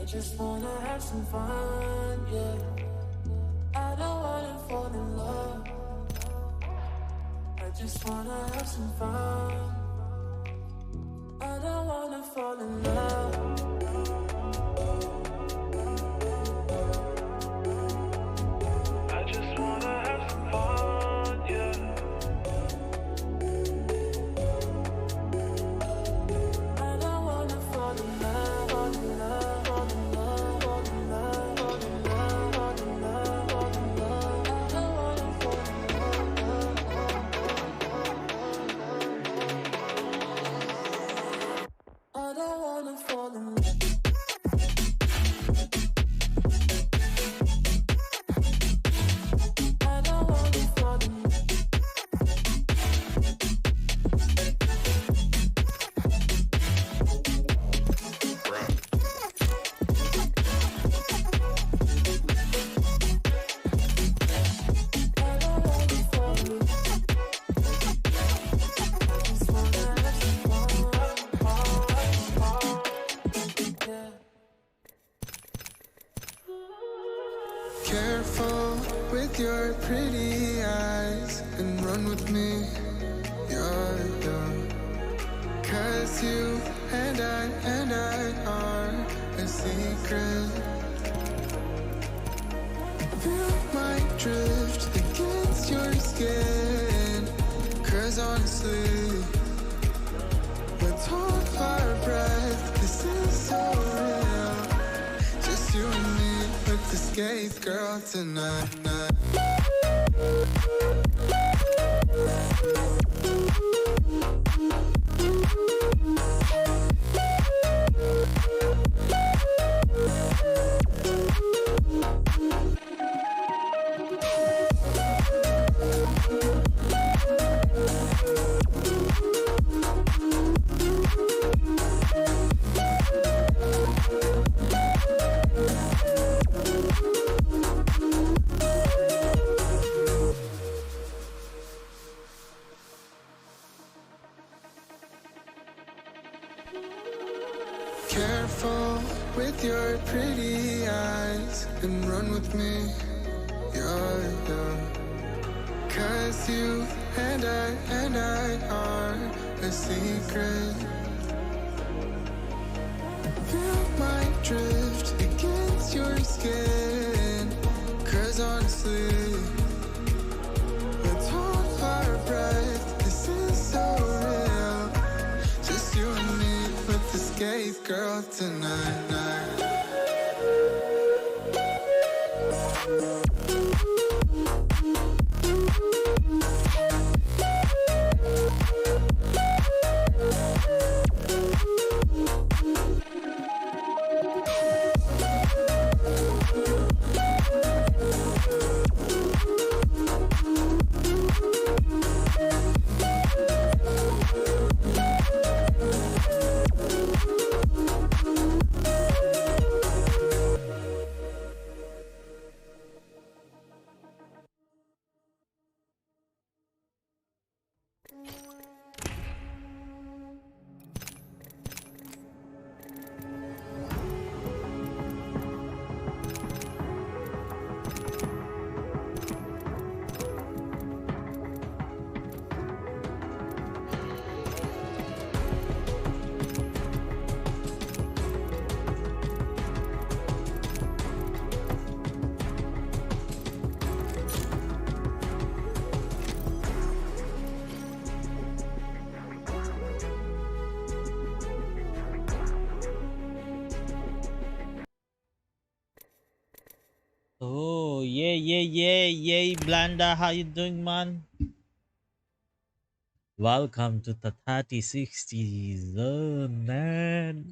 just wanna have some fun, yeah. I don't wanna fall in love. I just wanna have some fun. I don't wanna fall in love. I just wanna have some fun, yeah. I don't wanna fall in love, fall in love, fall in love, fall in love, fall in love, fall in love, fall in love. I don't wanna fall in love. I don't wanna fall in love. I don't wanna fall in love. I don't wanna fall in love. Just wanna have some fun, yeah. Careful with your pretty eyes and run with me, you're young. Cause you and I are a secret. Feel my drift against your skin. Cause honestly, let's hold our breath. This is so real. Just you and me with the skate girl tonight. Careful with your pretty eyes and run with me, you're young. Cause you and I are a secret. Feel my drift against your skin. Cause honestly, let's hold our breath. This is so real. Just you and me with the skate girl tonight. Oh, yeah, Blanda, how you doing, man? Welcome to the 3060 zone, man.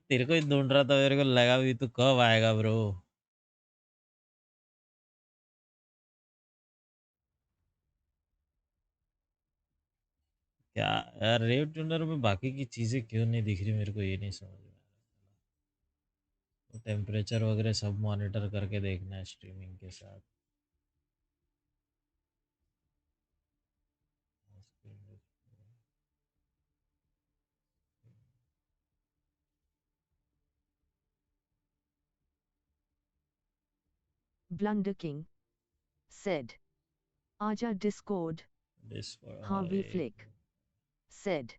तेरे को ही ढूंढ रहा था, मेरे को लगा भी तू कब आएगा, ब्रो. क्या यार, रेव ट्यूनर में बाकी की चीजें क्यों नहीं दिख रही, मेरे को ये नहीं समझ में आ रहा. टेम्परेचर वगैरह सब मॉनिटर करके देखना है स्ट्रीमिंग के साथ. Blunder King said, Aja Discord. Harvey Flick said,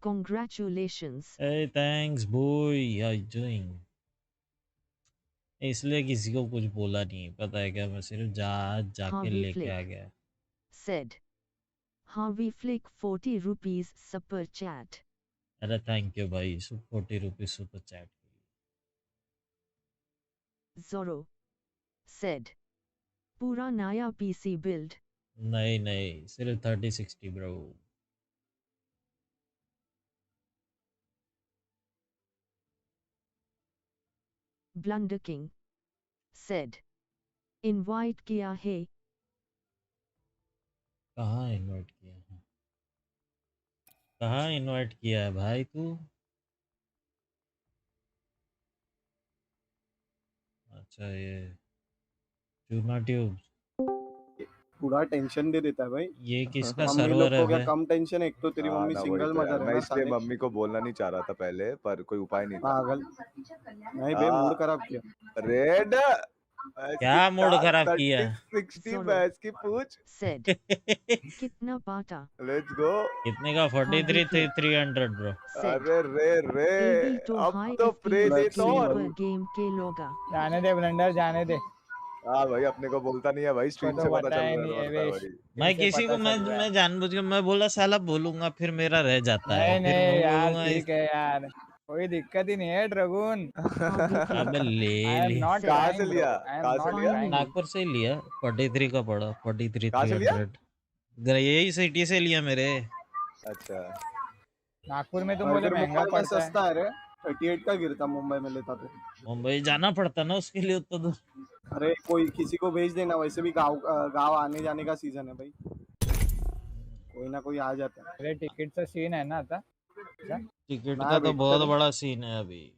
Congratulations. Hey, thanks boy, how you doing? इसलिए किसी को कुछ बोला नहीं, पता है क्या, मैं सिर्फ जाके Harvey लेके आ Flick गया। said, Harvey Flick 40 rupees super chat. अरे थैंक यू भाई, 40 रुपीज सुपर चैट के लिए। Zorro said, Pura Naya PC build. नहीं सिर्फ 3060 bro. Blunder King said, Invite किया है। कहाँ इनवाइट किया है? कहाँ इनवाइट किया है भाई तू? अच्छा ये चूना ट्यूब, पूरा टेंशन दे देता है भाई। ये किसका मम्मी लोग सर्वर है को क्या भाई? कम टेंशन है? एक तो तेरी हाँ मम्मी ना, वही सिंगल तो मदर यार, है मैं ना इसलिए साले। मम्मी को बोलना नहीं चाह रहा था पहले, पर कोई उपाय नहीं था। पागल नहीं बे, मूड खराब किया। रेड क्या मूड खराब किया? 60 मैच की पूछ। said, कितना पाटा? Let's go. कितने का? 43,300 ब्रो। said, अरे रे AD to अब high तो प्रे FPS दे Let's तो। see super भाई। game के लोगा। जाने दे ब्लंडर, जाने दे। हाँ भाई, अपने को बोलता नहीं है भाई, स्ट्रीम तो से पता पता चल ही रहा नहीं है है वे। भाई। मैं इनसे किसी पता को चल रहा है। मैं जानबूझ के मैं बोला साला बोलूंगा, फिर मेरा रह जाता है, नहीं फिर नहीं मैं यार, बोलूंगा ठीक है यार, कोई दिक्कत ही नहीं है ड्रगून। अबे ले आई एम ले। नॉट कहाँ से ट्राइंग लिया? ब्रो, आई एम कहाँ से नॉट लिया? ट्राइंग। नागपुर से ही लिया, 43 का पड़ा, कहाँ से लिया? 43,300। यही सिटी से लिया मेरे। अच्छा नागपुर में तुम और बोले अगर महंगा मुंबई में पड़ता है। सस्ता है रे, 38 का गिरता मुंबई में लेता तो। मुंबई जाना पड़ता ना उसके लिए उतना दूर। अरे कोई किसी को भेज देना, वैसे भी गाँव आने जाने का सीजन है भाई, कोई ना कोई आ जाता है। अरे टिकटचा सीन आहे ना आता। टिकट ना का तो भेटतं बहुत रे। बड़ा सीन है अभी।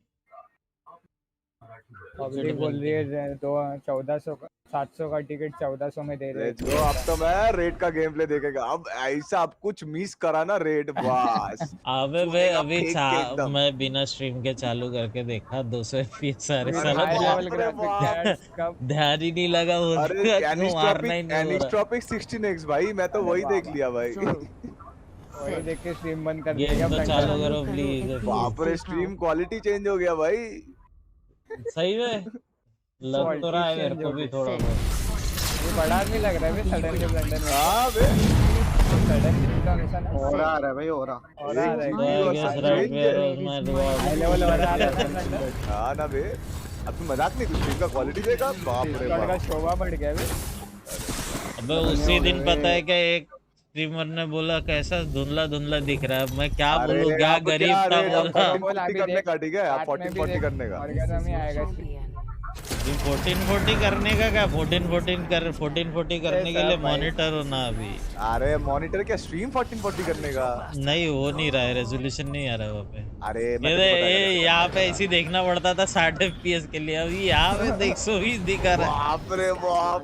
पब्लिक बोल रही है 1400 का, 700 का टिकट 1400 में दे रहे लेट्स गो। अब तो मैं रेड का गेम प्ले देखेगा। अब ऐसा अब कुछ मिस करा ना रेड, बस अबे वे चूनेगा अभी फेंक के एकदम। मैं बिना स्ट्रीम के चालू करके देखा, 200 FPS सारे हैं। साला हाई ध्यान लेवल ग्राफिक बाप। कार्ड्स कब? ध्यान ही नहीं लगा, वो अरे क्यों मारना ही नहीं हो रहा। एनिस्ट्रॉपिक 16x भाई, मैं तो वही देख लिया भाई। वही देख के स्ट्रीम बंद कर गेम दिया तो ब्लंडर। चालू करो प्लीज। बाप रे, स्ट्रीम क्वालिटी चेंज हो गया भाई। सही में लग तो रहा है मेरे को भी थोड़ा बहुत। ये बड़ा नहीं लग रहा है सडनली ब्लंडर में। हाँ बे, सडनली तो ऐसा ना हो रहा है भाई, हो रहा। हो रहा है। So I guess right where was my reward? High level हो रहा है ब्लंडर। हाँ ना बे, अब तू मजाक नहीं, स्ट्रीम का क्वालिटी देखा? बाप रे डिस्कॉर्ड का बाप। शोभा बढ़ गया बे। अबे उसी दिन पता है क्या, एक स्ट्रीमर ने बोला कैसा धुंधला धुंधला दिख रहा है। मैं क्या अरे बोलूं, क्या अब गरीब क्या था रे, अब बोला। 1440 करने का, ठीक है? अब 1440 करने का। ऑर्गेजम आएगा इससे। 1440 करने का क्या? 1440 करने के लिए मॉनिटर होना अभी। अरे मॉनिटर क्या, स्ट्रीम 1440 करने का? नहीं हो नहीं रहा है, रेजोल्यूशन नहीं आ रहा है वहाँ पे। अरे मैं ये तेरे को ये बताया यहाँ पे ऐसी देखना पड़ता था 60 FPS के लिए, अभी यहाँ पे देख 120 दिखा रहा है। बाप रे बाप,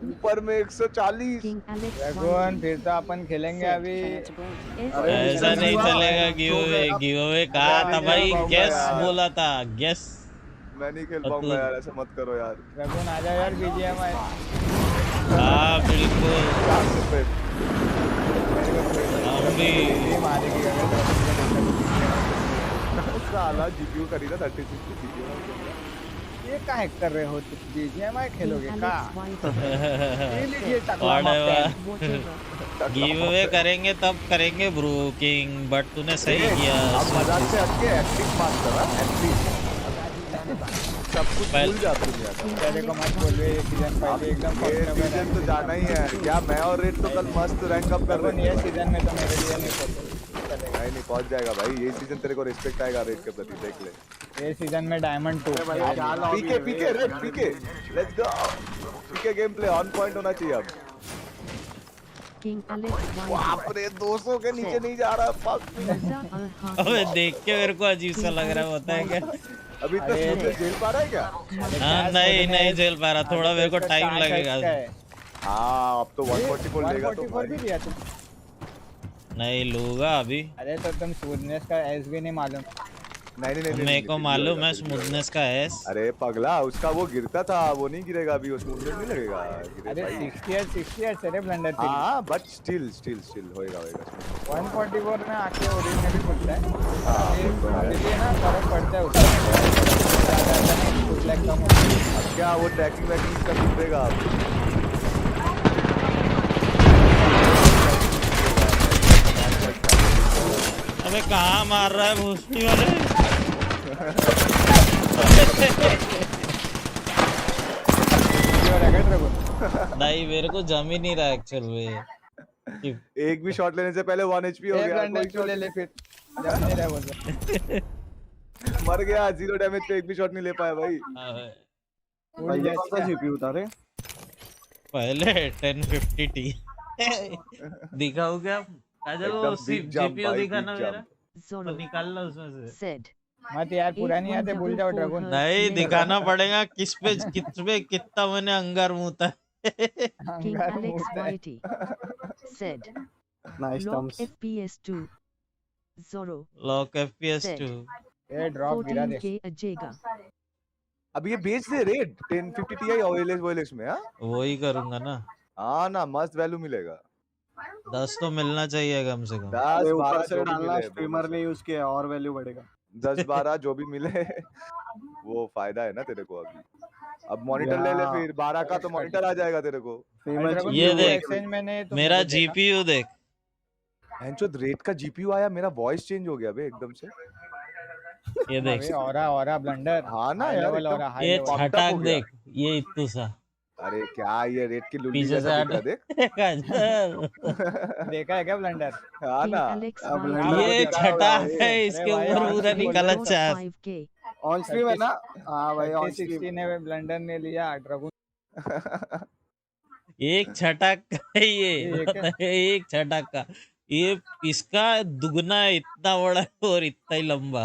ऊपर में 140। King Alex ड्रैगन फिर तो अपन खेलेंगे अभी। अरे ऐसा नहीं चलेगा। गिव अवे कहा था भाई, गेस बोला था, गेस। मैं नहीं खेल अब पाऊंगा तू- यार, ऐसा मत करो यार। ड्रैगन आ जा यार BGMI। हाँ बिल्कुल, 4 रुपए। हम भी मारेगी अगर साला जीपीयू खरीदा 36 जीपीयू। ये का हैक कर रहे हो तुम? BGMI खेलोगे King का? Alex White ये लीजिए टकला मारते whatever गिव अवे करेंगे तब करेंगे ब्रो किंग, बट तूने सही किया। अब मजाक से हटके एक्टिंग बात कर रहा, एक्टिंग सब कुछ भूल जा तुम यार। तेरे को मत बोलिए, ये सीजन पहले एकदम ये सीजन तो जाना ही है क्या? मैं और रेड तो कल मस्त रैंक अप कर रहे ये हैं। सीजन में तो मेरे लिए नहीं पहुंचेगा। नहीं नहीं, पहुंच जाएगा भाई, ये सीजन तेरे को रिस्पेक्ट आएगा रेड के प्रति, देख ले। ये सीजन में डायमंड 2 भाई क्या लॉबी पीके है PK red PK, let's go. PK game play on point होना चाहिए अब। King Alex White बाप रे, 200 के नीचे नहीं जा रहा। fuck। Mirza Al अबे Hadi देख के मेरे को अजीब सा लग रहा है, होता है क्या? अभी तक मुझे झेल पा रहा है क्या? हाँ नहीं झेल पा रहा, थोड़ा मेरे को टाइम लगेगा। हाँ अब तो 144 लेगा तो 144 भी भाई। दिया तुम? नहीं लूंगा अभी। अरे तो तुम सूरनेस का एस भी नहीं मालूम। नहीं नहीं नहीं मेरे को नहीं, मालूम है फिर भी होएगा। स्मूथनेस का एस। अरे पगला उसका वो गिरता था, वो नहीं गिरेगा अभी, वो स्मूथनेस नहीं लगेगा। गिरे अरे भाई। 60 हर्ट्ज अरे ब्लेंडर तेरी हाँ बट स्टिल होएगा 144 में आके ओरिजिनली खुलता है। हाँ, ये वो तो है। इसलिए ना फर्क पड़ता है उसमें ज़्यादा नहीं कुछ लाइक कम होता है। अब क्या वो ट्रैकिंग वैकिंग का मिलेगा अब। अबे कहाँ मार रहा है भूसड़ी वाले? ये रहेगा ड्रैगन। नहीं मेरे को जम ही नहीं रहा एक्चुअल में कि एक भी शॉट लेने से पहले 1 HP हो ये गया, ब्लेंडर कोई क्यों ले ले फिर जब नहीं रहा वो तो। मर गया, 0 डैमेज पे एक भी शॉट नहीं ले पाया भाई। फुल भाई ये कौन सा जैसा जीपीयू था रे? पहले 1050 दिखाऊं क्या? काजल वो एकदम big jump जीपीयू भाई, दिखा ना big मेरा, jump। तो Zoro निकाल लो उसमें से। said. मत यार पुरानी यादें भूल जाओ ड्रैगन। नहीं दिखाना पड़ेगा किस पे कितना मैंने अंगार मुंहता है। King अंगार Alex मुंहता है। Whitey said. Nice Lock terms. FPS 2. Zoro. Lock FPS Said. 2 ये ड्रॉप गिरा दे। 14K a Jega. अब ये बेच दे रेट 1050 Ti OLX में। हाँ वही करूंगा ना, हाँ ना, मस्त वैल्यू मिलेगा। 10 तो मिलना चाहिए कम से कम। 10 अरे 12 ऊपर से जो भी डालना, मिले स्ट्रीमर ने यूज किया और वैल्यू बढ़ेगा। 10 12 जो भी मिले वो फायदा है ना तेरे को अभी। अब मॉनिटर ले ले या। फिर 12 का तो मॉनिटर आ जाएगा तेरे को। फेमस ड्रैगन ये वो देख, एक्सचेंज मैंने तो मेरा मुझे देखा। जीपीयू देख, हैंचोद रेट का जीपीयू आया, मेरा वॉइस चेंज हो गया बे एकदम से। ये देख, अबे ऑरा ब्लंडर। हाँ ना हाई यार, लेवल एकदम ऑरा हाई ये लेवल। छट- छटाक हो गया। देख, ये इत्तू सा अरे क्या ये रेट की लुल्ली पीछे से जैसा हट दिख रहा देख। काजल। देखा है क्या ब्लंडर? हाँ King ना, Alex अब Whitey. ब्लेंडर ये को दिखाया छटा हुआ है, है। इसके भाई, ऊपर और पूरा बोल निकाला रहे हो चार। 5K. ऑन स्ट्रीम है ना? हाँ भाई ऑन 3060 स्ट्रीम। ने ब्लंडर ने लिया ड्रैगन। एक छटाक का है ये, ये पता है, एक छटाक का ये, इसका दुगना है, इतना बड़ा है और इतना ही लंबा।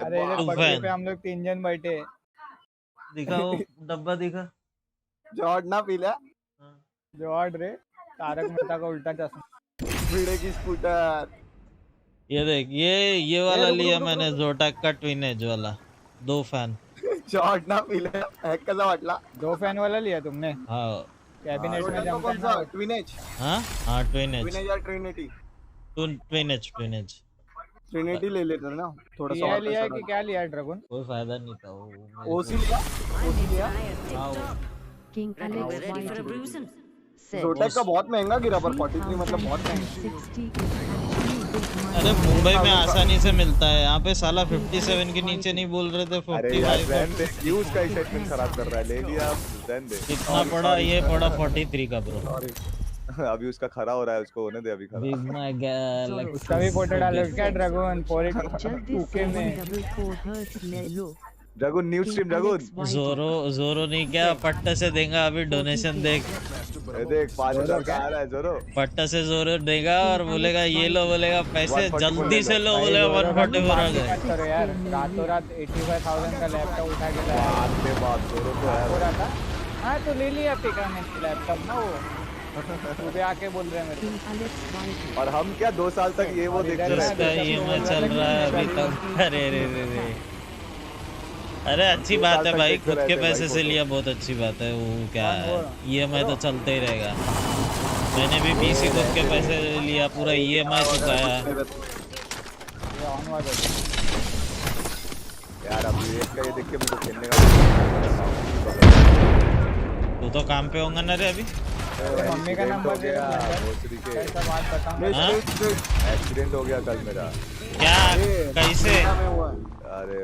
अरे ये तूफान। पटरी पे हम लोग 3 जन बैठे। दिखाओ डब्बा दिखा। जॉर्ड ना पी लिया? जो ऑर्ड रे तारक मेहता का उल्टा चश्मा। भिड़े की स्कूटर। ये देख, ये वाला रुक, लिया रुक, मैंने, रुक। जोटाक का ट्विन एज वाला, 2 फैन। जॉर्ड ना पी लिया? हैक कसा वाटला? 2 फैन वाला लिया तुमने? हाँ कैबिनेट में टोटल जमता कौन है सा? ना। ट्विनेज? हाँ ट्विन एज, ट्विनेज या ट्रिनिटी? Twin as. ट्रिनिटी ले लेते ना, थोड़ा सा लिया और लिया पैसा कि डाल। क्या लिया ड्रैगन? कोई फायदा नहीं था वो मेरे ओसी लिया? ओसी लिया? को। हाँ, King Alex Whitey said. जोटेक का बहुत महंगा गिरा पर 43 मतलब बहुत महंगा। 60 is actually big अरे money. मुंबई में आसानी से मिलता है, यहाँ पे साला 57 के नीचे नहीं बोल रहे थे, अरे यार 55 रहने दे, क्यों उसका एक्साइटमेंट खराब कर रहा है, ले लिया रहने दे। कितना पड़ा? ये पड़ा 43 का ब्रो। सॉरी। अभी उसका खरा हो रहा है, उसको होने दे अभी खरा। Big my Galaxy. उसका भी फोटो डालो क्या ड्रैगन? जल्दी 2K से में 144 हर्ट्ज ले लो. Dragon new stream dragon. Zoro नहीं क्या, पट्टा से देगा अभी डोनेशन देख, ये देख 5000 का आ रहा है जोरो। पट्टा से जोरो देगा और बोलेगा ये लो, बोलेगा पैसे 144 जल्दी से लो, भाई, बोलेगा जोरो 144 आ बात गए। मत करो यार, रातों रात 85,000 का लैपटॉप उठा के लाया। बात पे बात, जोरो तो हो है। रहा था। हाँ तो ले लिया पिका ने लैपटॉप ना वो। सुबह आके बोल रहे हैं मेरे King Alex Whitey. और हम क्या 2 साल तक ये वो देखते इधर रहे। जिसका EMI चल रहा है अभी तक। अरे रे रे रे, अरे अच्छी बात है भाई, खुद के पैसे से लिया, बहुत अच्छी बात है। वो क्या है, EMI तो चलते ही रहेगा। मैंने भी PC खुद के पैसे से लिया, पूरा EMI चुकाया। ये ऑन वाला है। यार अब ये इसका ये देख के मुझे खेलने का तू तो काम पे होगा ना रे अभी? तेरे मम्मी का नंबर दे गया रहा भोसड़ी के। कैसा बात बताऊं? हाँ? एक्सीडेंट हो गया कल मेरा। क्या, कैसे? में हुआ। अरे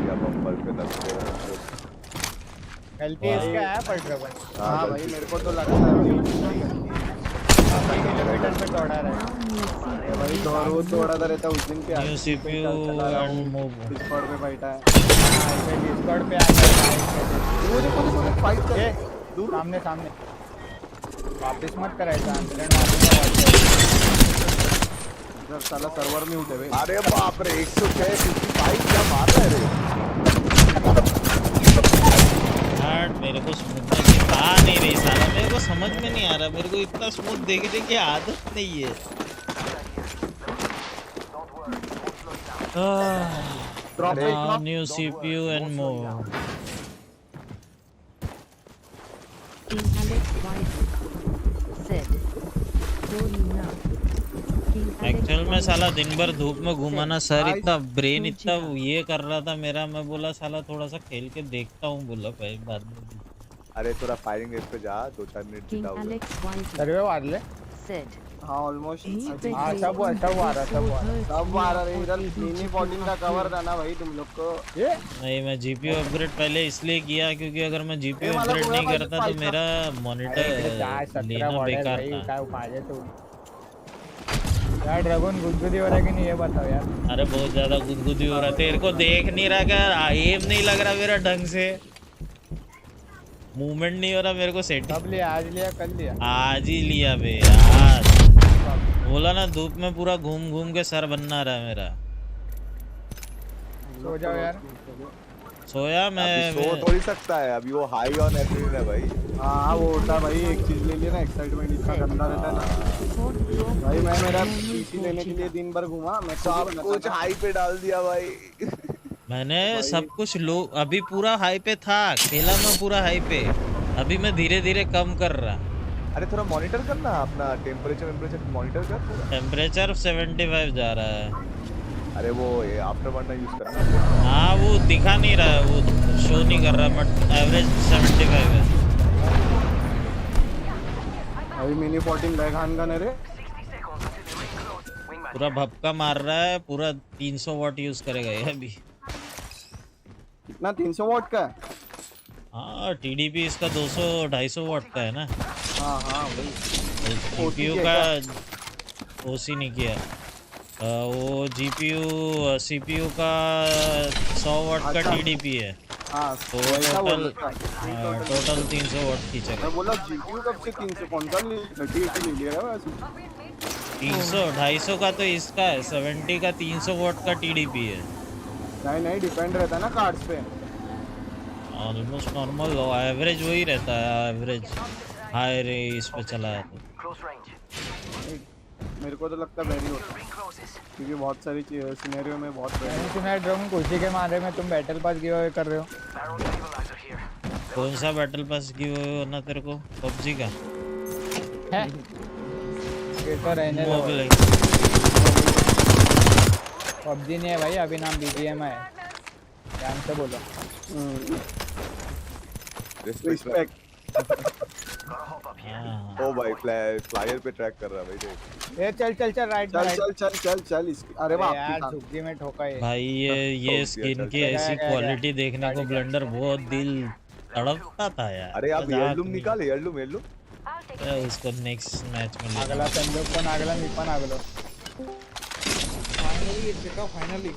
या बम्पर पे लग गया। गलती इसका है पर ड्रैगन। हाँ भाई मेरे को तो लगता है 80 किलोमीटर पे दौड़ा रहा है। भाई रोज दौड़ाता रहता उस दिन पे new CPU and move. Discord पे बैठा है। हाँ, इसे डिस्कॉर्ड पे आकर वो देखो फाइट कर ये दूर सामने सामने वापस मत करा ऐसा एम्बुलेंस मारूंगा। जब साला सर्वर में उठे भाई। अरे बाप रे 106 55 क्या मार रहा है रे। यार मेरे को स्मूथनेस की आ नहीं रही साला, मेरे को समझ में नहीं आ रहा, मेरे को इतना स्मूथ देखने की आदत नहीं है। Drop it, drop. New CPU and more. King Alex White said, "Holy now." King Alex actual में White साला दिन भर धूप में घुमाना सर Guys, इतना ब्रेन तो इतना जीता। ये कर रहा था मेरा। मैं बोला साला थोड़ा सा खेल के देखता हूँ, बोला भाई बाद में। अरे थोड़ा फायरिंग रेस पे जा, 2-4 मिनट King जिता हुआ। Alex White सर्वे वाले said, हाँ ऑलमोस्ट "Me हाँ, betrayed सब हुआ, सब हुआ रहा, सब हुआ। सब मारा रे इधर मिनी 14 का कवर था ना भाई तुम लोग को। ये नहीं, मैं जीपीयू अपग्रेड पहले इसलिए किया क्योंकि अगर मैं जीपीयू ये वाला अपग्रेड पूरा नहीं भाई करता तो फाइट मेरा अरे मॉनिटर काय 17 लेना मॉडल बेकार भाई था। काय पाहिजे तू यार ड्रैगन गुदगुदी हो रहा है कि नहीं ये बताओ यार। अरे बहुत ज्यादा गुदगुदी हो रहा है। तेरे को देख नहीं रहा क्या? एम नहीं लग रहा मेरा ढंग से, मूवमेंट नहीं हो रहा मेरे को। सेट कब लिया? आज लिया कल लिया? आज ही लिया बे आज। बोला ना धूप में पूरा घूम घूम के सर बनना रहा है मेरा। सो जाओ यार। सोया अभी मैं सो थोड़ी सकता है, अभी वो हाई ऑन एड्रेनलिन है भाई। हाँ वो होता है भाई, एक चीज ले लिया ना एक्साइटमेंट इतना गंदा रहता है ना भाई। मैं मेरा पीसी लेने के लिए दिन भर घूमा, मैं सब कुछ हाई पे डाल दिया भाई। मैंने सब कुछ लो, अभी पूरा हाई पे था, खेला मैं पूरा हाई पे। अभी मैं धीरे धीरे कम कर रहा। अरे थोड़ा मॉनिटर करना अपना टेम्परेचर मॉनिटर कर पूरा। टेम्परेचर 75 जा रहा है। अरे वो ये आफ्टर बर्नर यूज करना। हाँ वो दिखा नहीं रहा है, वो शो नहीं कर रहा, बट एवरेज 75 है। अभी मिनी 14 बैगान का रे पूरा भपका मार रहा है, पूरा 300 वॉट यूज करेगा ये अभी। कितना 300 वॉट का है? हाँ टीडीपी इसका 200-250 वॉट का है ना। हाँ हाँ भाई जीपीयू का ओसी नहीं किया। वो जीपीयू सीपीयू का 100 वॉट का अच्छा। टीडीपी है, हाँ तो वैसा टोटल बोल रहा था। टोटल 300 वॉट खींचेगा। मैं बोला जीपीयू कब से 300 कौन सा ले लिया है वैसे? 300-250 का तो इसका है, 70 का 300 वॉट का टीडीपी है। नहीं डिपेंड रहता है ना कार्ड्स पे। ऑलमोस्ट नॉर्मल एवरेज वही रहता है, एवरेज हाई रे इस पे चला है तो। मेरे को तो लगता है वेरी होता है क्योंकि बहुत सारी सिनेरियो में बहुत मैंने सुना है ड्रैगन कुर्सी के मारे में तुम बैटल पास गिव अवे कर रहे हो। कौन सा बैटल पास की वो ना तेरे को? पबजी का है ये तो रहने दो। मोबाइल है। पबजी नहीं है भाई, अभी नाम बीजीएम है, ध्यान से बोलो। रिस्पेक्ट। हाँ ओ भाई फ्लायर पे ट्रैक कर रहा है भाई देख। ये चल चल चल राइट चल चल चल चल चल इसकी अरे बाप यार रे झुग्गी में ठोका ये। भाई ये स्किन की ऐसी क्वालिटी देखने को ब्लेंडर बहुत दिल तड़पता था यार। अरे आप मजाक एयरलूम नहीं। निकाल एयरलूम उसको नेक्स्ट मैच में ले आगला संजोग पण आगला मी पण आगलो। फाइनली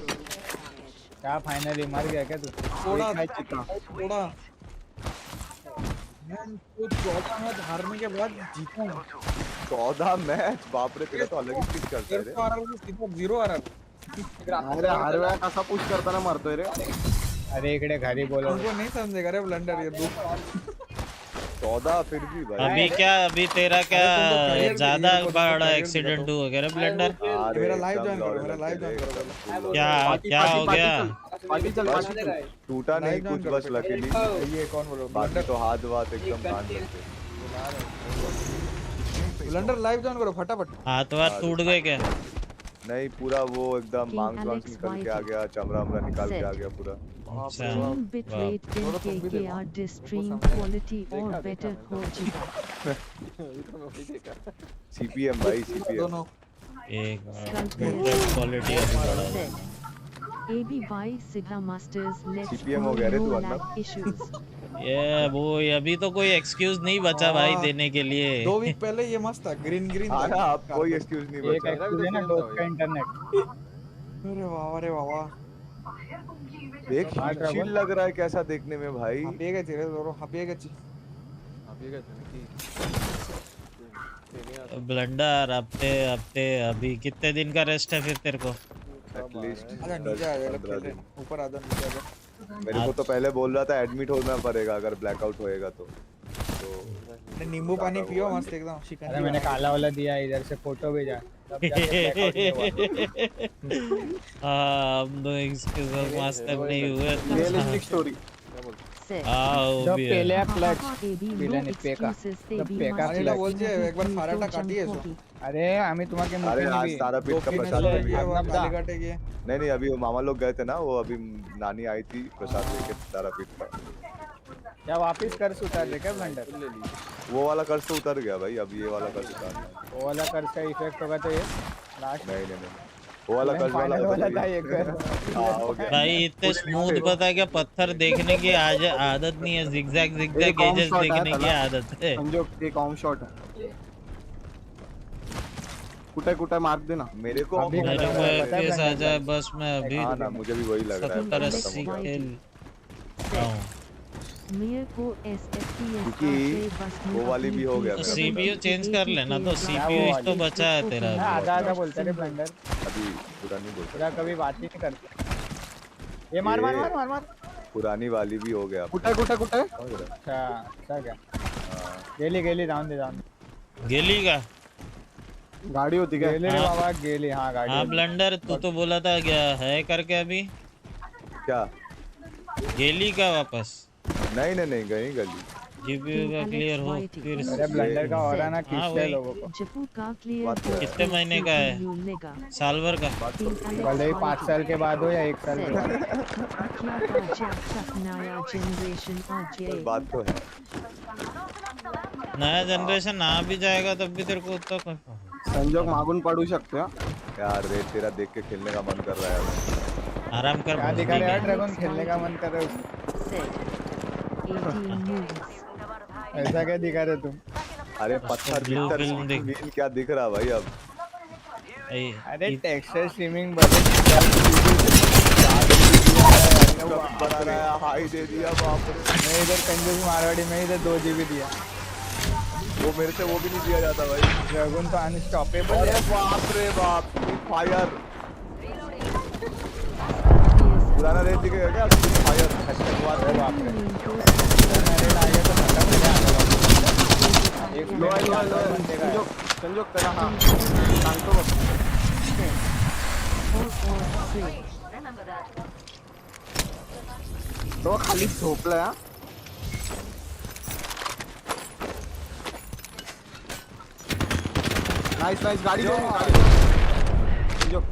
क्या फाइनली मर गया क्या तू? थोड़ा चिता थोड़ा मैं तो 14 मैच हारने के बाद जीता हूं। 14 मैच, बाप रे तेरा तो अलग ही पिच करता है रे। आ रहा हूं सीधा 0 आ रहा हूं। अरे हर वेळा कसा पुश करताना मरतोय रे। अरे इकडे घरी बोलो। उनको नहीं समझेगा रे ब्लंडर ये दो 14 फिर भी भाई। अभी तेरा क्या ज्यादा बड़ा एक्सीडेंट हुआ क्या रे ब्लेंडर? अरे मेरा लाइव एकदम ज्वाइन करो, लॉयल मेरा लाइव ज्वाइन एकदम करो। क्या क्या हो गया? पार्टी चल बस टूटा नहीं कुछ, बस लकीली ये कौन बोल रहा बाकी तो हाथ वाथ एकदम कान करते। ब्लंडर लाइव ज्वाइन करो फटाफट। हाथ वाथ टूट गए क्या? नहीं पूरा वो एकदम मांग वांग निकल के आ गया, चमड़ा वमड़ा निकाल के आ गया पूरा। अच्छा Stream bitrate 10 KKR this stream quality or better हो चुका। सीपीएम भाई सीपीएम। दोनों एक क्वालिटी अभी बड़ा है। ABY Sigma Masters let's CPM हो गया रे तू no वरना। lag issues। ये वो अभी तो कोई एक्सक्यूज नहीं बचा भाई देने के लिए। 2 वीक पहले ये मस्त था ग्रीन ग्रीन। हाँ ना अब कोई एक्सक्यूज नहीं एक बचा। एक्चुअली है ना दोस्त का इंटरनेट। अरे वाह रे वाह। देख शील लग रहा है कैसा देखने में भाई। हापिएगा तेरे दोनों हापिएगा ची। ब्लेंडर हफ्ते अभी कितने दिन का रेस्ट है फिर तेरे को? एटलीस्ट आजा नीचे आ जा खेल रहे ऊपर आजा नीचे आजा। मेरे को तो पहले बोल रहा था एडमिट होना पड़ेगा अगर ब्लैकआउट होएगा तो नींबू पानी पियो मस्त एकदम अरे मैंने काला वाला दिया इधर से फोटो भेजा। तब जाके blackout नहीं हुआ। हाँ हम तो इसके साथ मास्टर नहीं हुए रियलिस्टिक स्टोरी Set. हाँ वो जब भी पहले है क्लच AB, no বিলেন পেকা excuses, जब AB পেকা must अनिला ছিল बोलছে एक बार फाराटा काटिए सो আরে আমি তোমাকে মুখে अरे आज নিবি तारापीठ का गोपी ने प्रसाद चले ले लिया। वो अपना बता। कालीघाटे की नहीं अभी वो मामा लोग गए थे ना, वो अभी नानी आई थी प्रसाद लेके तारापीठ का। क्या वापस कर्ज उतार दे क्या ब्लंडर वो वाला कर्ज तो उतर गया भाई, अब ये वाला कर्ज उतारना है। वो वाला कर्ज का इफेक्ट होगा तो ये लास्ट नहीं वो वाला कर्ज वाला वाला उतर था गया। ये कर हाँ, हो गया। भाई इतने स्मूथ पता है क्या, पत्थर देखने की आज आदत नहीं है, जिगजैग जिगजैग एक एजेस shot है देखने की तला। आदत है। संजोग एक ऑन शॉट है कुटे मार देना मेरे को अभी मेरे को पता है FPS आ blender जाए बस, मैं अभी हाँ ना, मुझे भी वही लग रहा है। 70-80 खेल रहा हूँ। मेरे को SFTS क्योंकि वो वाली भी हो गया तो मेरा। CPU चेंज कर लेना, तो CPU ही तो बचा है तेरा अभी। आधा बोलते रे ब्लंडर अभी पूरा नहीं बोल सकता। पूरा कभी बात ही नहीं करते ये मार मार मार मार मार पुरानी वाली भी हो गया। कुटे अच्छा अच्छा क्या गेली जाऊन दे गेली का गाड़ी होती क्या गेली रे बाबा गेली हाँ गाड़ी हाँ ब्लंडर तू तो बोला था क्या है करके अभी क्या? गेली का वापस नहीं गई गली। जीपीयू का क्लियर हो फिर अरे ब्लंडर का हो रहा ना हाँ, खींचते हैं वही। लोगों को जिफू का क्लियर बात तो है। कितने महीने का है? साल भर का? भले ही 5 साल के बाद हो या 1 साल के बाद नया जनरेशन आ जाए बात तो है। नया जनरेशन आ भी जाएगा तब भी तेरे को उतना कोई संजोग मागून पडू शकतो हा. यार रेड तेरा देख के खेलने का मन कर रहा है यार। आराम कर क्या दिखा रहे यार ड्रैगन खेलने का मन कर रहा है Set. 18 moves. ऐसा क्या दिखा रहे तुम अरे पत्थर ब्लू भीतर फिल्म देख। ग्रीन क्या दिख रहा भाई अब? अरे टेक्सचर स्ट्रीमिंग बड़े बना रहा है, हाई दे दिया बाप रे। मैं इधर कंजूस मारवाड़ी में इधर 2 GB दिया वो मेरे से वो भी नहीं दिया जाता भाई। ड्रैगन तो अनस्टॉपेबल अरे है बाप रे बाप, फायर पुराना रेड दिखेगा क्या? फायर अरे बाप रे मेरे लागे तो खत्म हो गया एक लो मिनट लो लो बंदेगा संजोग त्याला हा सांगतो बघ 4 or 3. तो खाली झोपलाय हा. नाइस गाडी दे संजोग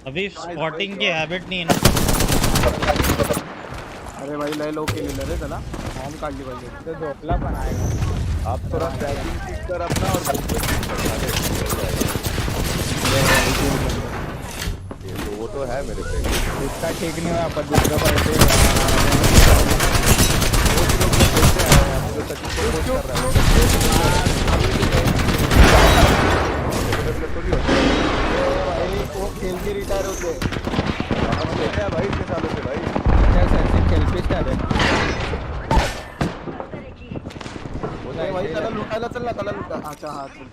अभी स्पॉटिंग की हैबिट नहीं है ना। अरे भाई लय लो केलेलं रे त्याला फॉर्म काढली पाहिजे तो झोपला पण आएगा आप थोड़ा ट्रैकिंग ठीक कर अपना और ये तो वो तो है मेरे पे। इसका ठीक नहीं हुआ पर दूसरा पलटे जो सचिन को पोस्ट कर रहा है तो भी होता है। भाई वो खेल के रिटायर होते हम देखते हैं भाई इतने सालों से भाई। क्या सचिन खेलपीच का दे अरे भाई त्याला लुटायला चल ना त्याला लुटा अच्छा हा चल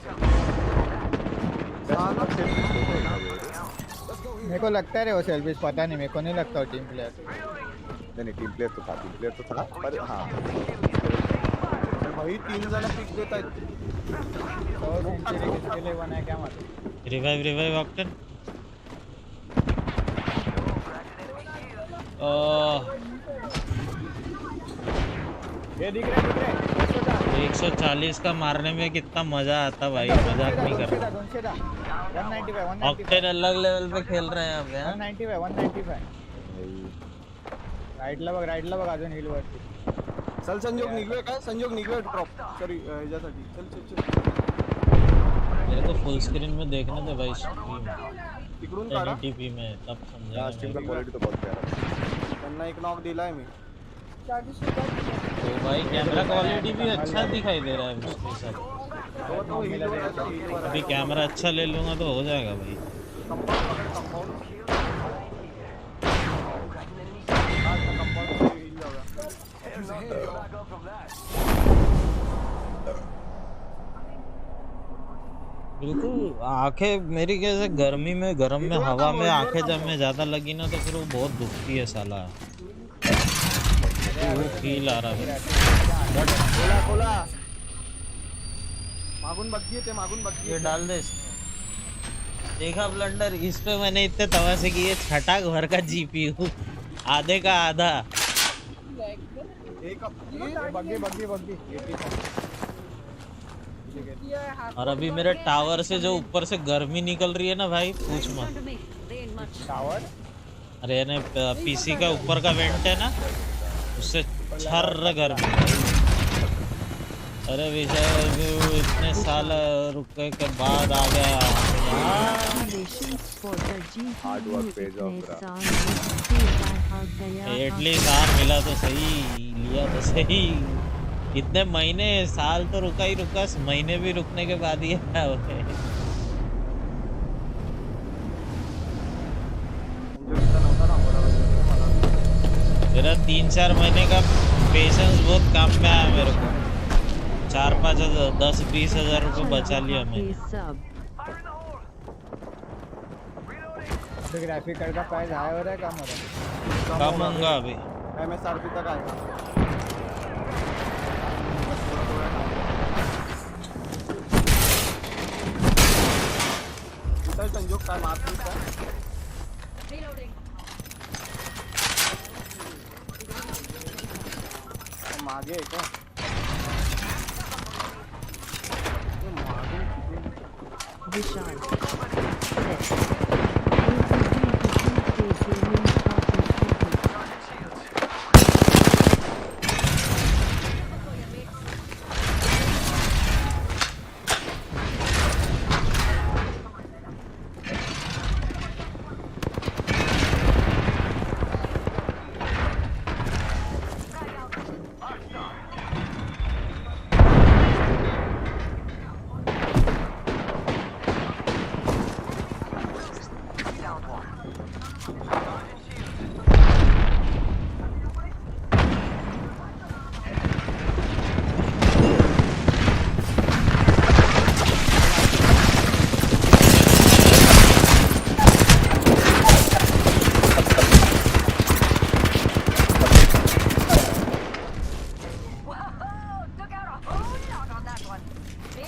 हाँ ना मेरे को लगता है रे वो सेल्फिश पता नहीं मेरे को नहीं लगता वो टीम प्लेयर नहीं टीम प्लेयर तो था पर हाँ भाई 3 जण पिक देत आहेत और सेंचुरी किसके लिए बना है क्या मालूम रिवाइव ऑक्टन ये दिख रहा है 140 का मारने में कितना मजा आता भाई, मजाक नहीं कर रहा। 195 ऑक्टेन अलग लेवल पे खेल रहे हैं अब यार। 195 राईटला बघ अजून हिल वरती चल संजोग निघूया काय संजोग निघूया ड्रॉप सॉरी ह्याच्यासाठी चल मेरे को फुल स्क्रीन में देखने दे भाई स्ट्रीम तिकडून काढा एनटीपी में, तब समझेगा स्ट्रीम का मैं। क्वालिटी तो बहुत प्यारा है। त्यांना एक नॉक दिलाय मी तो भाई कैमरा क्वालिटी भी अच्छा दिखाई दे रहा है उसके साथ। तो हिल अभी कैमरा अच्छा ले लूंगा तो हो जाएगा भाई। बिल्कुल आंखें मेरी कैसे गर्मी में गरम में हवा में आंखें जब में ज्यादा लगी ना तो फिर वो बहुत दुखती है साला। वो फील आ रहा है। खोला मागून बग्गी येते, मागून बग्गी ये येते. डाल दे इसमें. देखा ब्लंडर, इस पे मैंने इतने तमाशे किए, छटाक भर का जीपीयू आधे का आधा. एक बग्गी बग्गी बग्गी और अभी मेरे टावर से जो ऊपर से गर्मी निकल रही है ना भाई, पूछ मत. टावर अरे ने पीसी का ऊपर का वेंट है ना, उससे छर्र गर्मी भाई. अरे विजय इतने साल रुके के बाद आ गया यार. Congratulations for the Hard GPU work pays off, इतने bro. साल में आ गया. एटलीस्ट हार मिला तो सही, लिया तो सही. इतने महीने, साल तो रुका ही रुका, महीने भी रुकने के बाद ही आया वो है. मेरा 3-4 महीने का पेशेंस बहुत काम में आया मेरे को. 4-5 हजार 10-20 हजार रुपये बचा लिया मैंने. सब तो ग्राफिक कार्ड का प्राइस हाई हो रहा है कम हो रहा है? कम होगा अभी. MSRP तक आएगा. इधर संजोग का मार्क लिखा है. मागे आहे का? ये मागे किती? विशाल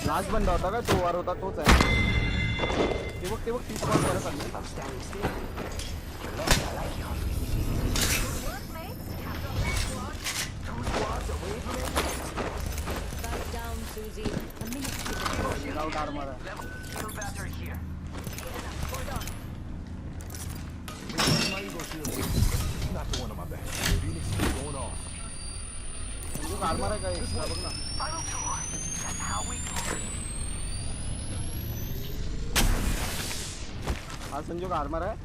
लास्ट बंदा होता का तो वार होता तोच आहे. ते बघ 30 कॉल करत आले. Without armor आहे. संजोग आर्मर आहे का एक्स्ट्रा बघ ना. हा संजोग आर्मर आहे.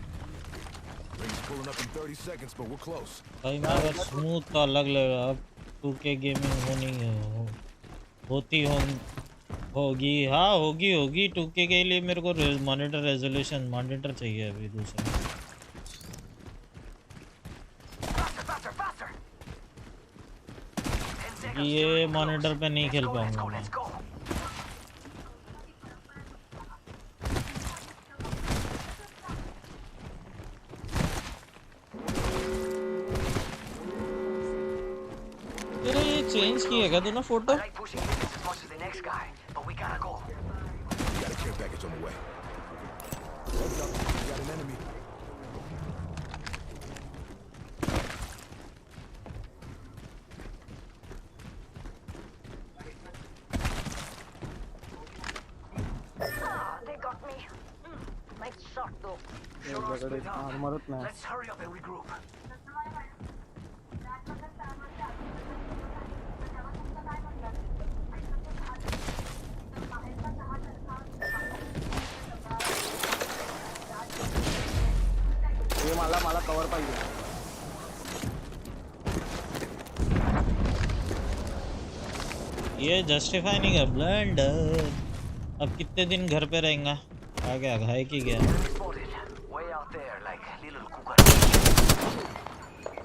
भाई मगर स्मूथ तो अलग लगेगा. अब 2K गेमिंग होती होगी. हाँ होगी 2K के लिए मेरे को मॉनिटर रेजोल्यूशन मॉनिटर चाहिए अभी दूसरा. ये मॉनिटर पे नहीं खेल पाऊंगा मैं. तेरा ये चेंज किया क्या तूने फोटो? आर्मरच नाही. हे मला कवर पाहिजे. ये जस्टिफाई नहीं कर ब्लंडर. अब कितने दिन घर पे रहेगा? आ गया घाय की गया.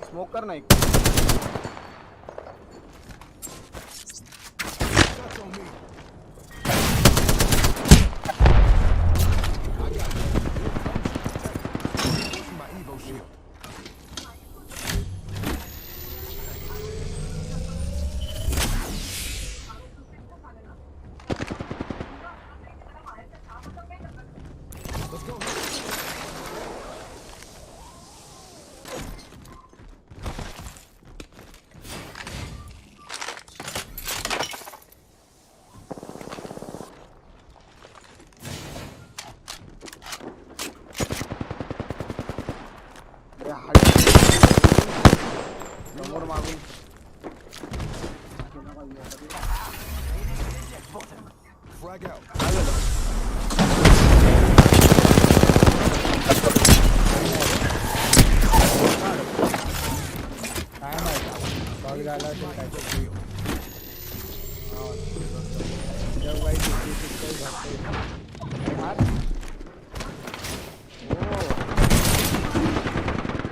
स्मोक कर नाही. मागून. काय माहिती बघ झाला असेल काहीतरी. जग बाई किती किती घडते.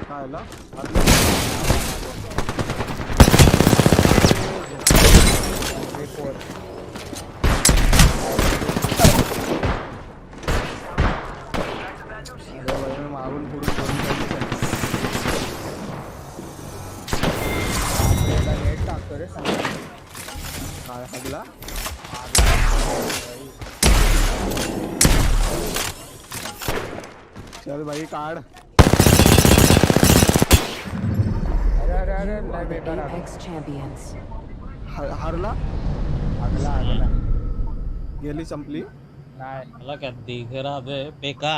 काय आला? मागून पुढून नेट टाकतो रे काय हगला. चल भाई काढ. अरे अरे अरे लय बेकार आहे. Apex champions. हारला. अगला गेली संपली. नाही. मला क्या दिख रहा बे पेका.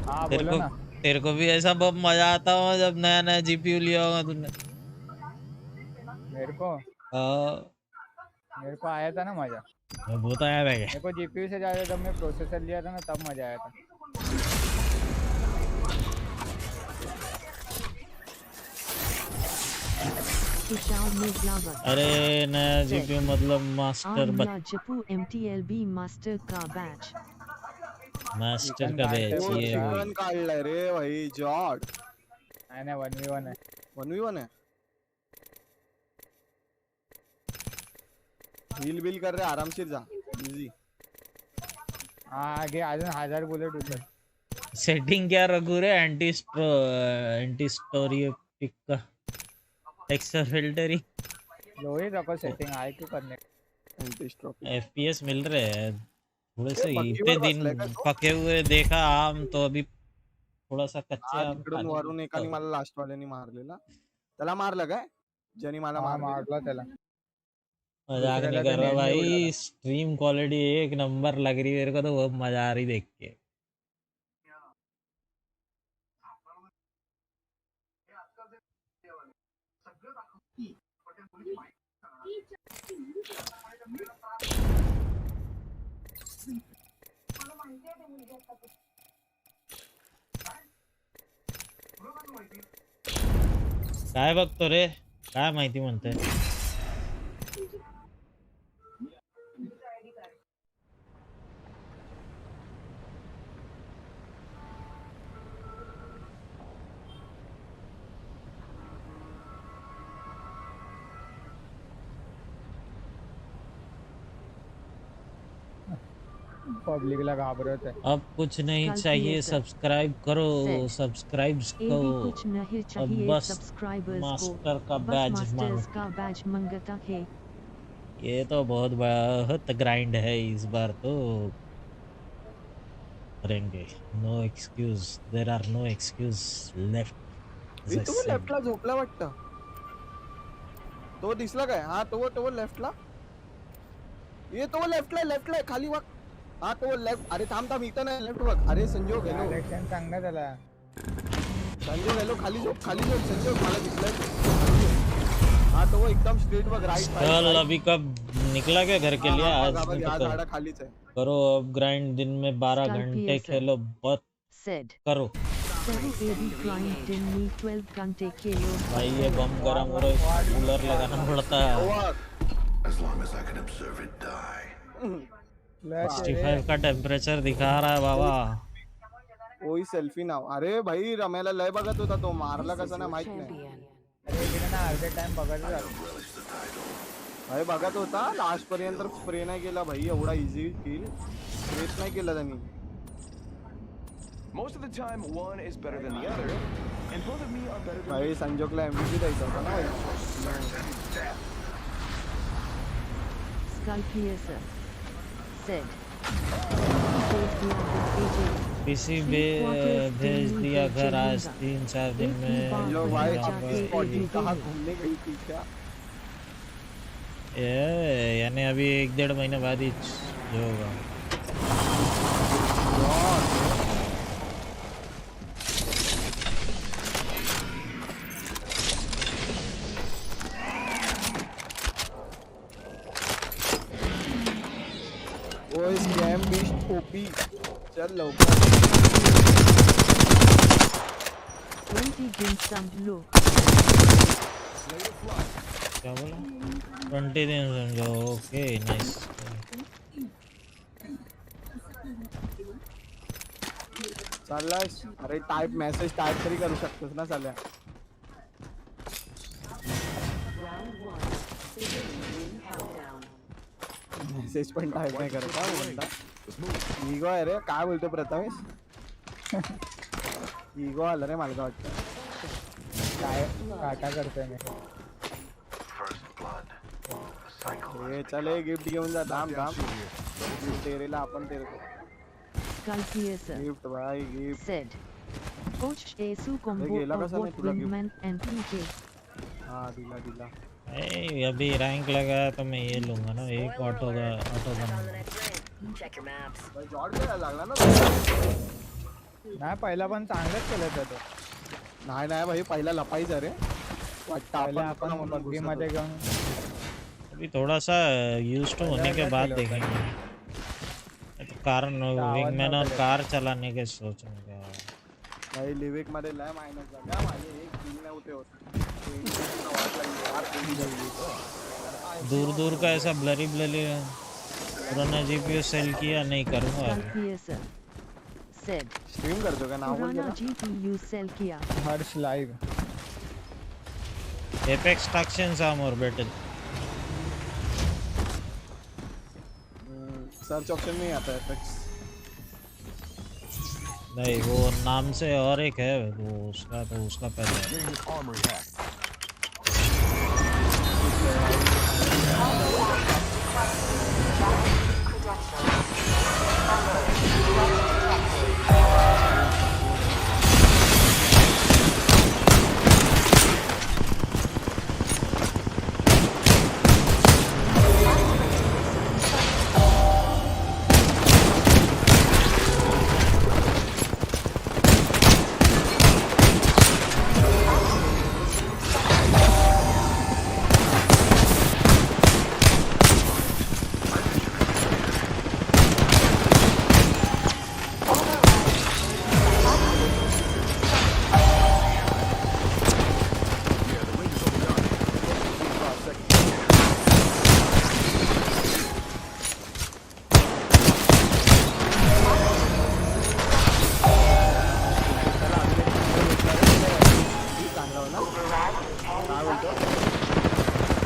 हाँ तेरे बोलो को ना. तेरे को भी ऐसा बहुत मजा आता होगा जब नया नया जीपीयू लिया होगा तूने. मेरे को आया था ना मजा. वो तो याद है. मेरे को जीपीयू से ज्यादा जब मैं प्रोसेसर लिया था ना तब मजा आया था. तुषार मिर्जावर. अरे नया जीपीयू मतलब मास्टर आर्या जपू MTLB मास्टर का बैच. मास्टर का बैच वो ये चिकन काढलाय रे भाई. जॉर्ड नाही नाही 1v1 आहे. 1v1 है. हील बिल कर रे आरामशीर जा. इजी. हाँ आगे अजून 1000 बुलेट होते. सेटिंग क्या रखू रे. एंटी स्टोरी पिक का टेक्सचर फिल्टरिंग. लोही रखो सेटिंग आहे क्यों करने. Anti stroke. FPS मिल रहे हैं थोड़े से. पक्की इतने वर दिन बसलाय का तो? पके हुए देखा आम तो अभी थोड़ा सा कच्चे आम तिकडून खाने वरून एकाने मला लास्ट वाल्याने मारलेला. त्याला मारलं काय ज्याने मला हाँ मारलं. मारला त्याला. मजाक नहीं दूसरे कर का रहा तो भाई. नेम नहीं स्ट्रीम क्वालिटी एक नंबर लग रही है मेरे को तो. बहुत मजा आ रही देख के. काय बघतो रे. काय माहिती म्हणते. पब्लिक ला घाबरत आहे. अब कुछ नहीं कल चाहिए. PSF सब्सक्राइब करो. सेट. सब्सक्राइब्स एबी करो. कुछ नहीं अब चाहिए बस सब्सक्राइबर्स मास्टर का को. बस बैज मास्टर्स मांग. का बैच मंगता है. ये तो बहुत ग्राइंड है इस बार तो. करेंगे. No excuse. There are no excuse left. मी तो लेफ्टला झोपला वाटतं. तो दिसला काय. हा तो लेफ्टला. ये तो लेफ्टला खाली बघ. हा तो लेफ्ट. अरे थांब थांब इथं नाही लेफ्ट बघ. अरे संजोग हेलो. डायरेक्शन चांगला त्याला. संजोग हेलो. खाली झोप संजोग. मला दिसलाय. हा तो वो एकदम स्ट्रेट बघ. राइट चल अभी कब निकला क्या घर के लिए. आज नहीं हा तो झाडा खालीच आहे. करो अब ग्राइंड. दिन में 12 Skull घंटे piercer. खेलो. बहुत Said. करो 7 AB grind दिन में 12 घंटे खेलो. भाई. ये बम गरम हो रहा है. कूलर लगाना पड़ता है. As long as I can observe it die. 65 का टेम्परेचर दिखा रहा है बाबा. कोई सेल्फी नाव. अरे भाई रम्याला लय बघत होता तो. मारला कसा ना माहित नाही. Champion. अरे इकडे ना अर्धे टाइम बघायला जातो. भाई बघत होता लास्ट पर्यंत. स्प्रे नाही केला भाई. एवढा इझी किल स्प्रेच नाही केला त्यांनी. Most of the time, one is better than the other, and both of me are better than. भाई संजोगला MVP द्यायचा होता ना भाई. Skull piercer. Said. भेज दिया AJ. किसी भेज दिया घर आज 3-4 दिन में. जो भाई जाके अपनी बॉडी AD कहाँ घूमने गई थी क्या. यानी अभी 1-1.5 महीने बाद ही जो होगा. ओपी चल लवकर 20 dim sum low. क्या बोला 20 दिन समझो ओके नाइस चाललास अरे टाइप मेसेज टाइप तरी करू शकतोस ना चालल्या मेसेज पण टाइप नाही करत का म्हणता इगो आहे रे काय बोलतो प्रथमेश इगो आला रे मला वाटतं काय काटा करतोय मी हे चल गिफ्ट घेऊन जा थांब थांब गिफ्ट तेरेला आपण तेरे को Calcius गिफ्ट भाई gift said. Coach Asu combo गेला of कसा नाही both तुला गिफ्ट Wingman and PK. हाँ दिला दिला अभी रैंक लगाया तो मैं ये लूंगा ना एक ऑटो का भाई जॉर्ज करायला लागला ना नाही पहिला पण चांगलंच केलं होतं तो नाही नाही भाई पहिला लपायचा रे वाटतं पहिले आपण आपण बग्गी मध्ये घेऊन अभी थोड़ा सा यूज टू होने के बाद देखेंगे तो कार विंगमैन और कार चलाने के सोचेंगे भाई लिविक मध्ये लय मायनस झाला माझे एक किल नव्हते होत दूर दूर का ऐसा ब्लरी ब्लरी पुराना जीपीयू सेल किया नहीं करूंगा Calcius said. स्ट्रीम करतो का नाव बोल पुराना GPU sell किया. Harsh live Apex tractions are more better search option में आता है एपेक्स नहीं वो नाम से और एक है वो उसका तो उसका पहले है।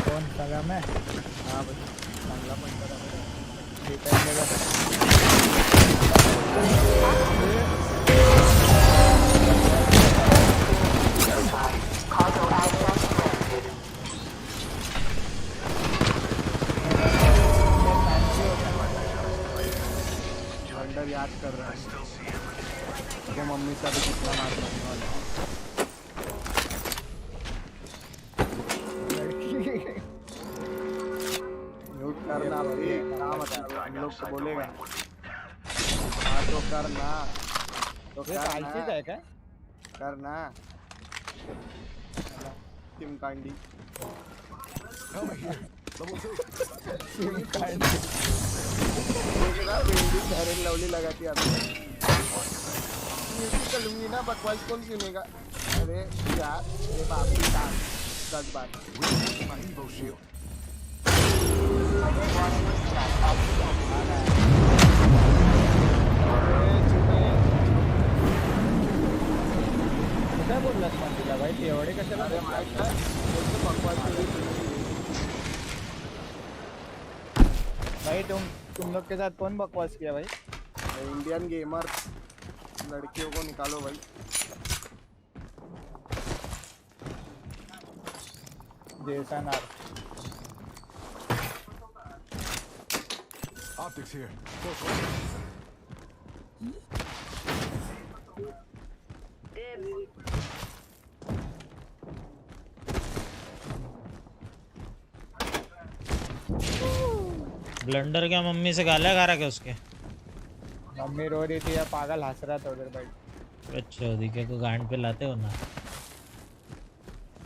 कोण सगळा मैं हाँ भाई चांगला पण करा अंडर याद कर रहा है तो मम्मी का भी कितना मार लगने वाला म्यूट करना भाई क्या मतलब हम लोग को बोलेगा हाँ तो करना तो कालचीच आहे काय करना टीम कांडी लवली लगाती आती म्यूजिक लूंगी ना बकवास कौन सुनेगा अरे यार ये बाप की डांस सच बात कुठे बोललास पण तुला भाई ते एवढे कशाला अरे माहित नाही बकवास भाई तुम लोग के साथ कौन बकवास किया भाई इंडियन गेमर लड़कियों को निकालो भाई जैसा नार Optics here. ब्लेंडर क्या मम्मी से गालियां खा रहा क्या उसके मम्मी रो रही थी या पागल हंस रहा था उधर भाई अच्छा दिखे को गांड पे लाते हो ना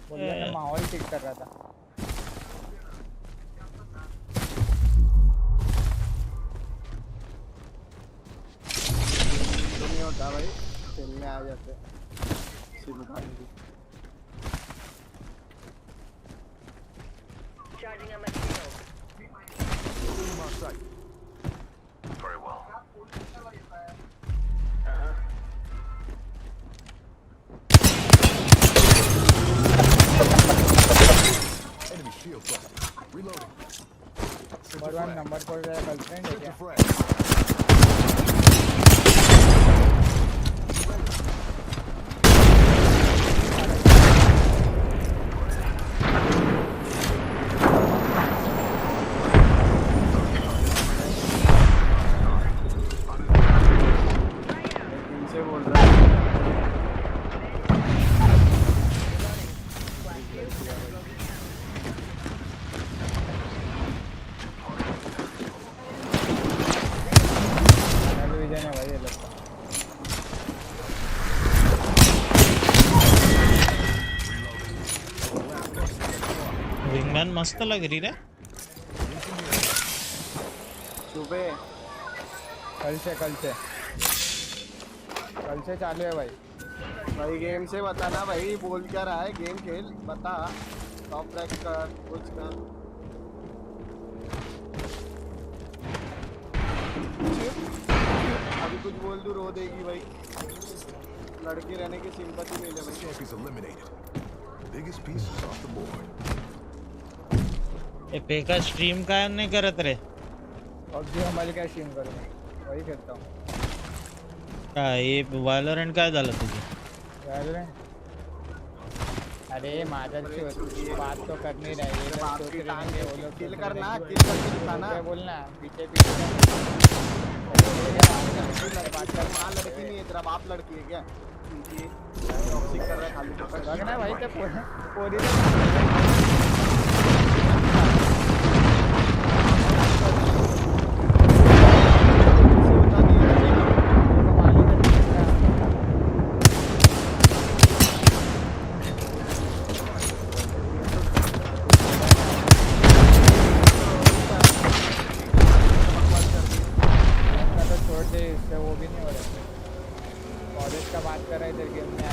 बोल रहा था माहौल ठीक कर रहा था होता भाई, खेलने आ जाते सिम कार्ड की। नंबर 1 नंबर 4 तेरा गर्लफ्रेंड है क्या? इनसे बोल रहा है विजय है भाई ये लगता। विंगमैन मस्त लग रही रे। सुबह कल से चालू है भाई। भाई गेम से बताना भाई, बोल क्या रहा है, गेम खेल बता, टॉप रैक कर कुछ कर। अभी कुछ बोल दूं रो देगी भाई, लड़के रहने की सिंपैथी ले ले भाई। Champions eliminated. Biggest pieces off the board. ए पेका स्ट्रीम कायम नहीं करत रे। PUBG मोबाइल क्या स्ट्रीम करूँगा, वही खेलता हूँ। का ये वैलोरेंट काय झालं तुझे? Valorant? अरे मादर की बात तो करनी रही है, बाप सोच की रहे टांग हैं वो लोग किल सोच करना, रहे हैं किल करके दिखाना। क्या बोलना पीछे बात कर, माँ लड़की नहीं है, तेरा बाप लड़की है क्या? टॉक्सिक कर रहा है खाली पकड़। लगना भाई तो पूरी छोड़ दे, इससे वो भी नहीं हो रहा। कॉलेज का बात कर रहे इधर गेम में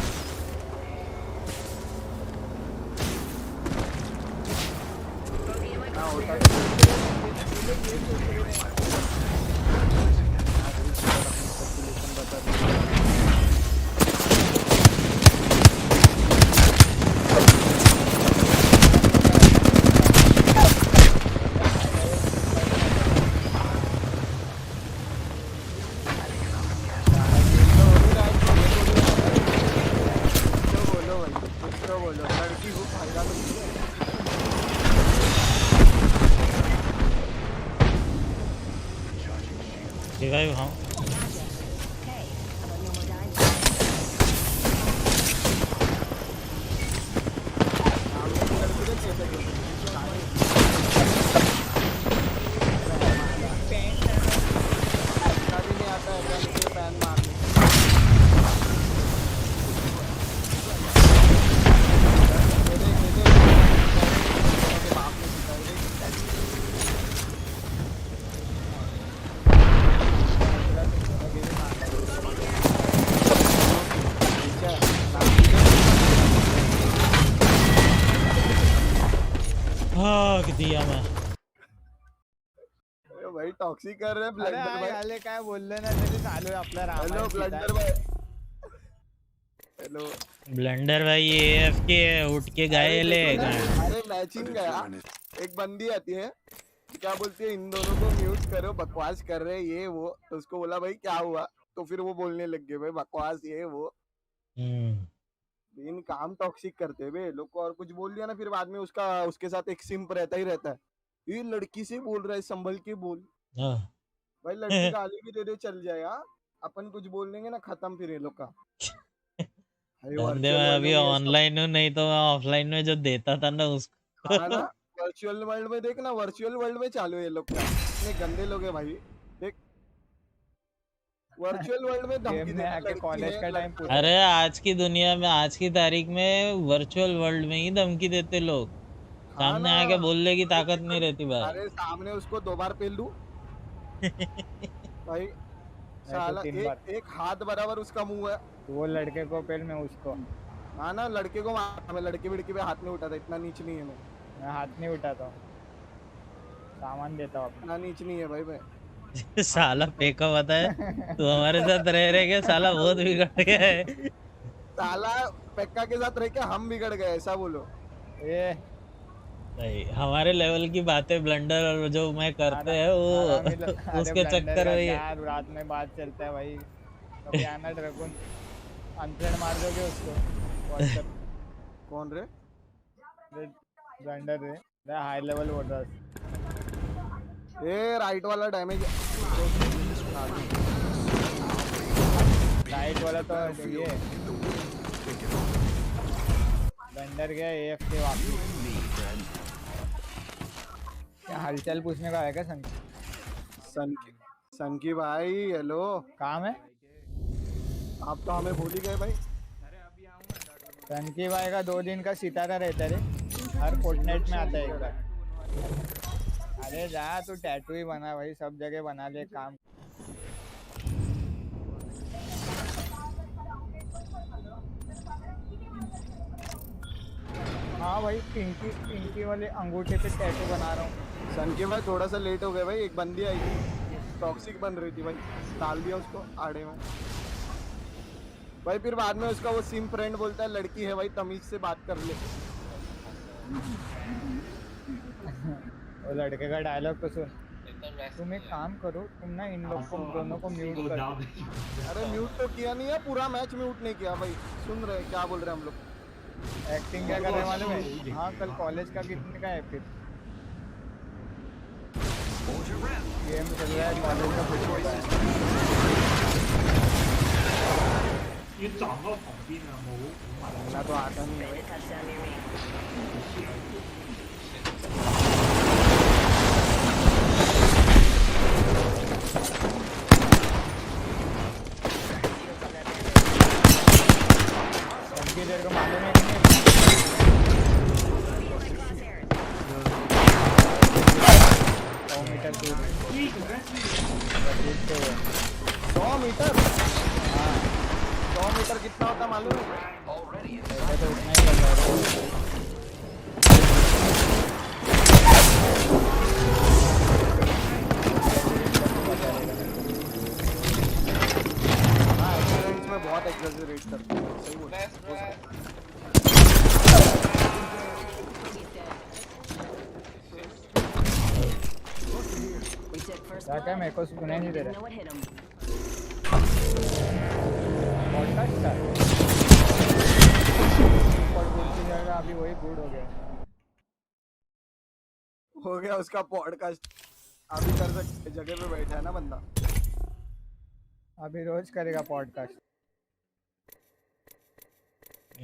रिवाइव हाँ भाग दिया मैं। भाई टॉक्सिक कर रहे हैं अरे ब्लंडर भाई। आले काय बोललं ना तरी चालू आहे आपला हेलो रामायण ब्लंडर भाई, हेलो ब्लेंडर भाई ये AFK है, उठ के गए ले अरे मैचिंग गया, एक बंदी आती है क्या बोलती है, इन दोनों को म्यूट करो, बकवास कर रहे ये वो, तो उसको बोला भाई क्या हुआ, तो फिर वो बोलने लग गए भाई बकवास ये वो। इन काम टॉक्सिक करते हैं लोग को, और कुछ बोल दिया ना फिर बाद में उसका उसके साथ एक सिंप रहता ही रहता है, ये लड़की से बोल रहा है संभल के बोल। भाई लड़की गाली भी दे दे चल जाएगा, अपन कुछ बोल देंगे ना खत्म फिर ये लोग का। धंधे में अभी ऑनलाइन हूँ, नहीं तो मैं ऑफलाइन में जो देता था ना उसको। हाँ ना, वर्चुअल वर्ल्ड में देख ना, वर्चुअल वर्ल्ड में चालू है ये लोग का, इतने गंदे लोग है भाई। देख वर्चुअल वर्ल्ड में धमकी गेम में देना, आके लड़की कॉलेज है, का टाइम पूरा अरे आज की दुनिया में, आज की तारीख में वर्चुअल वर्ल्ड में ही धमकी देते लोग, सामने हाँ आके ना। बोलने की ताकत नहीं रहती भाई। अरे सामने उसको 2 बार पेल दूं भाई, साला 3 बार। एक हाथ बराबर उसका मुंह है। वो लड़के को पेल में उसको हाँ ना, लड़के को मैं लड़के विड़के पे हाथ नहीं उठाता, इतना नीच नहीं है मैं। मैं हाथ नहीं उठाता हूँ, सामान देता हूँ अपना। इतना नीच नहीं है भाई मैं। साला फेंका हुआ था तू हमारे साथ रह रहे के साला बहुत बिगड़ गया है। साला पेक्का के साथ रह के हम बिगड़ गए, ऐसा बोलो। ये भाई हमारे लेवल की बातें ब्लंडर और जो मैं करते हैं वो उसके चक्कर में ये यार रात में बात चलता है भाई, कभी आना ड्रैगन अनफ्रेंड मार दोगे उसको व्हाट्सएप। कौन रे? ब्लंडर रे, हाई लेवल वोटर्स। ए राइट वाला डैमेज, राइट वाला तो ये ब्लंडर गया एएफ के वापस। क्या हालचाल पूछने का है क्या सन की भाई हेलो, काम है? आप तो हमें भूल ही गए भाई। सनकी भाई का 2 दिन का सितारा रहता है, हर फोर्टनाइट में आता है एक बार। अरे जा तू टैटू ही बना भाई, सब जगह बना ले काम। हाँ भाई पिंकी वाले अंगूठे पे टैटू बना रहा हूँ। सन के भाई थोड़ा सा लेट हो गया भाई, एक बंदी आई थी टॉक्सिक बन रही थी भाई, डाल दिया उसको आड़े में भाई। फिर बाद में उसका वो सिम फ्रेंड बोलता है लड़की है भाई, तमीज से बात कर ले। वो लड़के का डायलॉग तो सुन, तुम एक काम करो, तुम ना इन लोग को दोनों को म्यूट कर दो। अरे म्यूट तो किया नहीं है, पूरा मैच म्यूट नहीं किया भाई। सुन रहे क्या बोल रहे हैं हम लोग? एक्टिंग क्या कर रहे मालूम है? हाँ कल कॉलेज का कितने का है फिर गेम चल रहा है कॉलेज का कुछ होता है। ना तो आता नहीं है सबकी देर को मालूम है कि नहीं? 100 मीटर दूर 100 मीटर? हाँ 100 मीटर कितना होता मालूम है? ऐसा तो उतना ही कर रहा है। हाँ एक्सीडेंट्स में बहुत एक्सेलरेट करते हैं, सही बोल रहे हैं। क्या मेरे को सुनाई नहीं दे रहा पॉडकास्ट का बोलती जाएगा। अभी वही गुड हो गया उसका पॉडकास्ट। अभी कर सकते, जगह पे बैठा है ना बंदा, अभी रोज करेगा पॉडकास्ट।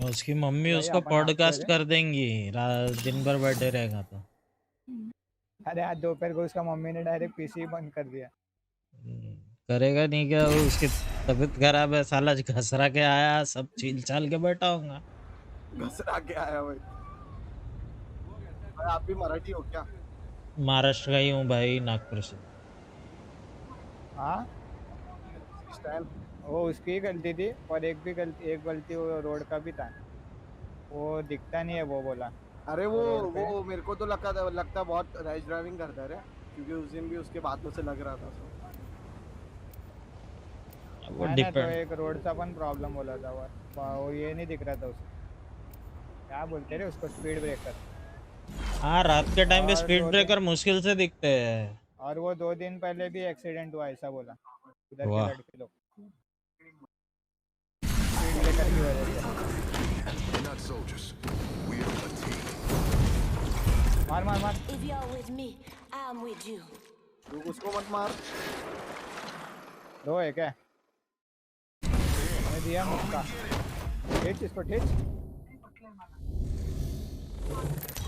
उसकी मम्मी उसको पॉडकास्ट कर देंगी, दिन भर बैठे रहेगा तो। अरे आज दोपहर को उसका मम्मी ने डायरेक्ट पीसी बंद कर दिया। करेगा नहीं क्या, वो उसकी तबीयत खराब है साला, घसरा के आया सब छील छाल के बैठा होगा। घसरा के आया भाई। आप भी मराठी हो क्या? महाराष्ट्र का ही हूँ भाई, नागपुर से। हाँ वो उसकी ही गलती थी, और एक गलती वो रोड का भी था, वो दिखता नहीं है वो बोला। अरे वो मेरे को तो लगता बहुत रैश ड्राइविंग करता है रे, क्योंकि उस दिन भी उसके बातों से लग रहा था। वो तो एक रोड का अपन प्रॉब्लम बोला था वो ये नहीं दिख रहा था उसको, क्या बोलते रे उसको, स्पीड ब्रेकर। हाँ रात के टाइम पे स्पीड ब्रेकर मुश्किल से दिखते हैं। और वो 2 दिन पहले भी एक्सीडेंट हुआ ऐसा बोला उधर के लड़के लोग, स्पीड ब्रेकर की वजह से। मार मार मार। If you're with me, I'm with you. तू उसको मत मार। दो है क्या? मैंने दिया मुक्का, ठेच इसको ठेच।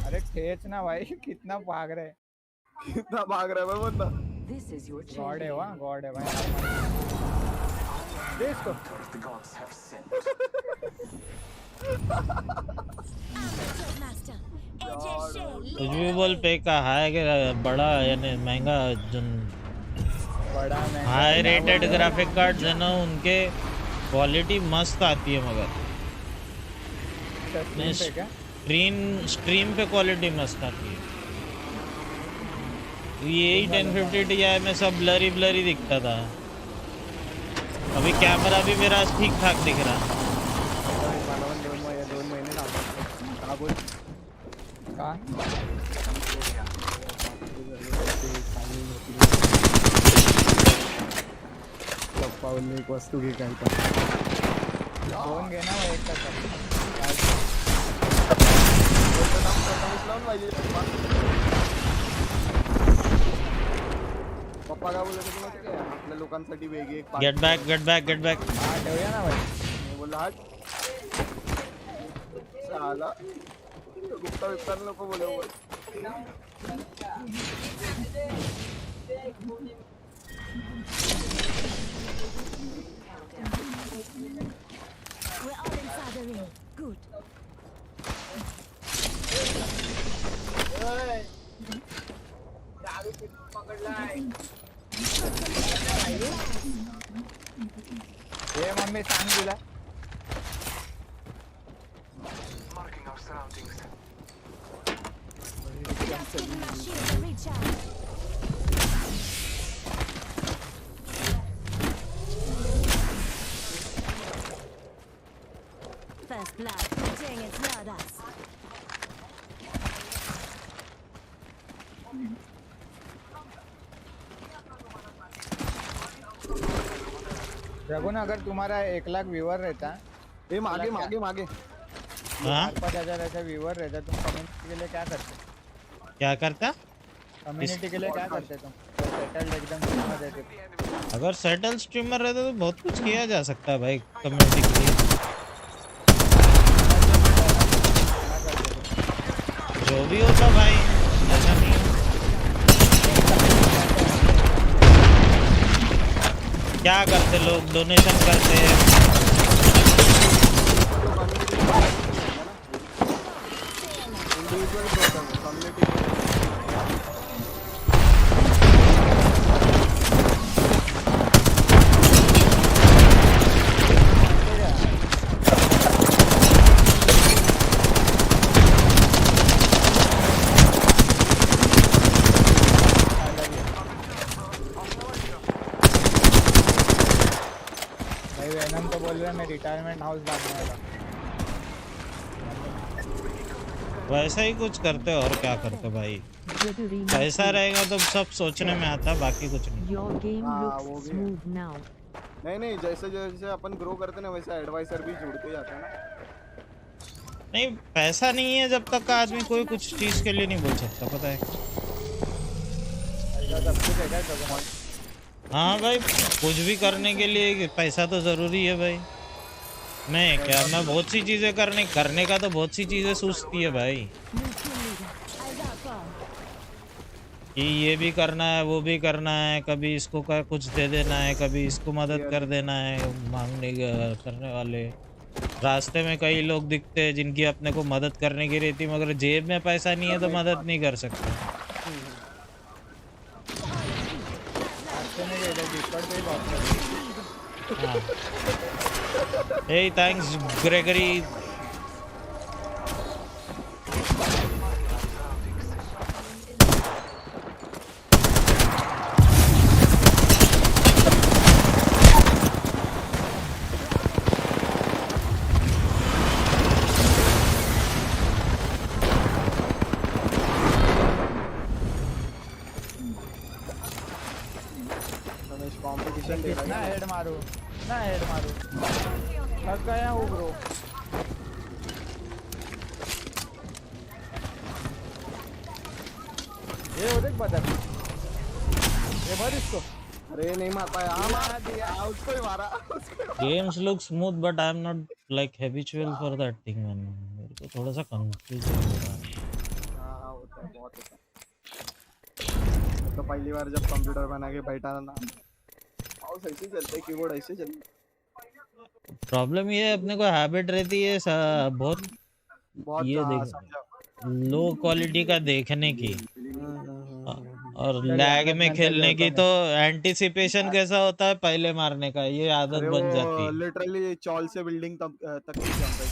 अरे ठेच ना भाई, कितना भाग रहे, कितना भाग रहा है भाई बंदा। गॉड है वहाँ, गॉड है भाई। दे इसको। कुछ भी बोल पे का है कि बड़ा यानी महंगा जन बड़ा महंगा हाई क्या रेटेड बोल रहे हो? ग्राफिक कार्ड्स है ना, उनके क्वालिटी मस्त आती है, मगर अच्छा, स्क्रीन पे क्या? स्ट्रीम पे क्वालिटी मस्त आती है। यही 1050 Ti में सब ब्लरी ब्लरी दिखता था, अभी कैमरा भी मेरा ठीक ठाक दिख रहा। दोन महिने लागतात. हा बोल. का? पप्पा बोलले एक वस्तू घे काय तर. दोन घे ना मग एक का लावून पाहिजे पप्पा. पप्पा काय बोलत होते माहिती काय, आपल्या लोकांसाठी वेगळी एक party get back get back get back. हाँ ठेवूया ना भाई. मी बोललो हट साला गुप्ता विप्ता नको बोलू बोल. We're all inside the ring. Good. ये मम्मी सांग तुला. Giving our shield a recharge. First blood. Dang, it's not us. रघुन अगर तुम्हारा 1 लाख व्यूअर रहता, ए मागे मागे मागे. हाँ 5,000 ऐसा व्यूअर रहता, तुम कम्युनिटी के लिए क्या करते? क्या करता? कम्युनिटी के लिए क्या करते तुम? सेटल्ड एकदम फेमस रहते. अगर सेटल स्ट्रीमर रहता तो बहुत कुछ किया जा सकता है भाई कम्युनिटी के लिए। जो भी होता भाई, ऐसा नहीं है। क्या करते लोग, डोनेशन करते हैं। भाई वेनम तो बोल रहा है मैं रिटायरमेंट हाउस बनाने वाला. वैसा ही कुछ करते और क्या करते भाई। Jittery पैसा Murphy. रहेगा तो सब सोचने में आता, बाकी कुछ नहीं। Your game हाँ, looks वो भी है. smooth now. नहीं नहीं, जैसे जैसे अपन ग्रो करते ना वैसे एडवाइजर भी जुड़ते जाते हैं ना. नहीं, पैसा नहीं है जब तक आदमी कोई कुछ चीज के लिए नहीं बोल सकता, पता है। ऐसा सब कुछ है क्या सगोन? हाँ भाई, कुछ भी करने के लिए पैसा तो जरूरी है भाई। नहीं क्या, मैं बहुत सी चीजें करने का तो बहुत सी चीजें सोचती है भाई, New kill leader. Eyes out for. कि ये भी करना है वो भी करना है, कभी इसको का कुछ दे देना है, कभी इसको मदद कर देना है। मांगने करने वाले रास्ते में कई लोग दिखते हैं जिनकी अपने को मदद करने की रहती, मगर जेब में पैसा नहीं है तो मदद नहीं कर सकते। अच्छे नहीं गए डिस्कॉर्ड पे ही बात कर. Hey, thanks Gregory। Ramesh competition दे कितना रहा है. हेड मारू, कितना हेड मारू, थक गया हूँ ब्रो. ये हो देख बदल, ये भर इसको. अरे नहीं मार पाया. हाँ मार दिया. हाँ, उसको ही मारा. उसको ही मारा. Games look smooth but I'm not like habitual for that thing man। मेरे को थोड़ा सा कंफ्यूजन हो रहा है। हाँ होता है, बहुत होता है. तो पहली बार जब कंप्यूटर बना के बैठा ना, माउस ऐसे चलता है, कीबोर्ड ऐसे चलता है. प्रॉब्लम ये है, अपने को हैबिट रहती है बहुत बहुत ये हाँ, देख समझा. लो क्वालिटी का देखने की, और लैग में खेलने की तो एंटिसिपेशन कैसा होता है पहले मारने का, ये आदत अरे बन जाती वो है। लिटरली चॉल से बिल्डिंग तक ही जंप है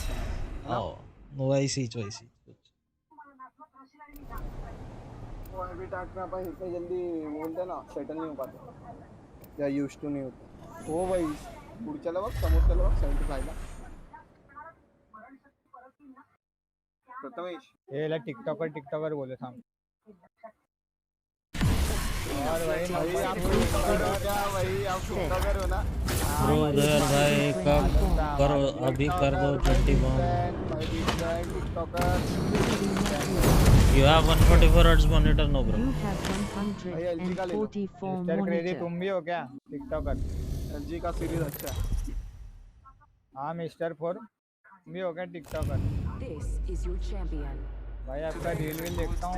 ना। वैसी कुछ। वो हैबिटेट में अपन इतने जल्दी बोलते ना सेटल नहीं हो पाते या यूज्ड टू नहीं होते। ओ भाई पुढच्याला बघ समोरच्याला बघ 75 ला प्रथमेश ये ला टिकटॉकर बोले थांब। और भाई आप टिकटॉकर हो क्या भाई, आप टिकटॉकर हो ना। ब्रदर भाई कब करो, अभी कर दो 21। You have 144 Hz monitor, no bro. You have 144 mister crazy monitor. तुम भी हो क्या टिकटॉकर? एलजी का सीरीज अच्छा है। हाँ मिस्टर 4 तुम भी हो क्या TikToker? This is your champion. भाई आपका रील वील देखता हूँ।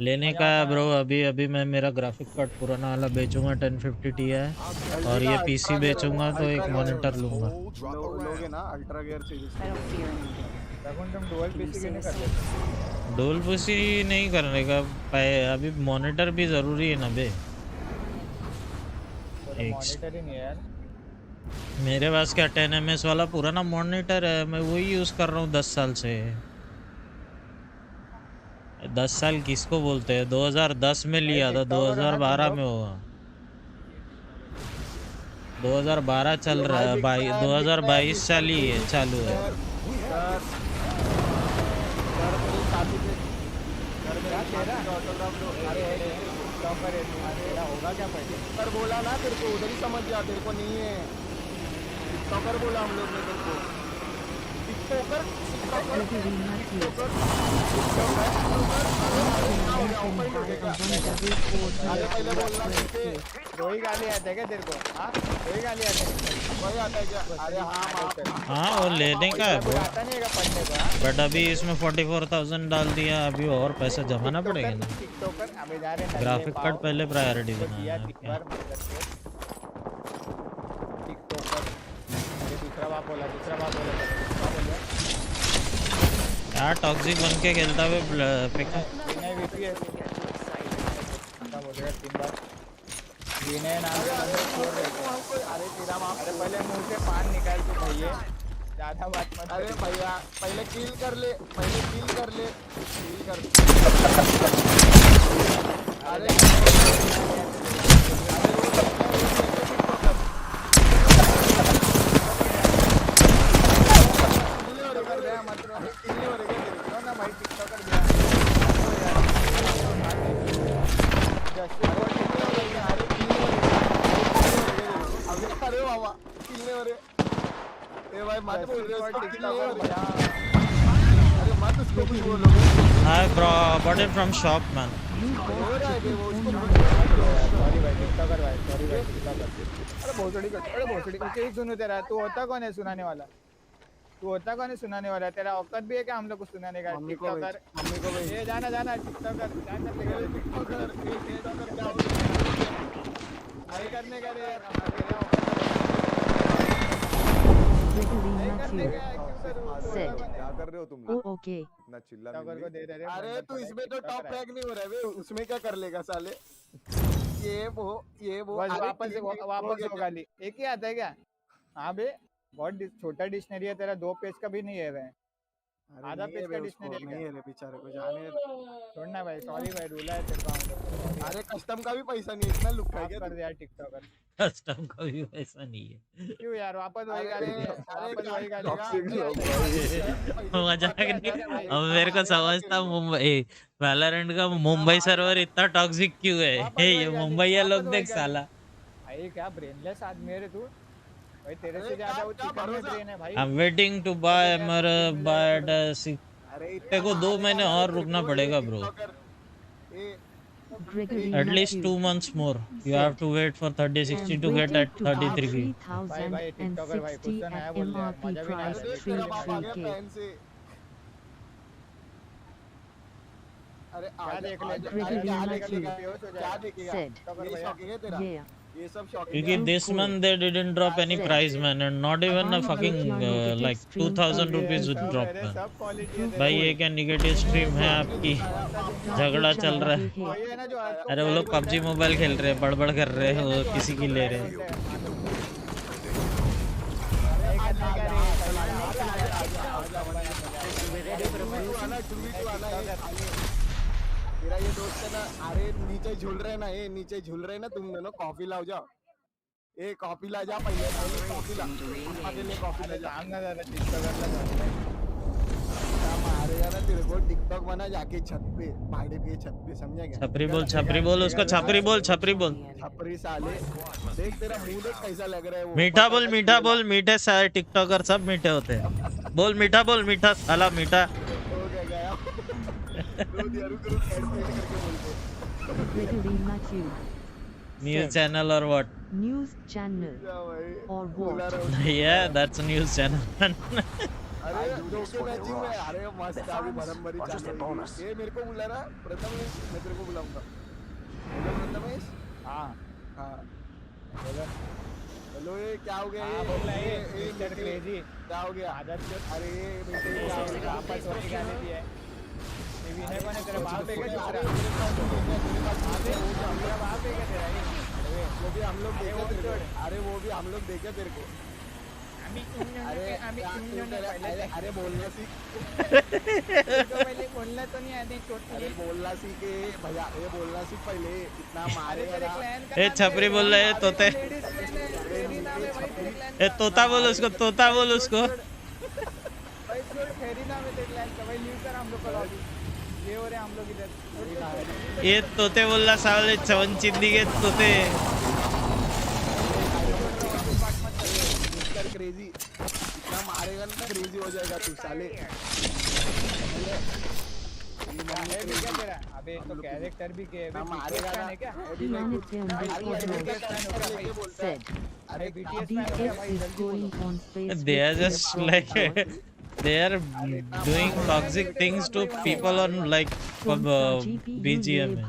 लेने का है ब्रो, अभी मैं मेरा ग्राफिक कार्ड पुराना वाला बेचूंगा 1050 Ti है, और ये पीसी बेचूंगा तो एक मॉनिटर लूंगा। लोगे ना ultra gear series. I don't fear anything. तुम डुअल पीसी क्यों नहीं करते? डुअल पीसी नहीं करने का, अभी मॉनिटर भी जरूरी है ना बे। मॉनिटर ही नहीं है यार मेरे पास क्या 10 ms वाला पुराना मॉनिटर है, मैं वही यूज कर रहा हूँ 10 साल से। 10 साल किसको बोलते हैं? 2010 में लिया था, 2012 में होगा। 2012 चल रहा है, 2022 चालू है। होगा क्या पहले? पर बोला ना तेरे को, उधर ही समझ जा, तेरे को नहीं है टिकटॉकर बोला हम लोग ने तेरे को। वही गाली आता है क्या तेरे को? हाँ वही गाली आता है, वही आता है क्या? अरे हाँ वो लेने का है ब्रो, आता नहीं है पढ़ने को। बट अभी इसमें 44,000 डाल दिया, अभी और पैसा जमाना पड़ेगा ना। टिकटॉकर अबे जा रहे हैं ग्राफिक कार्ड पहले प्रायोरिटी देना है क्या? टिकटॉकर दूसरा बाप बोला यार टॉक्सिक बन के खेलता हुए फेंका। नहीं वीपीएस क्या बोलेगा 3 बार विनय नाम अरे तेरा माँ, अरे पहले मुंह से पान निकाल तू भैया, ज्यादा बात मत। अरे भैया पहले किल कर ले। अरे बाबा किलने हो रहे। ए भाई मत बोल रहे उसको, किलने हो रहे। अरे मत उसको कुछ बोलो। I bought it from shop man. हो रहा है वो उसको। सॉरी भाई टिकटॉकर भाई, सॉरी भाई टिकटॉकर। अरे भोसड़ी का क्या सुनू तेरा? तू होता कौन है सुनाने वाला? तेरा औकात भी है क्या हम लोग को सुनाने का? टिकटॉकर मम्मी को भाई ये जाना टिकटॉकर नहीं करने का रे क्या कर रहे हो तुम लोग? Okay. इतना चिल्ला को दे रहे। अरे तू इसमें तो टॉप रैंक नहीं हो रहा है बे, उसमें क्या कर लेगा साले? ये वो बस वापस हो गाली एक ही आता है क्या? हाँ बे बहुत छोटा डिक्शनरी है तेरा, 2 पेज का भी नहीं है वे, आधा पेज का डिक्शनरी नहीं है रे बेचारे को, जाने छोड़ना भाई। सॉरी भाई रूला है तेरे को। अरे कस्टम का भी पैसा नहीं है, इतना लुक है क्या कर दिया टिकटॉकर। कस्टम का भी पैसा नहीं है क्यों यार? वापस वही गाली मजाक नहीं। अब मेरे को समझता मुंबई वैलोरेंट का मुंबई सर्वर इतना टॉक्सिक क्यों है? ये मुंबई या लोग देख साला भाई क्या ब्रेनलेस आदमी है रे तू भाई, तेरे से ज्यादा वो चिकन में ब्रेन है भाई। I'm waiting to buy but तेरे को 2 महीने और रुकना पड़ेगा bro, at least 2 months more. You have to wait for 3060 to get at 33. 3060 at MRP price 33K. अरे Gregory Matthew said, yeah. ये सब शॉकिंग क्योंकि this month they didn't drop any price man and not even a fucking like 2000 rupees would drop man. सब quality है भाई ये क्या negative stream है आपकी? झगड़ा चल रहा है। वही है ना जो आज अरे वो लोग पबजी मोबाइल खेल रहे हैं, बड़बड़ कर रहे हैं, वो किसी की ले रहे हैं। मेरा ये दोस्त है ना, अरे नीचे झूल रहे ना, ये नीचे झूल रहे ना, तुम दोनों कॉफी लाओ जाओ, ए कॉफी ला जा, पहले कॉफी ला, आगे ले कॉफी ला जा। मारेगा ना तेरे को, टिकटॉक बना जाके छत पे, भाड़े पे छत पे, समझा क्या? छपरी बोल उसको, छपरी बोल छपरी साले, देख तेरा मुंह देख कैसा लग रहा है वो। मीठा बोल, मीठे सारे टिकटॉकर सब मीठे होते हैं। बोल मीठा साला मीठा। हो गया रुक हेड पे करके बोलते। Gregory Matthew. न्यूज़ चैनल और what? News channel or what? Yeah, that's a news channel. अरे धोखेबाजी में, अरे मस्त अभी भरमभरी चालू है। ये मेरे को बुला रहा प्रथमेश, मैं तेरे को बुलाऊंगा। हेलो प्रथमेश। हाँ हेलो, ये क्या हो गया? हाँ, बोल रहा है ये मिस्टर क्रेजी। क्या हो गया? अरे ये बेटे क्या हो गया? वापस होने का नहीं दिया है। ये विनय को ने तेरा बाप है क्या? अरे तेरा बाप है क्या तेरा? वो भी हम लोग देखे तेरे को। अरे वो भी हम लोग देखे तेरे को। अरे बोलना सीख। पहले बोलना तो नहीं आती, अरे बोलना सीख भैया, ये बोलना सीख पहले, इतना मारेगा ना। ए छपरी बोल रहे हैं तोते। ए तोता बोल उसको। फेरी नाम है तेरे का भाई, लीव कर हम लोग को लॉबी। ये हो रहे हम लोग इधर। ये तोते बोल रहा साले, चवन चिंदी के तोते। क्रेजी इतना मारेगा ना, क्रेजी हो जाएगा तू साले। अबे तो कैरेक्टर भी के मारेगा ना क्या? Said DX is going on space. They are just like they are doing toxic things to people on like BGM में।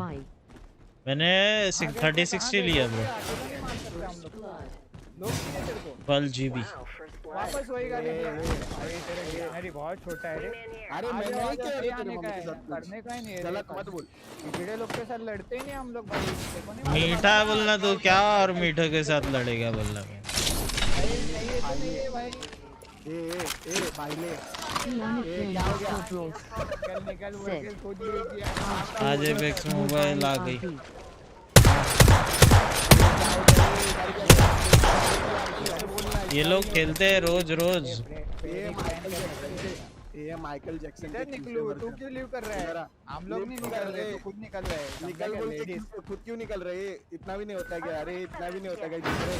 मैंने 3060 लिया ब्रो, 12 GB। वापस वही गाड़ी दिया। अरे तेरे गैलरी बहुत छोटा है रे। अरे मैं नहीं कह रहा तेरे मम्मी के साथ करने का ही नहीं है, गलत मत बोल। बिगड़े लोग के साथ लड़ते ही नहीं हम लोग भाई। देखो नहीं मीठा बोलना तो क्या, और मीठे के साथ लड़ेगा बोलना मैं। नहीं भाई। ए भाई ले, क्या हो गया? निकल वो खुद ही किया। आज एपेक्स मोबाइल आ गई। ये लोग खेलते हैं रोज। ये माइकल जैक्सन इधर निकलू, तू क्यों लीव कर रहा है? हम लोग नहीं निकल रहे, तू खुद निकल रहा है। निकल बोल के खुद क्यों निकल रहे? इतना भी नहीं होता क्या? अरे इतना भी नहीं होता क्या? दूसरे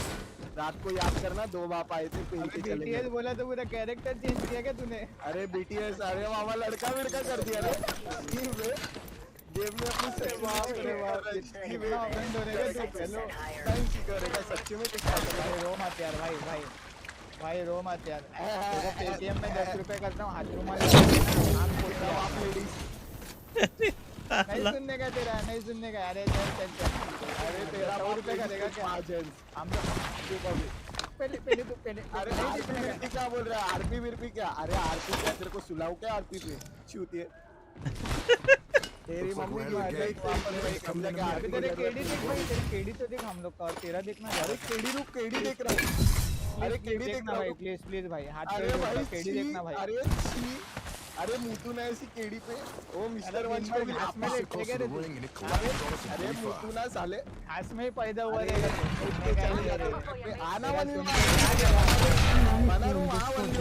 रात को याद करना, 2 बाप आए थे, पहन के चले गए। बोला तो पूरा कैरेक्टर चेंज किया क्या तूने? अरे BTS, अरे मामा लड़का कर दिया रे गेम में अपनी सच्ची में करेगा सच्ची में कुछ रो मत यार भाई रो मत यार। पेटीएम में 10 रुपए करता हूँ, हाथ रुमाल नहीं सुनने का तेरा, नहीं सुनने का। अरे चल अरे तेरा 100 रुपए का देगा क्या? हम पहले अरे नहीं क्या बोल रहा है? आरपी विरपी क्या? अरे आरपी क्या, तेरे को सुलाऊ क्या आरपी पे? छूती है तेरी मम्मी की तेरे केडी देख भाई, तेरी केडी तो देख हम लोग का, और तेरा देखना। अरे केडी देख रहा हूँ। अरे केडी देखना भाई, प्लीज भाई, हाथ अरे भाई केडी देखना भाई। अरे मुतू ना ऐसी केडी पे, ओ मिस्टर वंश को भी हाथ में लेके गए रे। अरे मुतू ना साले, हाथ में ही पैदा हुआ रे। आना वाली बना रू वहाँ वाली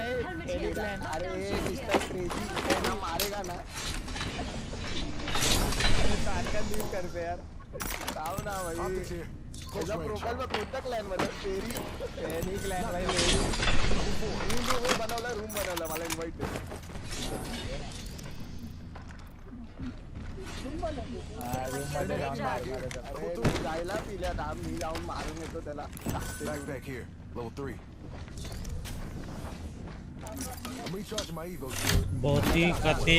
एडी प्लान अरे मिस्टर क्रेजी ना मारेगा ना सारखं लीव करते यार जाऊ ना भाई त्याचा प्रोफाईल बघ कोणत्या क्लॅन मध्ये एडी प्लान भाई रूम बनवला मला इन्व्हाइट रूम मध्ये जाऊन मारणार अरे मी जायला पिल्या मी जाऊन मारून येतो त्याला Backpack here, level 3. I'm recharging my Evo shield. बहुत ही कते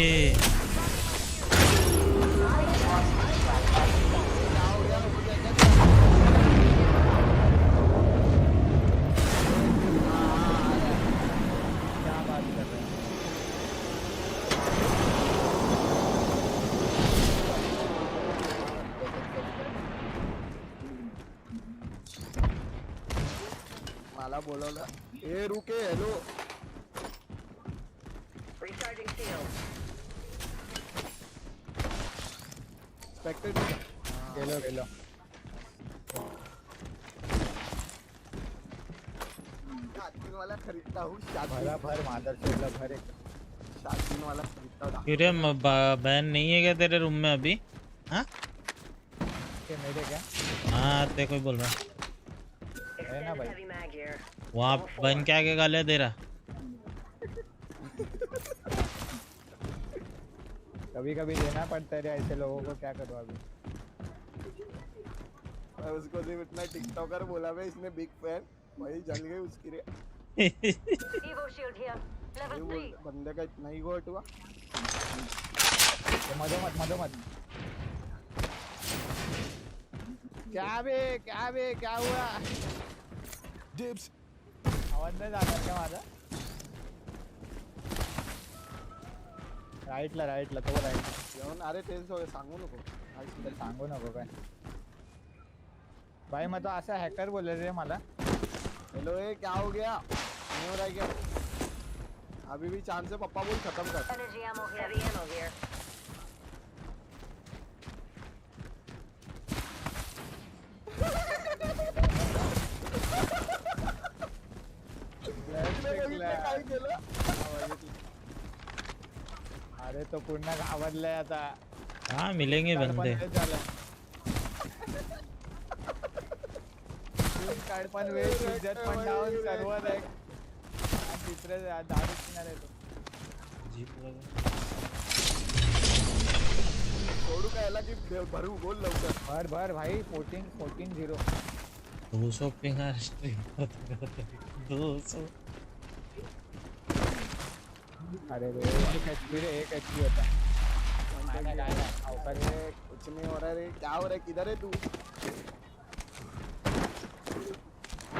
क्या बात कर रहे हैं मला बोलवलं ए रुके हॅलो Recharging shield. स्पेक्टेड गेलो शादीन वाला खरीदता हूँ भरा भर मादर से भर एक शादीन वाला खरीदता हूँ क्यों रे बहन नहीं है क्या तेरे रूम में अभी? हाँ के मेरे क्या हाँ ते कोई बोल रहा है ना भाई Heavy mag here. वहाँ बहन क्या के गाले दे रहा? कभी कभी देना पड़ता है ऐसे लोगों को क्या करो अभी उसको सिर्फ इतना टिकटॉकर बोला मैं इसने बिग फैन वही जल गई उसकी रे Evo shield here. Level 3. बंदे का इतना ही गोट हुआ मधोमत क्या बे क्या हुआ Dibs. आवाज नाही जाणार का माझा राईटला तो राईट येऊन अरे टेन्स वगैरे सांगू नको सांगू नको काय भाई मैं तो ऐसा हैकर बोले रे मला हेलो ये क्या हो गया नहीं हो रहा है क्या अभी भी चांद से पप्पा बोल खत्म कर Energy ammo here. Heavy ammo here. काय केलं अरे तो पूर्ण घाबरलाय आता हाँ मिलेंगे बंदे कार्ड पण वेळ इज्जत पण डाऊन सर्व आहे आणि तिसरे दारू पिणार आहे तो सोडू काय याला की भरू बोल लवकर भर भाई 14-0 200 पिंगा स्ट्रीम 200 अरे रे एक एचपी होता अरे कुछ नहीं हो रहा रे क्या हो रहा है किधर है तू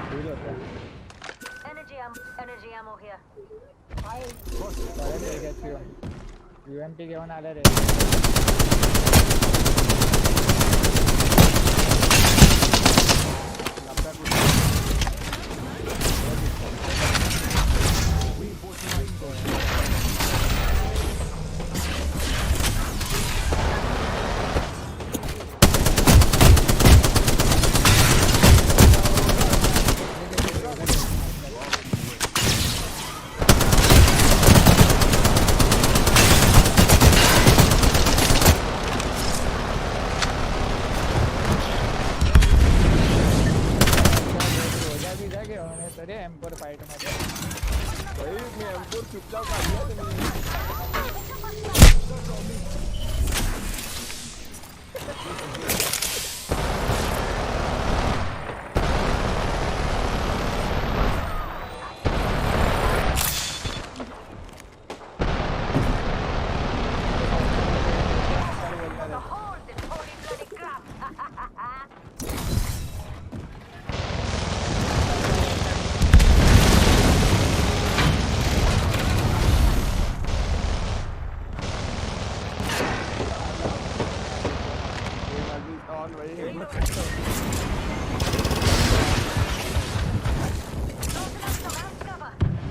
डील होता Energy ammo here. बरं एक एचपी यूएमपी घेऊन आले रे रे M4 फाइट मध्ये भाई मी M4 चुपचाप काढला तुम्ही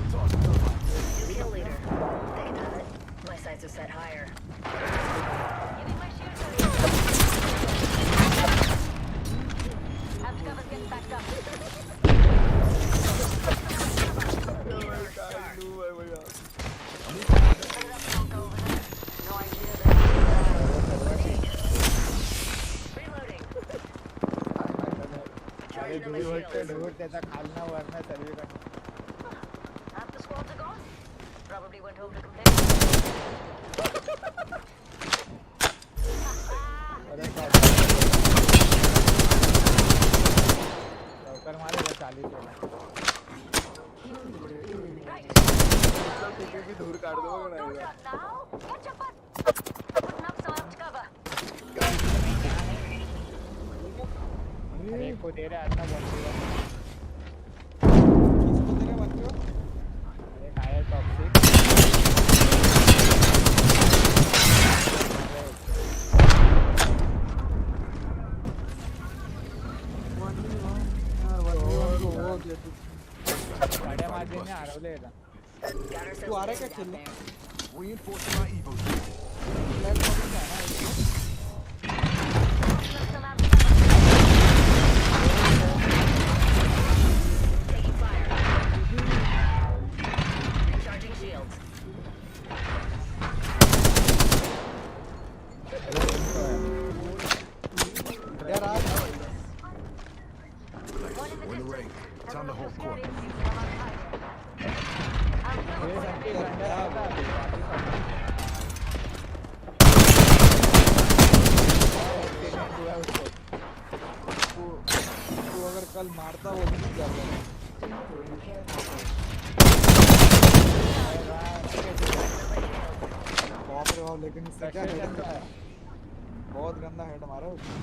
Kill leader. They can have it. My sights are set higher. Giving my shield to Cover's getting backed up. धूर त्याचा खालना वरना सर्वीकडे. Half the squads are gone. Probably went home to complain. लवकर मारेगा 40 वाला. तिथे भी धूर काढ दो बघ ना. Now, catch up. Putting up some armed cover. अरे को दे रहा आता बंदूक. किसको तेरे बंदूक? अरे काय टॉक्सिक. गाड्या मार्जिनने हरवले आता. तू आ रहा क्या खेलने? Reinforcing my Evo shield. Taking fire. Recharging shields. यार आज We're in the ring. Time to hold court. ये सबके ग्राइंडर आता है. तू अगर कल मारता वो भी जीत जाता. बाप रे बाप, लेकिन इससे क्या हेड है? बहुत गंदा हेड मारा उसने.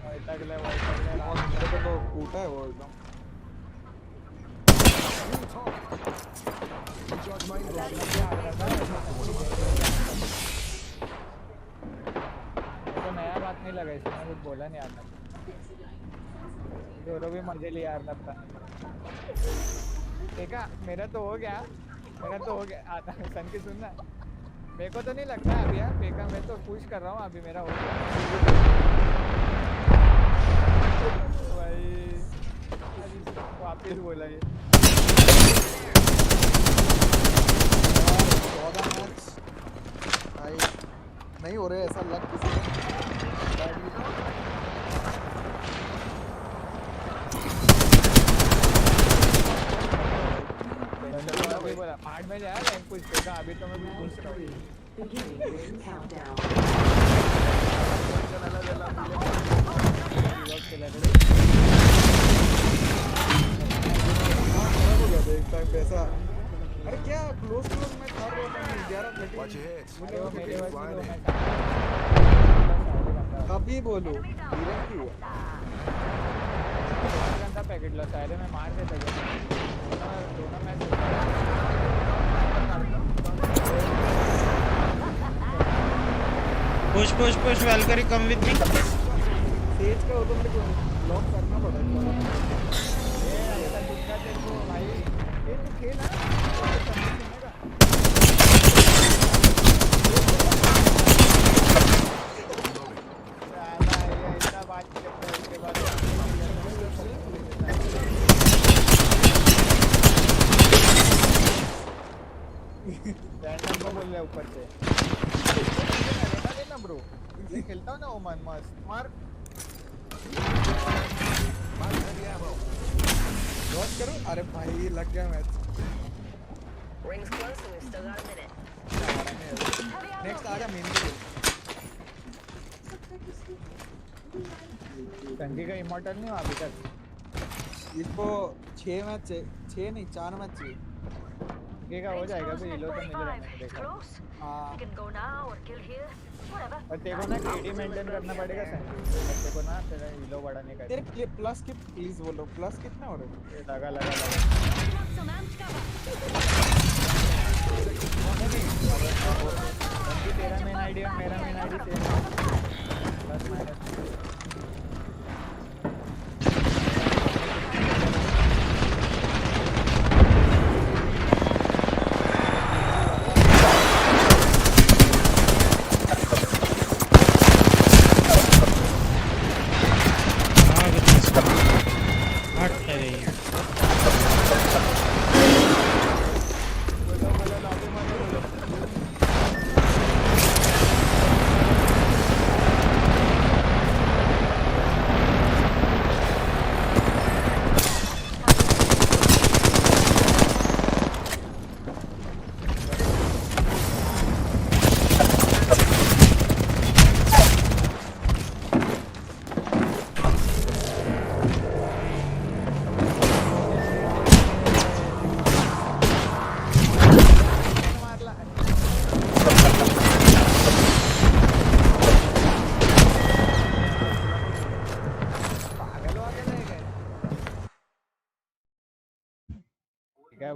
वैतागले. बहुत मेरे को तो कूटा है वो एकदम. Recharge my Evo shield. तो नया बात नहीं लगा इसमें, कुछ बोला नहीं आता. दोनों भी मजे लिए यार लगता. देखा मेरा तो हो गया. आता सन की सुनना. मेरे को तो नहीं लगता अभी यार बेका. मैं तो पुश कर रहा हूँ अभी. मेरा हो गया भाई. वापिस बोला ये 14 मैच भाई नहीं हो रहे. ऐसा लग किसी को बोला मार्ट में जाया रैंक कुछ देखा. अभी तो मैं पूछ रहा हूँ. एक टाइम पैसा. अरे क्या क्लोज में था 11 Watch your heads. मेरे People वैसे flying तो in. मैं कभी बोलो धीरे क्यों हुआ. गंदा पैकेट ला सारे में मार देता है. दोनों match push Valkyrie come with me. तेज का हो तो मेरे को लॉक करना पड़ेगा. भाई ये तो खेल है. इतना बात करता है उसके बाद रैंडम को बोल रहा है ऊपर से. देना ब्रो. ये खेलता हूँ ना ओमन मस्त मार. लॉक करो. अरे भाई लग गया match. Rings close and we've still got a minute. Next आजा मेन के. संगी का इमॉर्टल नहीं हुआ अभी तक. इसको 6 मैच 6 नहीं 4 मैच चाहिए. संगी का हो जाएगा भी. लो तो मिल रहा है It's देखा. close. हाँ You can go now or kill here. Whatever. और तेरे को ना केडी मेंटेन करना पड़ेगा संगी. तेरे को ना तेरा हीलो बढ़ाने का. तेरे प्लस किट प्लीज बोलो. प्लस कितना हो रहा है? लगा. Putting up some amped cover. संगी तेरा मेन आईडी और मेरा मेन आईडी सेम है. Plus minus.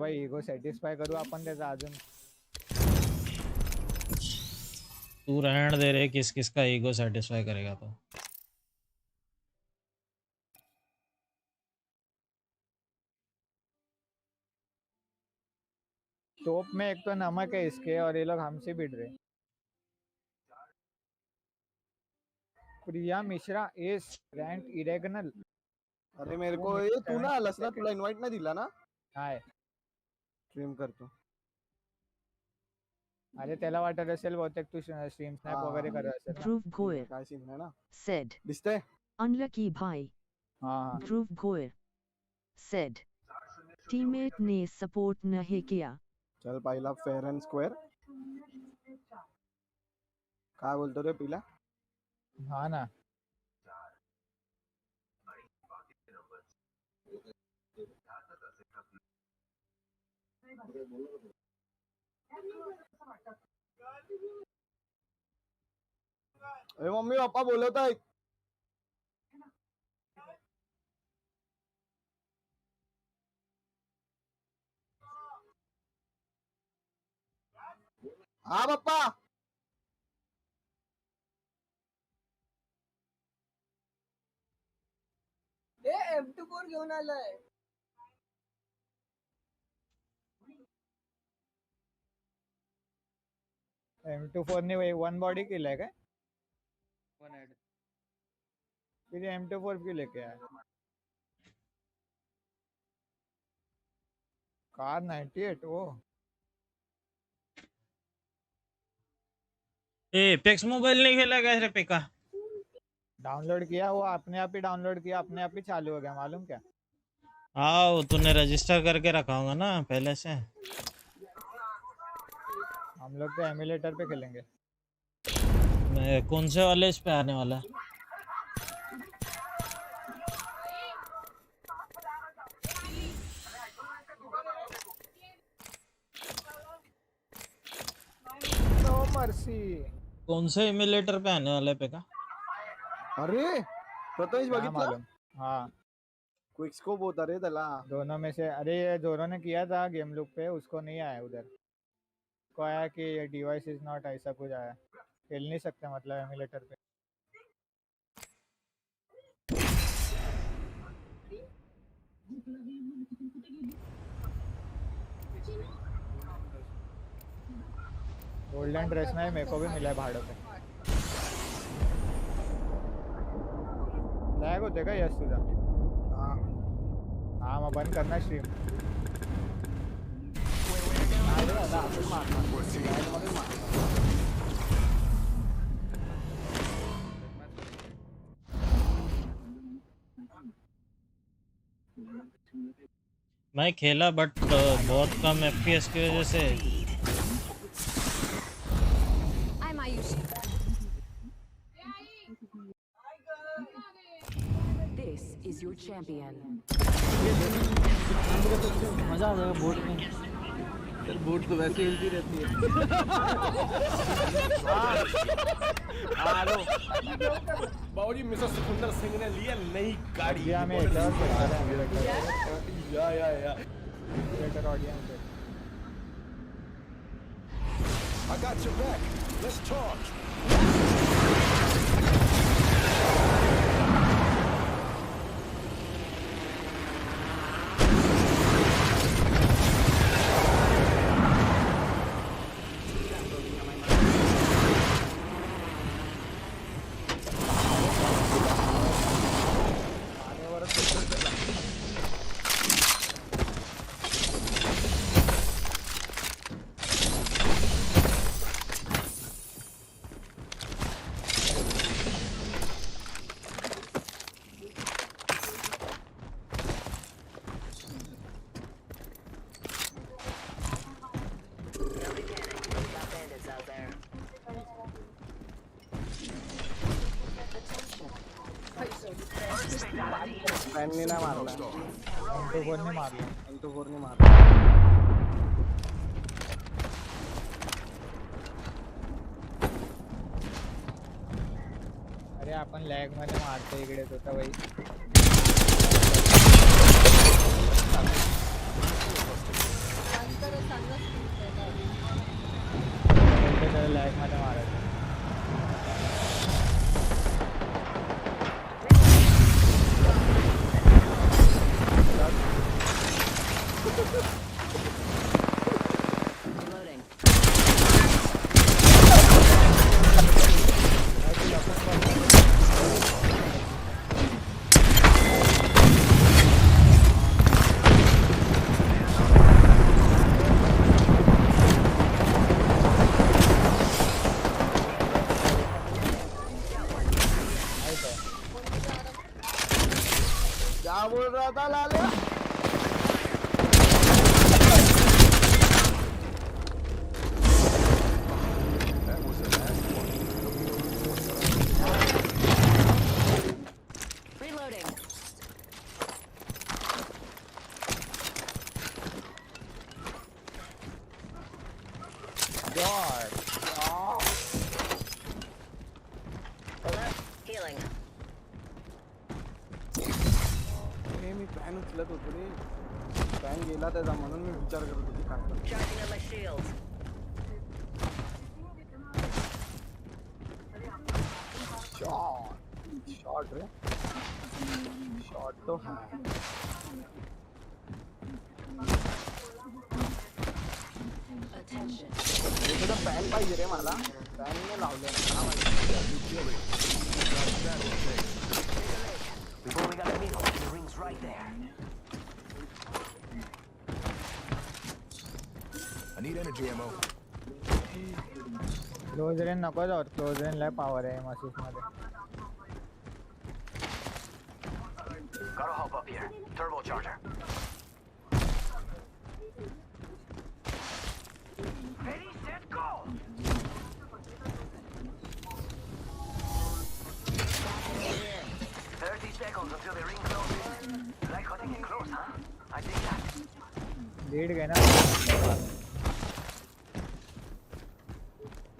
भाई इगो सॅटिस्फाय करू आपण त्याचा अजून. तू रहने दे रे, किस किस का ईगो सेटिस्फाई करेगा तो. टॉप में एक तो नमक है इसके और ये लोग हमसे भिड़ रहे. Priya Mishra S rank इरेगनल. अरे मेरे को ये तू ना आलास ना, तुला इनवाइट नाही दिला ना. काय स्ट्रीम करतो. अरे त्याला वाटत असेल बहुतेक तू स्ट्रीम स्नॅप वगैरे करत असेल ना. Dhruv Goyal काय सीन आहे ना. said, दिसतंय. unlucky bhai. हाँ Dhruv Goyal said, teammate ने support नहीं किया. चल पहिला फेअर अँड स्क्वेअर. काय बोलतो रे पिला. हाँ ना. अरे मम्मी पप्पा बोलत आहेत. हा पप्पा. M24 घेऊन आलाय. M24 ने वन बॉडी केलाय काय. फिर M24 क्यों लेके आया. कार 98 ओ. एपेक्स मोबाइल नहीं खेला क्या रे पेका. डाउनलोड किया वो अपने आप ही डाउनलोड किया अपने आप ही चालू हो गया मालूम क्या. हाँ तूने रजिस्टर करके रखा होगा ना पहले से. हम लोग तो एमुलेटर पे खेलेंगे. कौन से वाले इस पे आने वाला है. No mercy. कौन से इम्युलेटर पे आने वाला है पेका. अरे प्रथमेश क्या बघितलं. मालूम. हाँ क्विक स्कोप होता रे त्याला. दोनों में से. अरे ये जोरो ने किया था गेम लूप पे उसको नहीं आया उधर. को आया कि ये डिवाइस इज नॉट ऐसा कुछ आया. खेल नहीं सकते मतलब एमुलेटर पे. गोल्डन ड्रेस में मेरे को भी मिला है भाड़ों पे. लैग होते का यस तुझा. हाँ हाँ मग बंद करना स्ट्रीम. मैं खेला बट बहुत कम एफपीएस की वजह से. I'm Ayushi. This is your champion. मजा आ जाएगा बोट में. चल बोट तो वैसे हिलती रहती है. बाबूजी मिस्टर सुखविंदर सिंह ने लिया नई गाड़ी. में या ऑडियंस है. I got your back. Let's talk. फॅननी नाही मारला. M24 ने मारला. M24 ने मारला. अरे आपण लॅग मध्ये मारतो इकडे तो तर भाई. लाईफ मध्ये मारायचं क्या बोल रहा था लाले? Reloading. God. Healing. हे मी पॅन उचलत होतो रे. पॅन गेला त्याचा म्हणून मी विचार करत होती काय करू. Charging up my shields. Shot रे. शॉट तो है. तुझं पॅन पाहिजे रे मला. पॅन नाही लावलं. We've only got a needle. The ring's right there. I need energy ammo. Close range नको जाऊ क्लोज रेंज लय पॉवर आहे मशीफ मध्ये Gotta hop up here. Turbocharger. Ready, set, go! 30 seconds until the ring closes. Like cutting it close, huh? I think that. Lead घे ना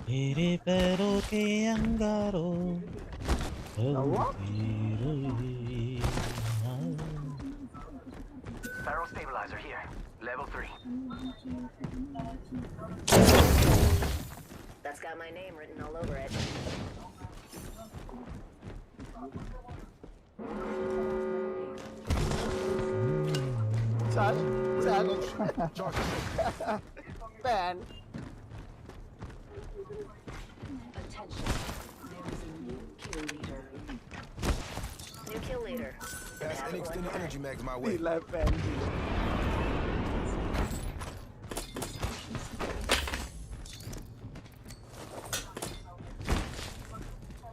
तेरे पैरों के अंगारों Barrel stabilizer here. Level 3. That's got my name written all over it. चल pan. New kill leader. Pass any extended energy mags my way. तिला pan दिलं.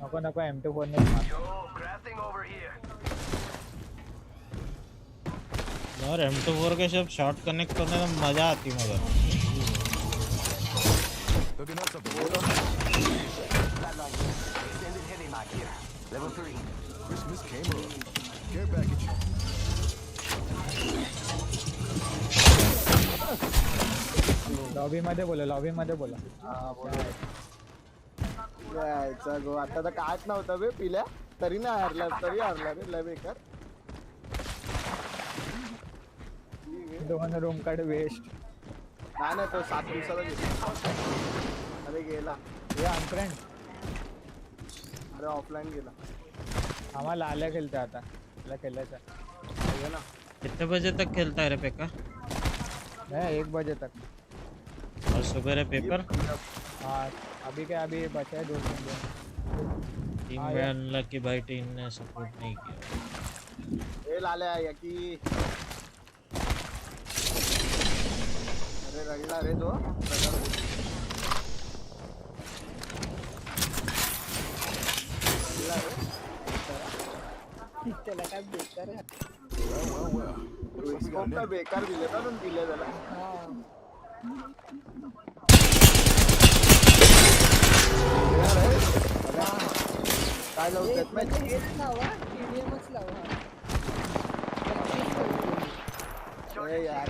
नको नको M24 ने मार Yo, crafting over here. यार M24 के सब शॉट कनेक्ट करने में मजा आती मगर Looking up something. Extended heavy mag here. Level 3. Christmas came early. Care package. Lobby मध्ये बोला जायचा गो. आता तर कायच नव्हतं बे पिल्या तरी नाही हारला रे लय बेकार. दोन रूम कार्ड वेस्ट नाही तो 7 दिवसाला गेला. अरे गेला. ये अनफ्रेंड अरे ऑफलाईन गेला. आम्हाला आल्या खेळते आता तुला खेळायचं ये ना. कितने बजे तक खेलता है रे पेका? मैं 1 बजे तक. और सुबह रे पेपर? हाँ अभी बचा है 2-3 दिन. टीम में अनलकी भाई टीम ने सपोर्ट नहीं किया. ए लाल्या या की अरे रगड़ा रे तो त्याला काय बेकार आहे. कोणता बेकार दिले ना पण दिले त्याला. काय लावतात यार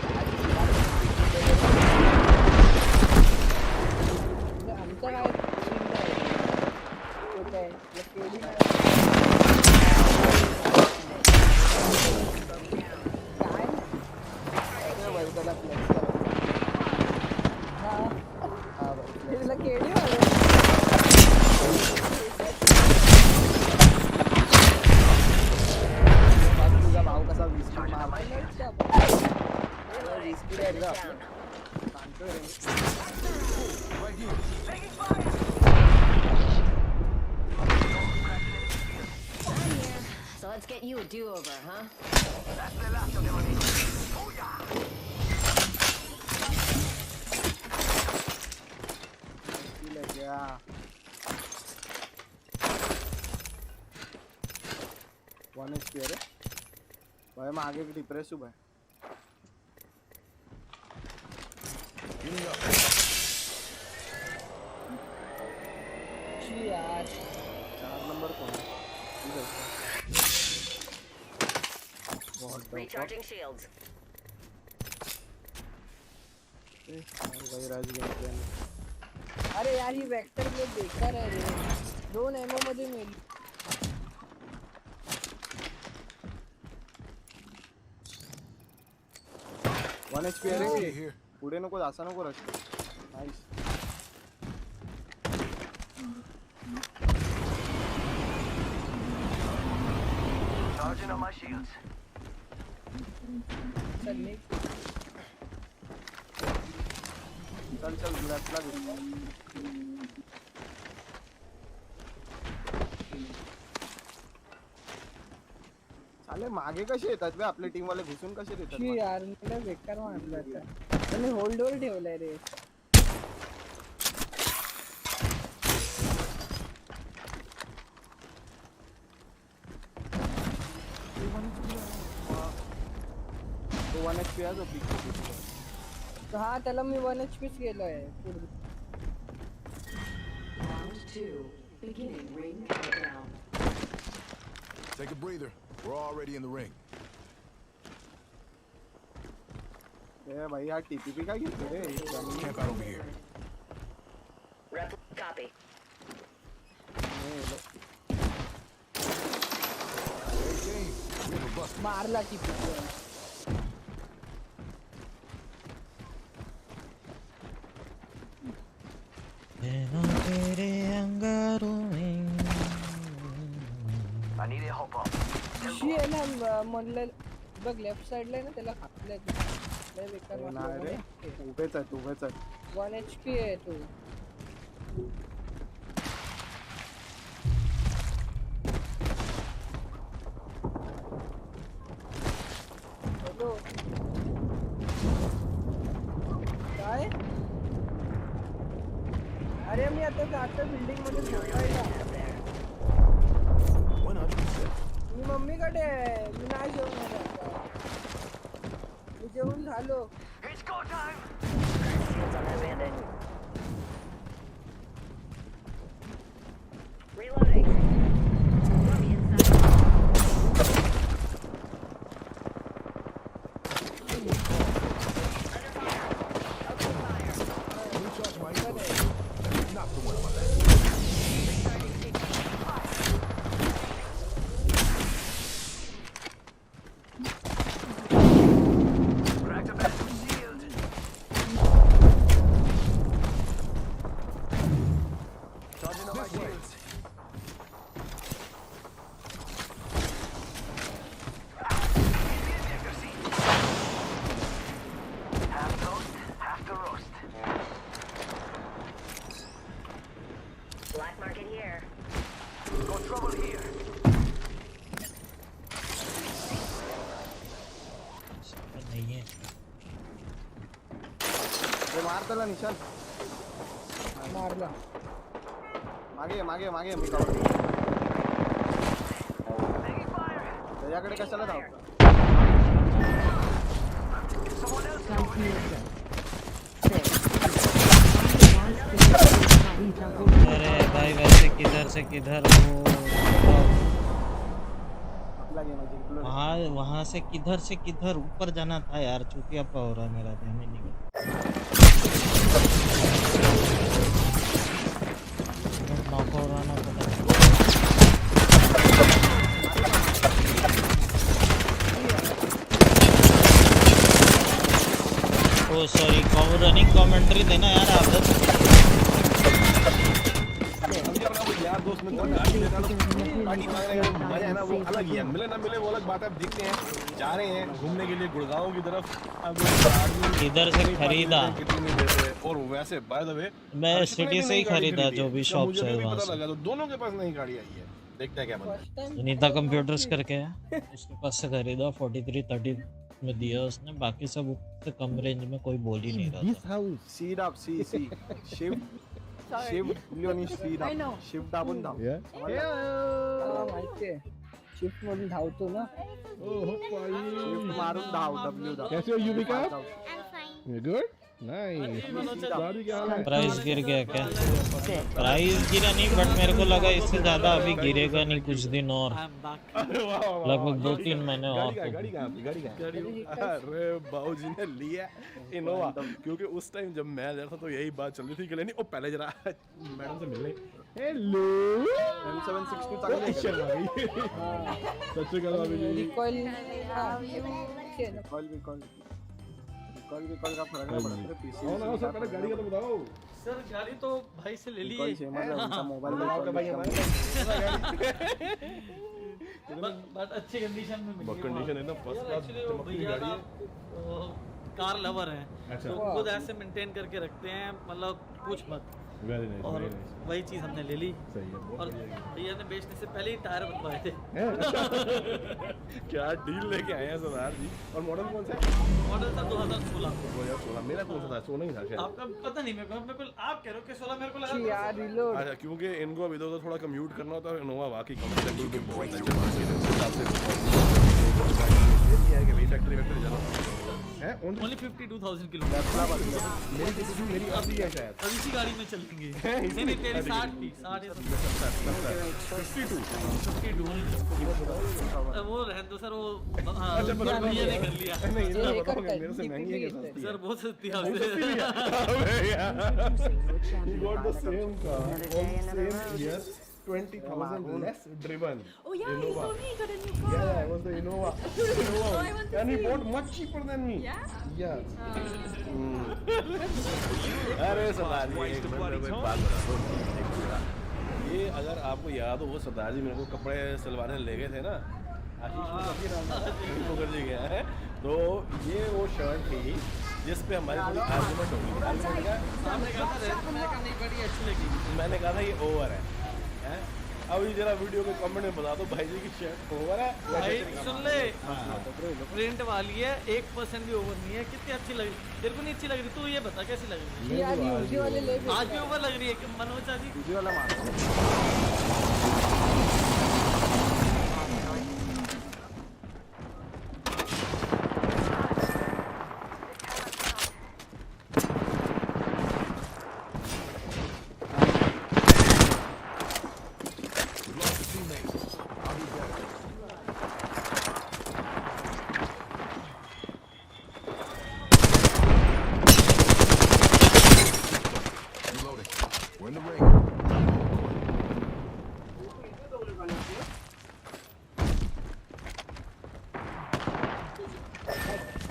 Grant you a do-over, huh? ले गया वन एचपी अरे भाई मैं आगे की डिप्रेसिव है यार 4 नंबर कौन है Recharging shields. भाई राज गया अरे यार ही वेक्टर में बेकार है रे 2 एमओ मध्ये मेली 1 एचपी अरे पुढे नको असा नको rush nice Charging on my shields. चल लेफ्टला घुस साले मागे कसे येतात बे आपले टीम वाले घुसून कसे देतात शी यार मला बेकार मारलं आता त्याने होल्ड वर ठेवलाय रे तो 1 एचपी आहे जो तो हा त्याला मी 1 एचपीच गेलोय पूर्ण Round 2. Beginning ring countdown. Take a breather. We're already in the ring. ए भाई यार टीपीपी काय घेतो रे Camp out over here. Rep copy. मारला की तेरे अंगारों में I need a help up. She आहे ना म्हणलं बघ लेफ्ट साइडला आहे ना त्याला हातलंय लय बेकार नाही रे उभेच आहे 1 एचपी आहे तो हॅलो काय अरे मी आता जातो बिल्डिंग मध्ये झोपायला मी मम्मीकडे आहे मी नाही जेवणार आता मी जेवून झालो It's go time. Shields on that bandit. Reloading. Got me inside. Under fire. Open fire. Recharge my shields. Knock the one on my left. Recharging shields. Cracked a massive shield. Charging on my shields. Half toast, half to roast. Black market here. Got trouble here. नहीं है ते मार त्याला निशान मारला मागे मी cover त्याच्याकडे कशाला धावतो अरे भाई वैसे किधर से किधर हो आपला गेम आहे जिंकलो वहाँ से किधर ऊपर जाना था यार चूतिया पा हो रहा है मेरा ध्यान ही नहीं गया नॉक हो रहा ना पता ओ सॉरी रनिंग कमेंट्री देना यार आप यार दोस्त मित्र गाड़ी लेना गाड़ी मजा है ना वो अलग ही है मिले ना मिले वो अलग बात है दिखते हैं जा रहे हैं घूमने के लिए गुड़गांव की तरफ अब इधर से खरीदा कितनी देर से और वैसे बाय द वे मैं सिटी से ही खरीदा जो भी शॉप से मुझे वहां पता से लगा तो दोनों के पास नई गाड़ी आई है देखते हैं क्या बनता है। सुनीता कंप्यूटर्स करके है, उसके पास से खरीदा 4330 में दिया उसने, बाकी सब उससे कम रेंज में कोई बोल ही नहीं रहा था। Speed up, see. Shift, Leonie, speed I know. up. Shift दाबून धाव. मला माहिती आहे शिफ्ट मधून धावतो ना Shift मारून धाव, W दाब. कैसे हो युविका? धाव. Good nice. गाड़ी क्या हाल है? प्राइस गिर गया क्या? प्राइस गिरा नहीं, बट मेरे को लगा इससे ज्यादा अभी गिरेगा नहीं, कुछ दिन और, लगभग 2-3 महीने और। गाड़ी कहाँ? अरे बाबूजी ने लिया इनोवा, क्योंकि उस टाइम जब मैं जा रहा था तो यही बात चल रही थी कि लेनी ओ पहले जरा मैडम से मिलने। हेलो M762 चांगली आहे का? सत श्री अकाल भाभी जी। रिकॉइल रिकॉल का फर्क नहीं पड़ता पीसी। कौन आओ सर, पहले गाड़ी का तो बताओ। सर गाड़ी तो भाई से ले रिकॉल लिए, सेम है उनका मोबाइल में बट अच्छी कंडीशन में मिली। कंडीशन एकदम फर्स्ट क्लास चमकती गाड़ी है। कार लवर है अच्छा। तो खुद ऐसे मेंटेन करके रखते हैं, मतलब पूछ मत। Very nice. और वही चीज हमने ले ली। सही है। और भैया ने बेचने से पहले ही टायर बनवाए थे। क्या डील लेके आए हैं सरदार जी। और मॉडल कौन सा है? मॉडल था 2016। 2016। मेरा कौन सा था? 16 ही था शायद। आपका पता नहीं, मेरे को आप कह रहे हो कि 16, मेरे को लगा यार रिलोड अच्छा, क्योंकि इनको अभी इधर थोड़ा कम्यूट करना होता है। इनोवा वाकई कंफर्टेबल भी बहुत है। फैक्ट्री जाना है। Only 52,000 kilo. मेरी अभी है शायद। अब इसी गाड़ी में चलेंगे। नहीं तेरी 60 थी, 60 या 52। वो रहने दो सर, वो भैया ने कर लिया। नहीं इतना बताओ मेरे से महंगी है कि सस्ती है? सर बहुत सस्ती है। He got the same car on same year, 20,000 less driven. Oh yeah, he Innova. told me he got a new car. Yeah, it was the Innova. And he bought much cheaper than me. Yeah? अरे सरदार जी, एक minute में कोई बात बता दो। ये अगर आपको याद हो, वो सरदार जी मेरे को कपड़े सिलवाने ले गए थे ना, आशीष मुखर्जी गया है, तो ये वो शर्ट थी जिस पे हमारी थोड़ी आर्गुमेंट होगी। मैंने कहा था ये ओवर है। अभी जरा वीडियो के कमेंट में बता दो भाई जी की शर्ट ओवर है। भाई सुन ले, प्रिंट वाली है, 1% भी ओवर नहीं है। कितनी अच्छी लग रही, तेरे को नहीं अच्छी लग रही? तू ये बता कैसी लग रही है? यार यूजी वाले ले आज भी ओवर लग रही है कि मनोज जी? यूजी वाला मार।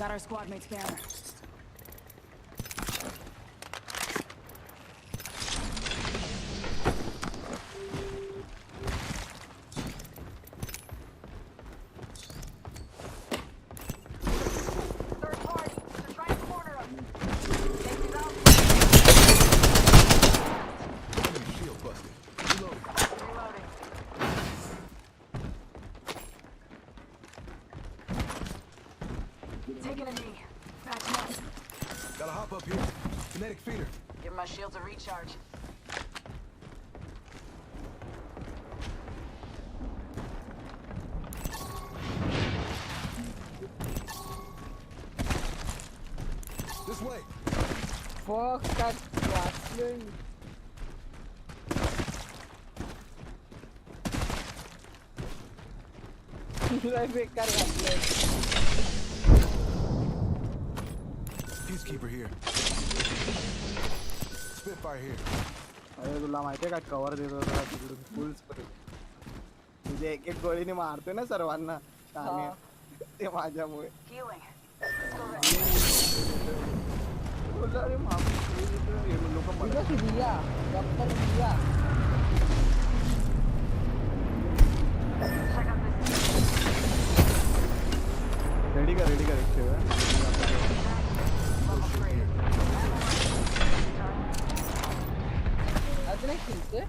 Got our squad mate's camera. Taking a knee. Backing up. Gotta hop up here. Kinetic feeder. Give my shields a recharge. This way. Fuck that wrestling. बेकार wrestling. Peacekeeper here. Spitfire here. अरे तुला माहितीये का cover देतो जरा तिकडून full spray. तुझे एक गोळीने मारतोय ना सर्वांना. ते माझ्यामुळे. Healing. बोलला अरे माफ लोक दिवस दिया डॉक्टर दिया रेडी कर एक ठेव. आज नाही खेळते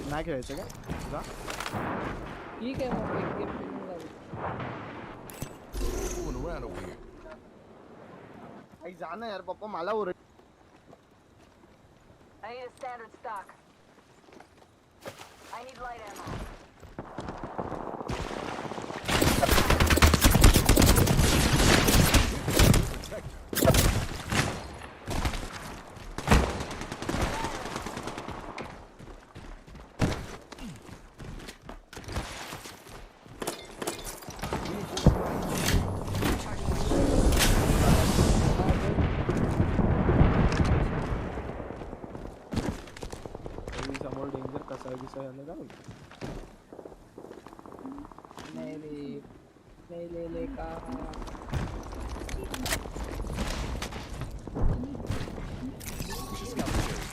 नाही खेळायचं काय जा ठीक आहे मग एक गेम खेळून जाऊ. Fooling around over here. आई जा ना यार पप्पा मला ओरड I need a standard stock. I need light ammo. समोर डेंजर कसा आहे दिसा याला काय नहीं ले का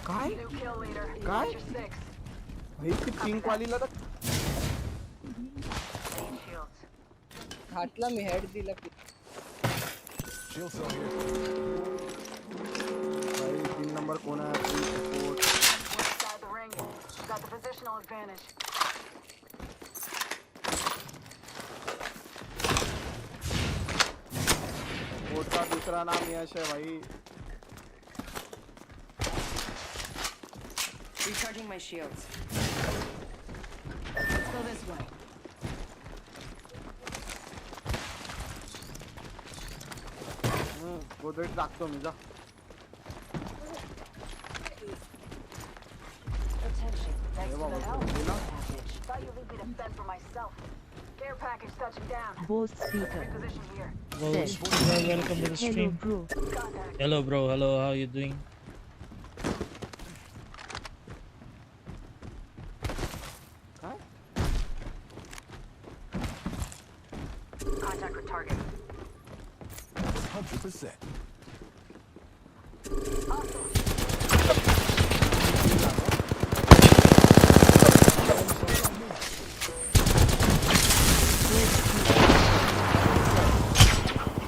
काय New kill leader. काय You're 6. भाई ती पिंक वालीला तर Main shields. घातला मी हेड दिला की Shield cell here. भाई 3 नंबर कोण आहे We're inside the ring. Got the positional advantage. कोटचा दूसरा नाम यश है भाई Recharging my shields. Let's go this way. Godrej टाकतो मी जा Attention. Thanks Yeah, for the well, help. you know. Package. Thought you'd leave me to fend for myself. Care package touching down. Bose speaker. Reposition here. Well, welcome to the Hello, stream. bro. Contact. Hello, bro. Hello, how you doing? Contact with target. 100%.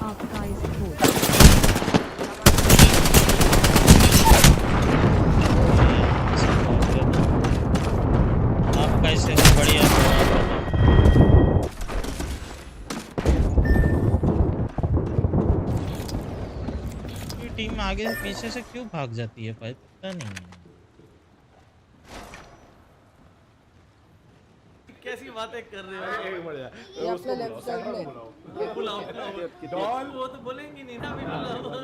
आपका इस बोल आप कैसे हो? बढ़िया ये team आगे पीछे से क्यों भाग जाती है पता नहीं है। कैसी बातें कर रहे हो ये अपने लेफ्ट साइड में बुलाओ बुलाओ वो तो बोलेंगे नहीं ना अभी बुलाओ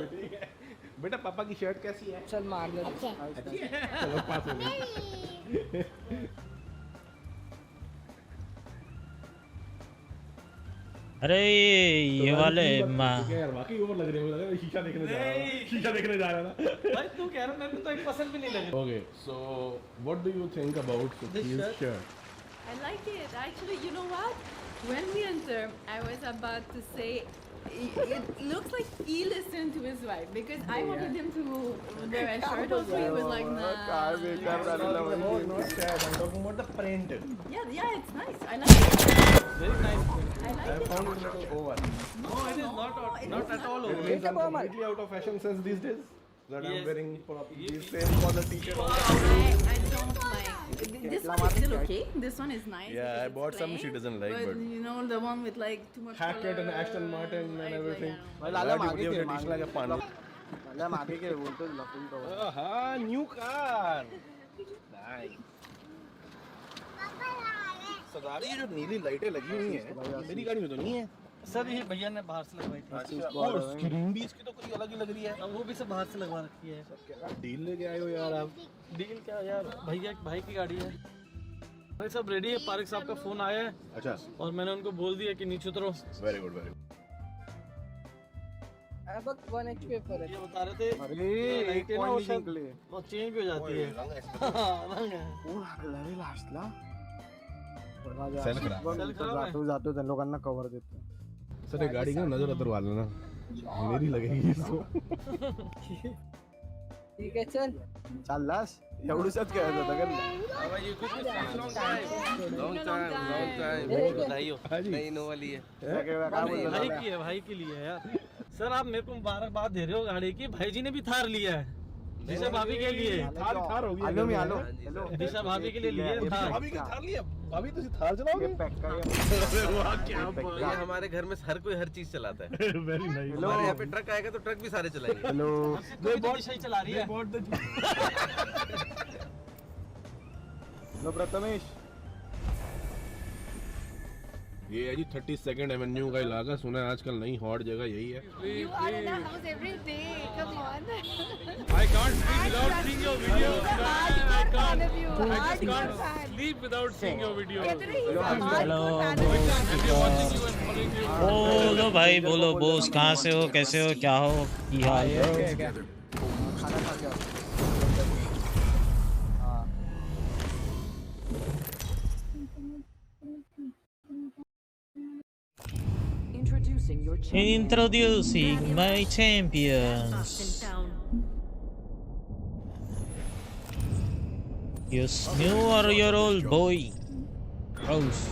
बेटा पापा की शर्ट कैसी है? चल मार ले अच्छी है? चलो पास हो गई। अरे ये वाले यार वाकई वो लग रहे हो, लग रहा है शीशा देखने जा रहा था। शीशा देखने जा रहा था। भाई तू कह रहा मेरे को तो एक पसंद भी नहीं लगी Okay, so what do you think about This his shirt? shirt? I like it. Actually, you know what? When we enter, I was about to say it looks like he listened to his wife because I wanted him to wear a shirt also. He was like, nah. काय बेकार झालेला भाई Not shirt, I'm talking about the print. Yeah, it's nice. I like it. Very nice I I like it. found it a little over. no it is not at all It over means I'm completely out of fashion sense these days. That I'm Yes. wearing these same for the t-shirt. I don't like. This one is still okay. This one is nice. Yeah, because I it's bought some plain, she doesn't like, but you know the one with like too much Hackett and color, Aston Martin and like, everything. I don't know. भाई लाला Why do मागे you घे have to like a pan? लाला मागे घे बोलतो लपून तो हाँ, new car. Nice. सरदार ये जो नीली लाइटें लगी हुई हैं, मेरी गाड़ी में तो नहीं है। सर ये भैया ने बाहर से लगवाई थी और स्क्रीन भी इसकी तो कुछ अलग ही लग रही है। अब वो भी सब बाहर से लगवा रखी है डील लेके आए हो यार आप। डील क्या यार भैया भाई की गाड़ी है भाई सब रेडी है पारिक साहब का फोन आया है अच्छा, और मैंने उनको बोल दिया कि नीचे उतरो वेरी गुड वेरी गुड। बघ 1 HP पर है ये बता रहे थे अरे लाइटें ना पॉइंट वो शायद जिंकले वो चेंज भी हो जाती है हाँ, रंग है कोण लागला रे लास्टला सेल खराब। जातो त्या लोकांना कव्हर देतो सर ये गाड़ी का नजर उतरवा लेना, मेरी लगेगी इसको। ठीक आहे चल चाललास एवढूसच खेळत होता का नई इनोवा लिए भाई के लिए यार सर आप मेरे को मुबारकबाद दे रहे हो गाड़ी की भाई जी ने भी थार लिया है दिशा भाभी के लिए थार होगी आलो में आलो हेलो दिशा भाभी के लिए लिए था भाभी की थार लिया भाभी तुसी थार चलाओगे अरे वाह क्या बात ये हमारे घर में हर कोई हर चीज चलाता है। है वेरी नाइस हमारे यहाँ पे ट्रक आएगा तो ट्रक भी सारे चलाएंगे। हेलो कोई तो दिशा ही चला रही है लो प्रथमेश ये है जी 32nd एवेन्यू का इलाका सुना है आजकल नई हॉट जगह यही है। You are in the house every day. Come on. I can't sleep without seeing your video. Hardcore fan of you. I just Hardcore can't fan. sleep without seeing your video. कहते रहे, he's a hello hardcore fan of you. And we're watching you and following you. बोलो भाई बोलो बोस कहाँ से हो कैसे हो क्या हो की हाल है खाना खा के आओ। Introducing your Introducing my champions. Yes, new or your old boy? Rose.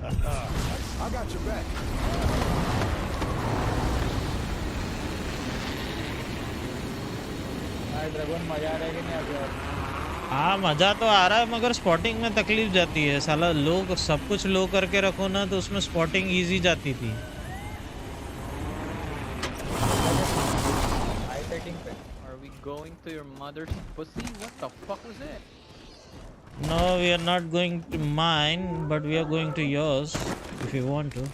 I got your back. Dragon मजा आ रहा है कि नहीं अभी और? हाँ मजा तो आ रहा है मगर स्पॉटिंग में तकलीफ जाती है साला लो सब कुछ लो करके रखो ना तो उसमें स्पॉटिंग इजी जाती थी। Eye tracking पे? Are we going to your mother's pussy? What the fuck was it? No, we are not going to mine, but we are going to yours if you want to.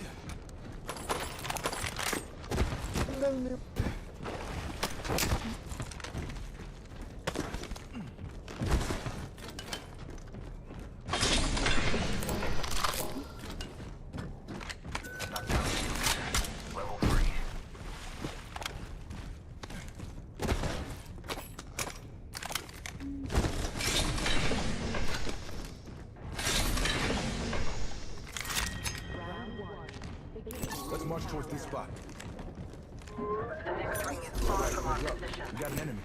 Let's march towards this spot. We got an enemy.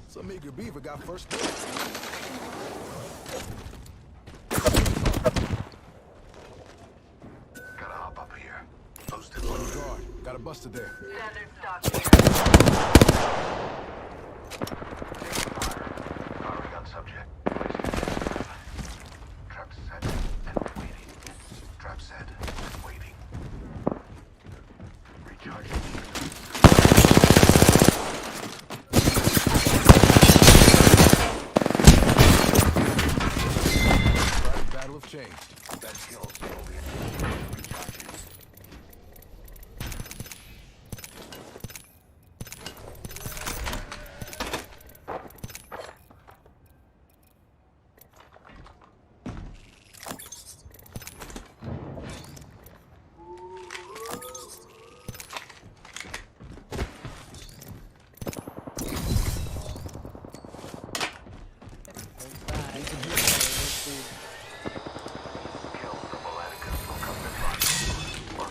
Some eager beaver got first blood. Gotta hop up here. Posted On your guard. Got a buster there. Firing on subject. Trap set and waiting. Trap set and waiting. Recharging. Battle of Change. That skill recharging.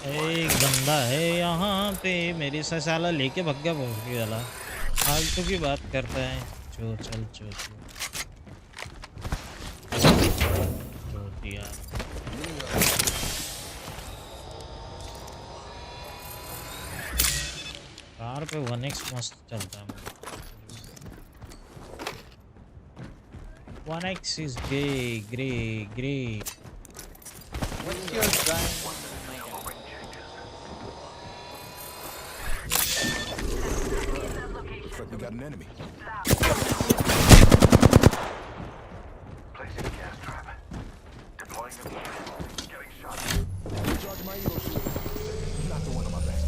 एक बंदा है यहाँ पे मेरे से साला लेके भग गया बहुत ही वाला फालतू की बात करता है चो चल चो दिया कार पे 1x मस्त चलता है 1x is great What's your gun? Looks like we got an enemy. Placing gas trap. Deploying the getting shot. Recharge my Evo shield. Not the one on my back.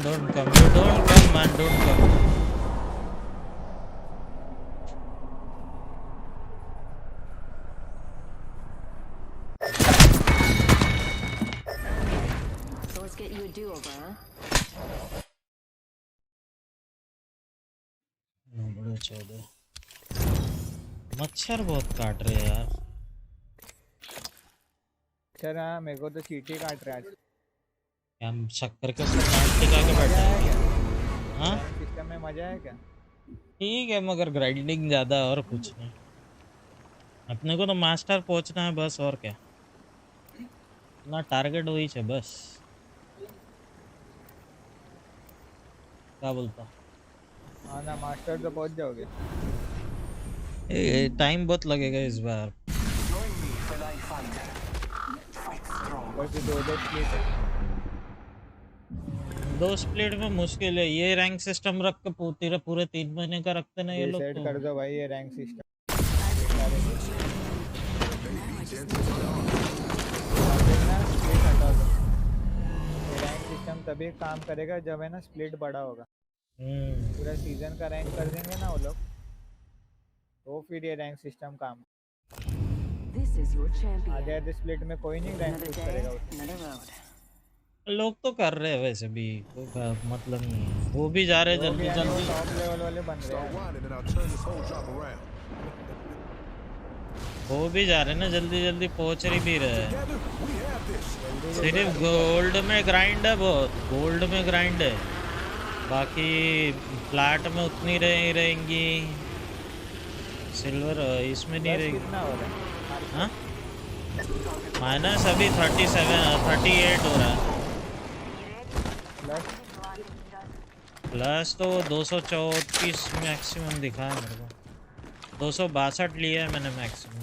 don't come. You don't come, man. Don't come. So let's get you a do-over, huh? बड़े 14 मच्छर बहुत काट रहे हैं यार। चल हाँ, मेरे को तो चींटी काट रहा है आज। क्या हम शक्कर के ऊपर काट टिका के बैठे हैं क्या? हाँ सिस्टम में मजा है क्या? ठीक है, मगर ग्राइंडिंग ज़्यादा और कुछ नहीं। अपने को तो मास्टर पहुंचना है बस, और क्या ना, टारगेट वही है बस। क्या बोलता? हाँ ना, मास्टर तो पहुंच जाओगे। टाइम बहुत लगेगा इस बार। दो स्प्लिट में मुश्किल है। ये रैंक सिस्टम रख के पूरे 3 महीने का रखते ना ये लोग। सेट कर दो भाई ये रैंक सिस्टम। रैंक सिस्टम तभी काम करेगा जब है ना स्प्लिट बड़ा होगा। पूरा सीजन का रैंक कर देंगे ना वो लोग, तो फिर ये रैंक सिस्टम काम। आधे स्प्लिट में कोई नहीं रैंक पुश करेगा उसमें। लोग तो कर रहे हैं वैसे भी, कोई मतलब नहीं है। वो भी जा रहे हैं जल्दी जल्दी, टॉप लेवल वाले बन रहे हैं। वो भी जा रहे हैं ना जल्दी जल्दी, पहुंच भी रहे हैं। सिर्फ गोल्ड में ग्राइंड है, बहुत गोल्ड में ग्राइंड है, बाकी फ्लैट में उतनी रहेंगी, सिल्वर इसमें नहीं रहेगी। हाँ माइनस अभी 38 हो रहा है। प्लस तो 234 मैक्सिमम दिखा है मेरे को, 262 लिया है मैंने मैक्सिमम।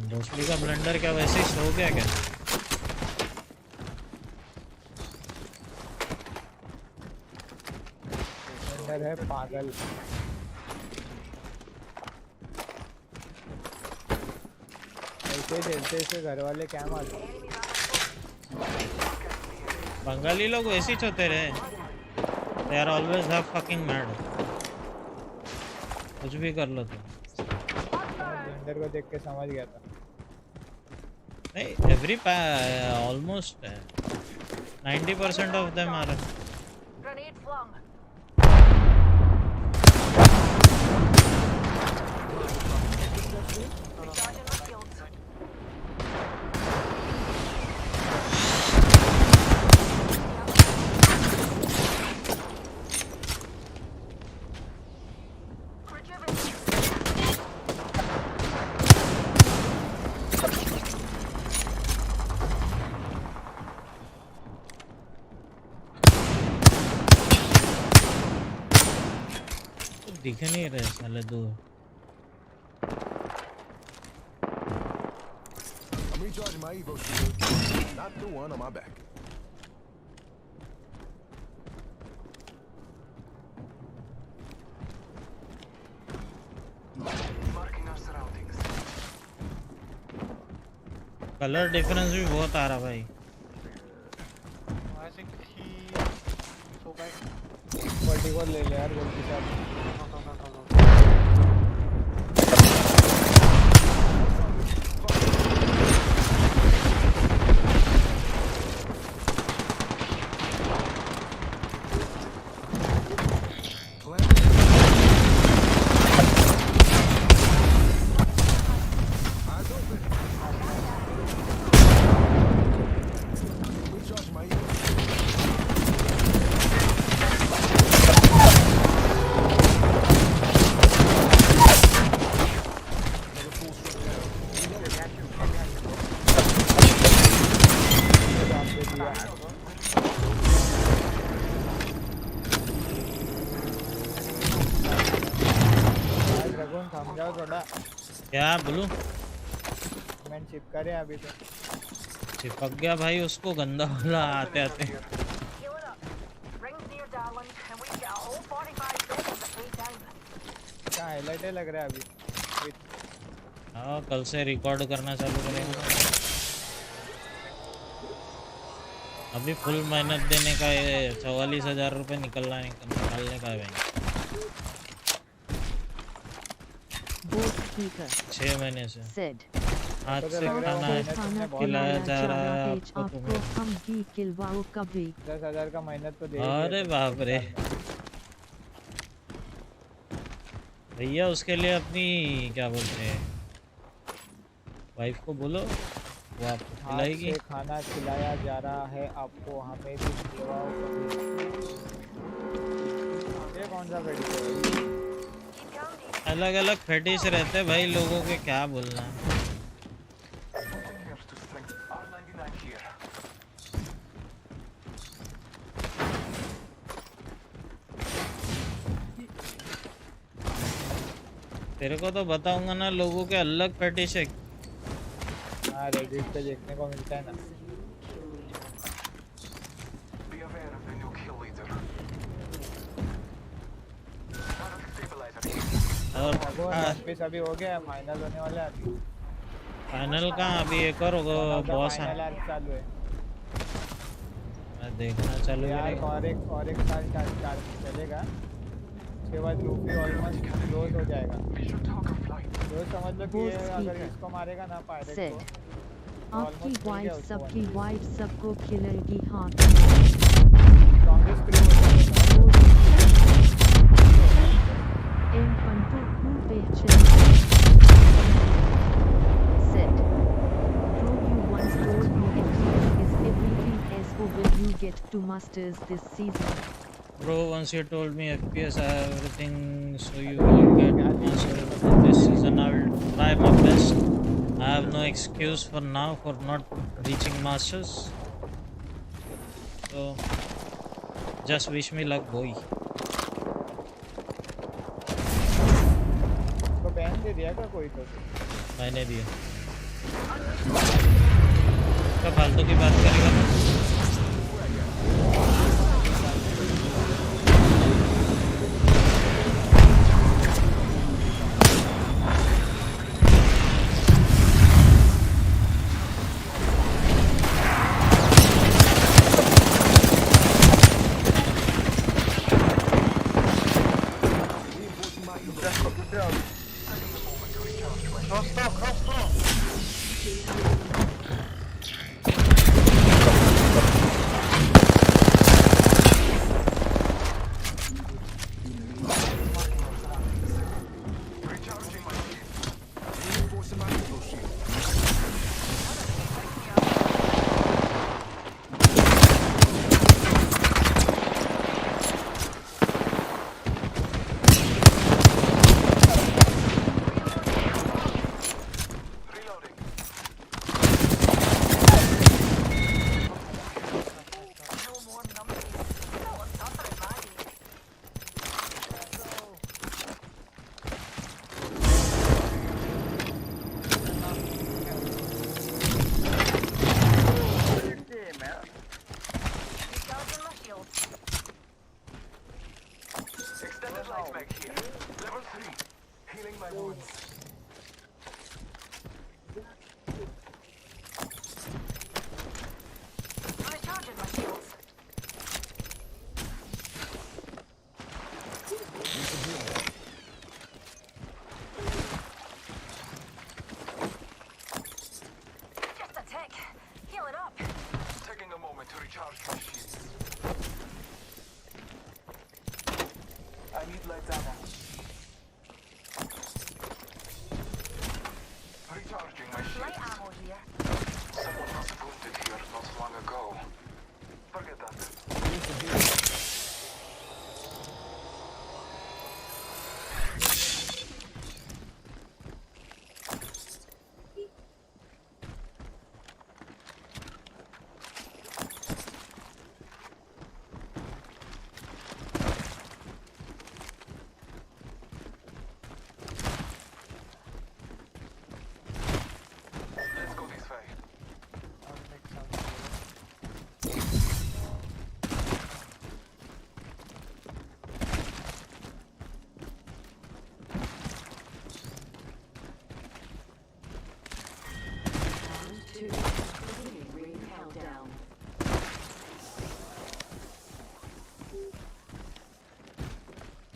भोसड़ी का ब्लेंडर क्या वैसे ही सो गया क्या? ब्लेंडर है पागल। ऐसे जैसे से घर वाले क्या मालूम। बंगाली लोग वैसे ही होते रहे, they are always have fucking mad. कुछ भी कर लो तुम। ब्लेंडर को देख के समझ गया था। नहीं, every almost 90% of them are. Grenade flung. दिख नहीं रहे साले दो। I'm recharging my Evo shield. Not the one on my back. Marking our surroundings. Colour difference भी बहुत आ रहा भाई। I think he so back. 44 ले ले यार गलती से। क्या बोलूं? मैं चिपका रहे अभी तो। चिपक गया भाई उसको, गंदा वाला आते आते। Rings near Darwin, and we've got a whole 45 seconds to 3 इसका हाईलाइट है लग रहा है अभी। हाँ कल से रिकॉर्ड करना चालू करेंगे। अभी फुल मेहनत देने का ये 44,000 रुपये निकालने का है भाई। Both speaker 6 महीने से said. हाथ से खाना खाना खिलाया जा रहा है आपको तुम्हें। हम भी खिलवाओ कभी। 10,000 का मेहनत तो दे। अरे बाप रे भैया, उसके लिए अपनी क्या बोलते हैं वाइफ को बोलो, वो आपको खिलाएगी। खाना खिलाया जा रहा है आपको, हमें भी खिलवाओ कभी। ये कौन सा फेटिश है? अलग अलग फेटिश रहते भाई लोगों के, क्या बोलना। तेरे को तो बताऊंगा ना, लोगों के अलग फेटिश है। हाँ रेडिट पे देखने को मिलता है ना। Be aware of the new kill leader. और पीस अभी हो गया, फाइनल होने वाला है अभी। फाइनल कहाँ, अभी एक और बॉस फाइनल आर्क चालू है। मैं देखना चालू करेगा। और एक साल चलेगा, उसके बाद लूफी ऑलमोस्ट क्लोज हो जाएगा। तो समझ लो कि ये अगर इसको मारेगा ना पायरेट को, आपकी वाइफ सबकी वाइफ सबको खिलाएगी। हाँ said. Bro, you once told me FPS is everything else. Or will you get to masters this season? Bro, once you told me FPS are everything, so you will get master this season. I will try my best. I have no excuse for now for not reaching masters. So, just wish me luck, boy. तो ban दे दिया क्या कोई? तो मैंने दिया। क्या फालतू की बात करेगा?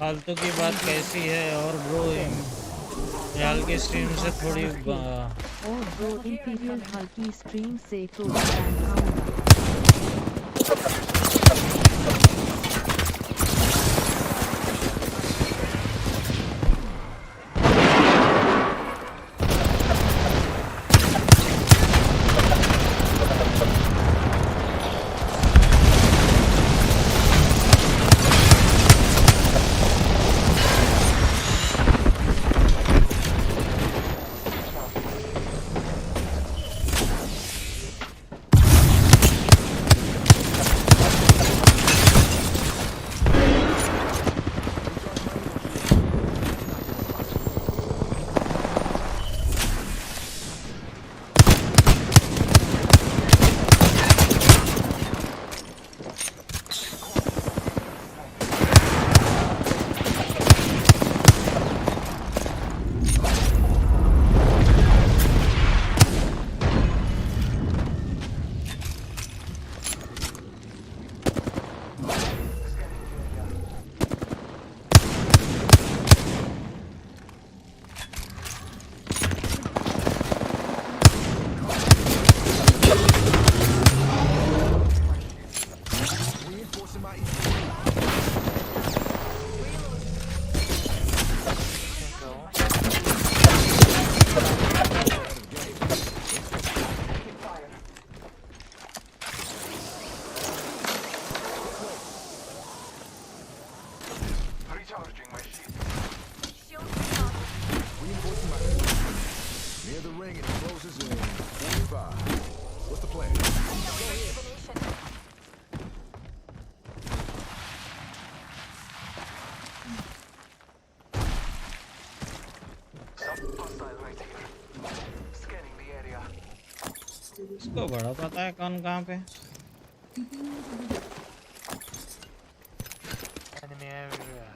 फालतू की बात कैसी है और ब्रो याल की स्ट्रीम से थोड़ी और ब्रो इंपीरियल हल की स्ट्रीम से थोड़ी बैन आऊंगा। Recharging my shield. Reinforcing my shield. Near the ring and it closes in 45. What's the plan? Hostile right here. Scanning the area. इसको बड़ा पता है कौन कहाँ पे। Enemy everywhere.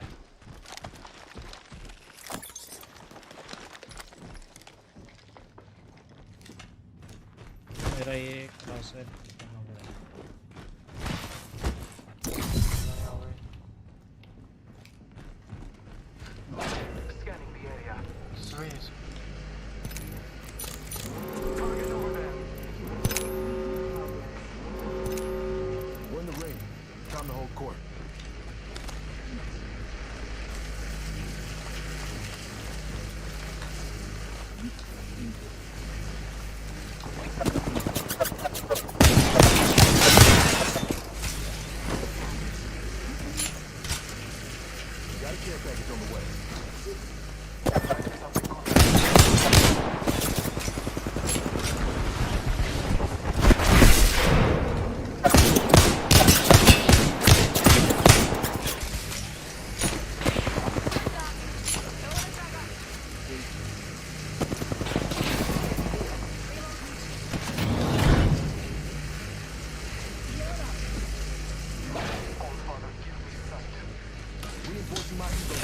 मेरा ये क्रॉस है कहाँ पे है? Scanning the area. Sweet. Target over there. We're in the ring. Time to hold court. Got a care package on the way. Reinforcing my ego.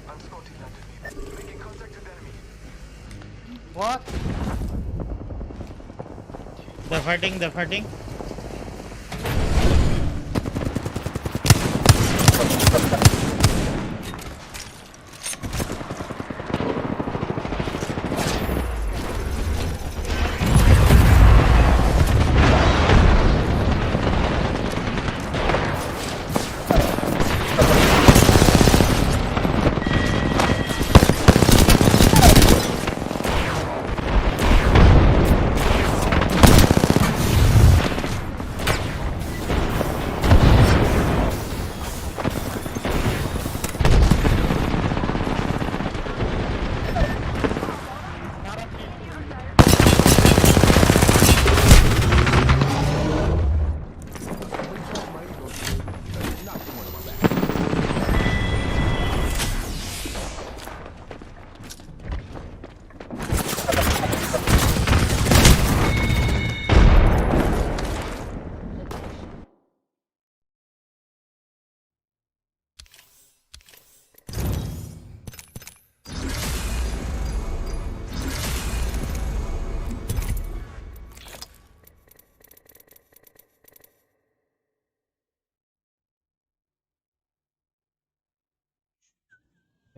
I'm spotting that enemy. Making contact with enemy. What? They're fighting, they're fighting.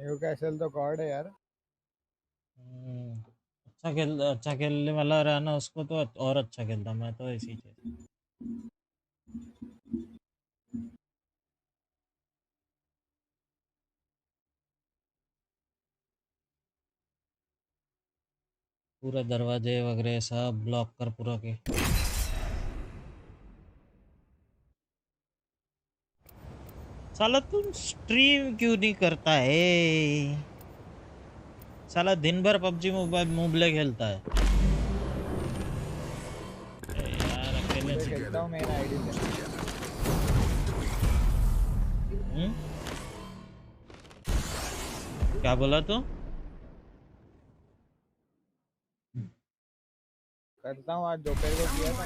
New castle तो God है यार। अच्छा खेलने वाला रहा ना उसको तो और अच्छा खेलता। मैं तो ऐसी चीज पूरे दरवाजे वगैरह सब ब्लॉक कर पूरा के। साला तुम स्ट्रीम क्यों नहीं करता है? साला दिन भर पबजी मोबाइल खेलता है। यार अकेले मैं खेलता हूँ मेरा आईडी से। क्या बोला तू? करता हूँ, आज दोपहर को किया था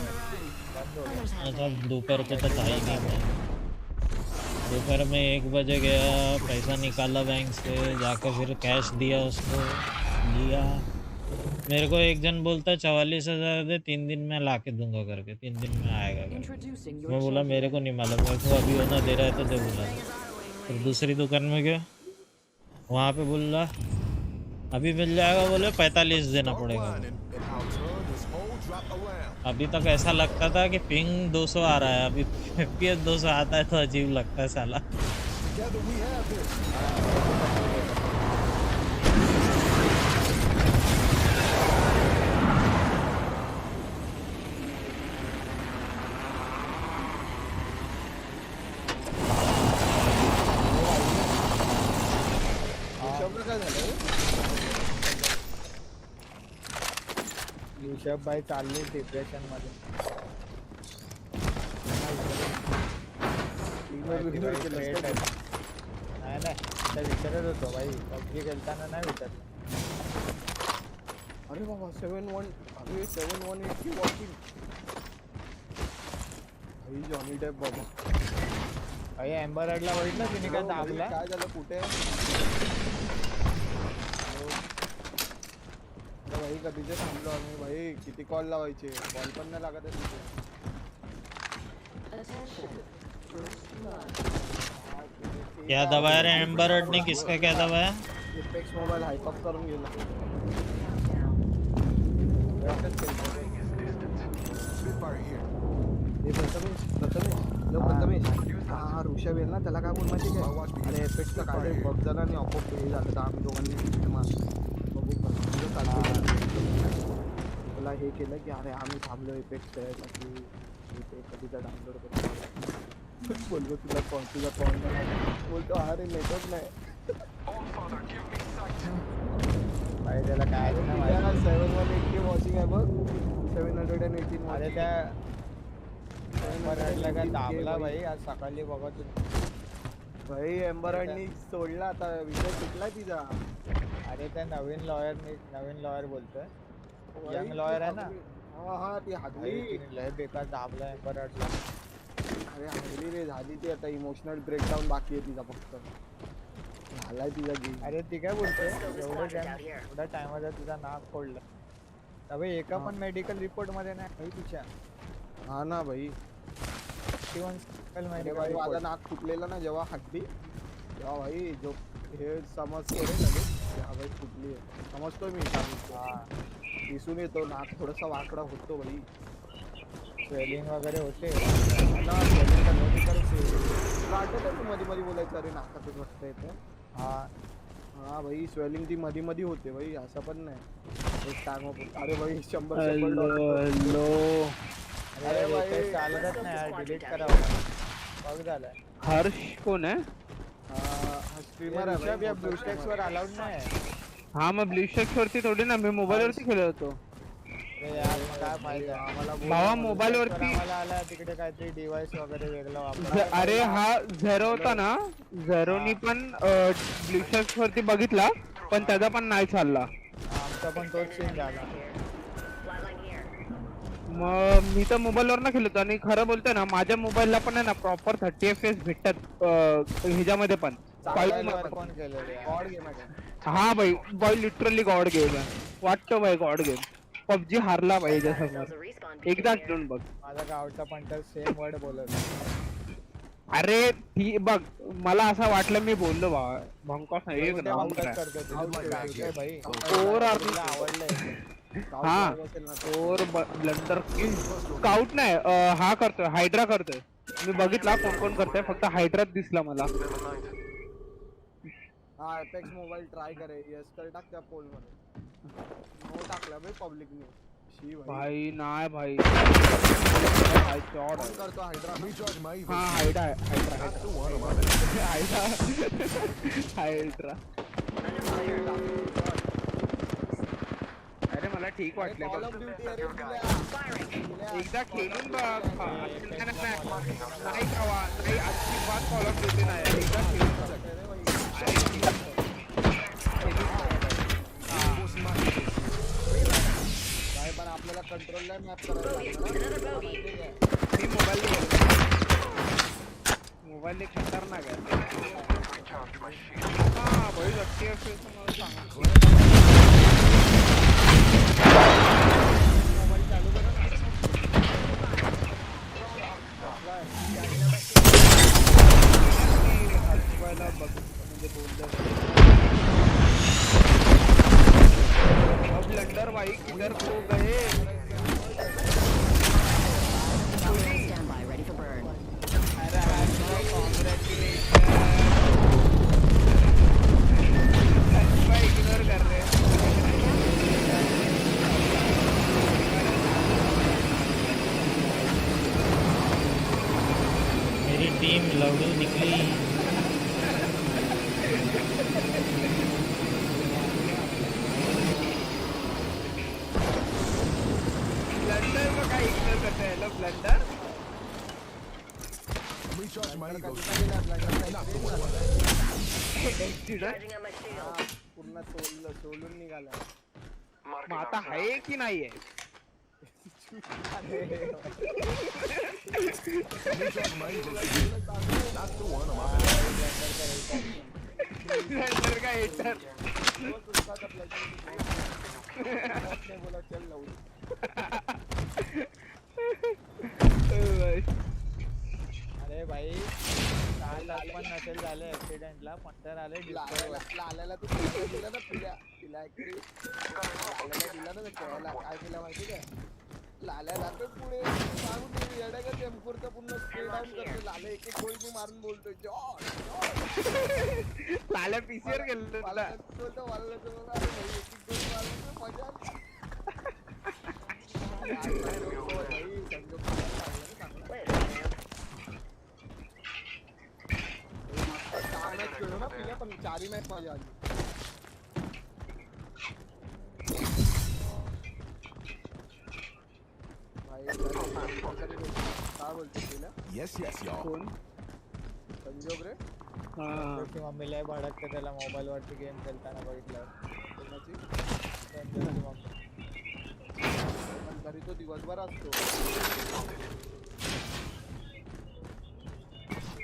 बंद हो गया। अच्छा दोपहर को तो था ही नहीं मैं। दोपहर में 1 बजे गया, पैसा निकाला बैंक से, जाकर फिर कैश दिया उसको, लिया। मेरे को एक जन बोलता है 44,000 दे, 3 दिन में ला के दूंगा करके, 3 दिन में आएगा करके। मैं बोला मेरे को नहीं मालूम, मेरे को अभी होना दे रहा है तो दे बोला। फिर दूसरी दुकान में गया, वहाँ पे बोल रहा अभी मिल जाएगा, बोले 45 देना पड़ेगा। अभी तक ऐसा लगता था कि पिंग 200 आ रहा है, अभी FPS 200 आता है तो अजीब लगता है साला। ऋषभ भाई चालले डिप्रेशन मध्ये। नाही नाही विचारत होतो भाई, पबजी खेळताना नाही विचारलं। अरे बाबा 7-1, अरे 7-1 वॉकिंग भाई जॉनी डेप बाबा। भाई एम्बर हर्डला बघितलं तिने काय दाबला? काय झालं कुठे? अरे भाई कधीचे थांबलो आम्ही भाई, किती कॉल लावायचे, कॉल पण नाही लागत आहे तिथे। क्या दबाया रे एम्बर हर्ड ने? किसका क्या दबाया? एपेक्स मोबाईल हाइप अप करून गेला। हा ऋषभ येईल ना, त्याला काय बोल माहिती काय, अरे एपेक्सचा काय बघ झाला आणि ऑपोप हे झालं तर आम्ही दोघांनी त्याला हे केलं की अरे आम्ही थांबलो एपेक्स खेळायसाठी, कधीचा डाउनलोड करतो। बोलतो तुला तुझा कॉल बोलतो अरे नेटवर्क नाही भाई त्याला काय नाही 718 वॉचिंग आहे बघ, 718 अरे त्या एम्बर हर्डला काय दाबला भाई, आज सकाळी बघत भाई एम्बर हर्डनी सोडला, आता विषय सुटला तिचा। अरे त्या नवीन लॉयर बोलतोय, यंग लॉयर आहे ना। हा ती हादली, लय बेकार दाबला एम्बर हर्डला। अरे हादली रे, झाली ती आता, इमोशनल ब्रेकडाऊन बाकी आहे तिचा फक्त, झालाय तिचा गेम। अरे ती काय बोलतोय, एवढ्या टायमाचा तुझा नाक फोडला भाई, एका पण मेडिकल रिपोर्ट मध्ये नाही तिच्या। हा ना भाई, माझा नाक फुटलेला ना जेव्हा हड्डी, तेव्हा भाई जो हे समजतो रे लगेच, भाई फुटली आहे समजतो मी, दिसून येतो नाक थोडासा वाकडा होतो भाई, स्वेलिंग वगैरे होते ना, स्वेलिंग वाटत आहे मध्ये मध्ये बोलायचं अरे नाकातच वाटत येतं। हा भाई स्वेलिंग ती मध्ये मध्ये होते भाई, असं पण नाही एक टाइम। अरे भाई 100 अरे भाई चालतच नाही यार, डिलीट करावं बघ झालं। हर्ष कोण आहे? स्ट्रीमर आहे भाई, ब्लू स्टॅक्स वर अलाउड नाही। हा मग ब्लू स्टॅक्स वरती थोडी ना, मी मोबाईल वरती खेळत होतो। अरे यार मग काय फायदा आम्हाला, भावा मोबाईल वरती आम्हाला आला तिकडे काहीतरी डिव्हाइस वगैरे वेगळं वापरा। अरे हा झेरो होता ना, झेरोनी पण ब्लू स्टॅक्स वरती बघितला, पण त्याचा पण नाही चालला। आमचा पण तोच सीन झाला। मग मी तर मोबाईल वर ना खेळतो, आणि खरं बोलतोय ना माझ्या मोबाईलला पण आहे ना प्रॉपर 30 FPS भेटतात ह्याच्यामध्ये पण। कोण केलं रे? गॉड गेम आहे। हा भाई भाई लिटरली गॉड गेम आहे, वाटतं भाई गॉड गेम। पबजी हारला भाई याच्यासमोर, एकदाच घेऊन बघ। माझा गावचा पण तर सेम वर्ड बोलत। अरे ती बघ मला असं वाटलं मी बोललो बा भंकॉस एक कोणत्या नंबर बंकस आहे. करतोय तू? काय भाई और तुला आवडलंय हा और ब्लंडर स्काउट नाही हा करतोय हायड्रा करतोय मी बघितला कोण कोण करतोय फक्त हायड्राच दिसला मला हा एपेक्स मोबाईल ट्राय करे यस कर टाक त्या पोल मध्ये नो टाकला भाई पब्लिकने शी भाई नाही भाई कोण करतो हायड्रा हा हायड्रा हायड्रा अरे मला ठीक वाटलं कॉल ऑफ ड्युटी अरे एकदा खेळून बघ नाही खावा नाही अजिबात कॉल ऑफ ड्युटी नाही एकदा खेळून काय पण आपल्याला कंट्रोल नाही मॅप करायला मी मोबाईल खतरनाक आहे हा भाई लक्की मोबाईल चालू करा मोबाईलला बघ म्हणजे बोललं ब्लंडर भाई किधर खो गए Stand by, ready for burn. Ignore कर रहे मेरी टीम लौड़ू निकली ब्लंडर में काय इग्नोर करते हैं लोग ब्लंडर पूर्ण सोलून निघाला मग आता आहे की नाही आहे ब्लंडर का हेटर बोला चल लावू अरे भाई काल पण नसेल झालं ऍक्सिडेंटला पण तर आले लाल्याला तू दिला ना तिला दिला ना खेळायला काय केलं माहिती काय लाल्या जातो पुढे मारून येड्या का टेम्पोरचा पूर्ण स्प्रे डाऊन करतो लाल्या एक एक गोळी तू मारून बोलतोय लाल्या पीसीवर गेलो मला बोलतो मला एक एक गोळी मारून मजा खेळलो ना पिल्या पण 4 मॅच माझी आली काय बोलतो तिला Yes, y'all. कोण संजोग रे त्याची मम्मीला भडकते त्याला मोबाईल वरती गेम खेळताना बघितलं पण घरी तो दिवसभर असतो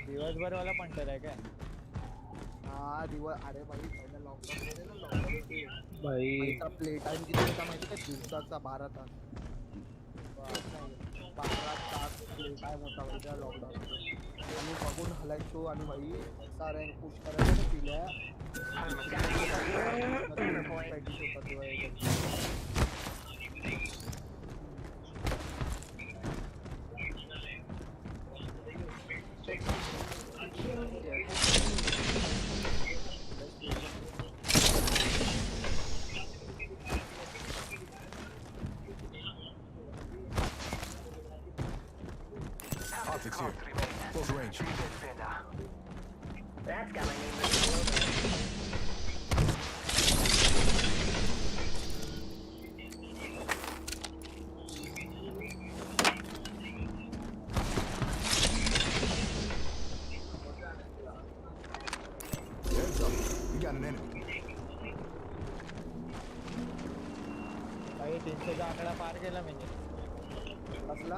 दिवसभर वाला पंटर आहे काय हा दिवस अरे भाई पहिला लॉकडाऊन मध्ये ना लॉकडाऊन भाई प्ले टाइम किती होता माहिती का दिवसाचा 12 तास 12 तास प्ले टाइम होता भाई त्या लॉकडाऊन आणि बघून हलायचो आणि भाई असा रँक पुश करायला पिल्या Optics here. Close range. That's got my name written all over it. Heads up. We got an enemy. काही 300चा आकडा पार केला मी कसला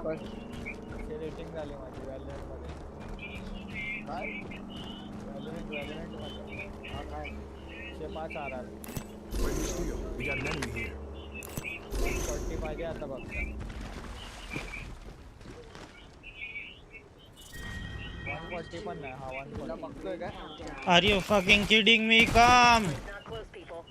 रेटिंग झाली माझी व्हॅलियंट मध्ये काय व्हॅलियंट मध्ये हा काय 105 are Break the steel. We got an enemy here. 40 पाहिजे आता बघ 140 पण नाही हा 140 बघतोय काय Are you fucking kidding me? Come. Not close, people.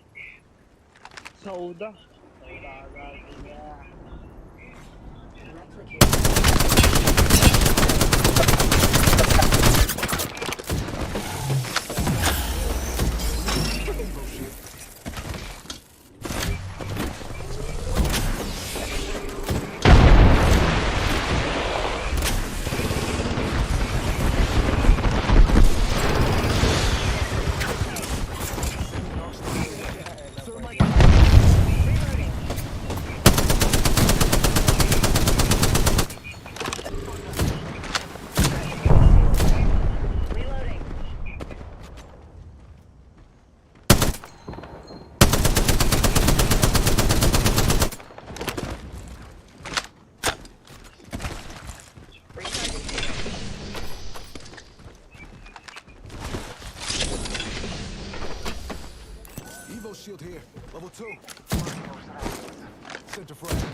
2. Center front.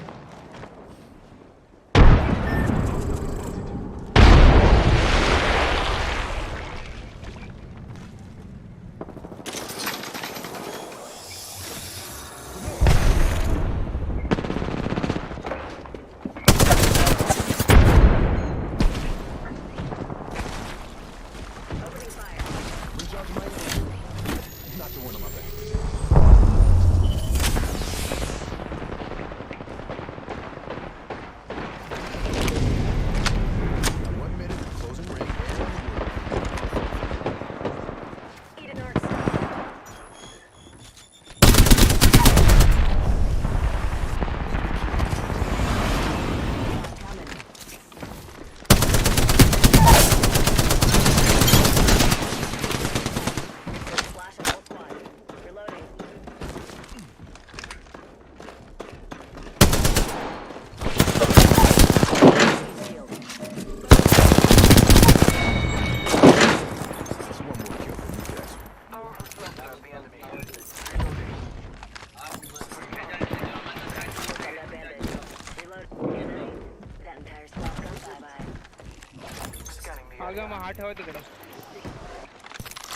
आगे मग हा ठेवा तिकडे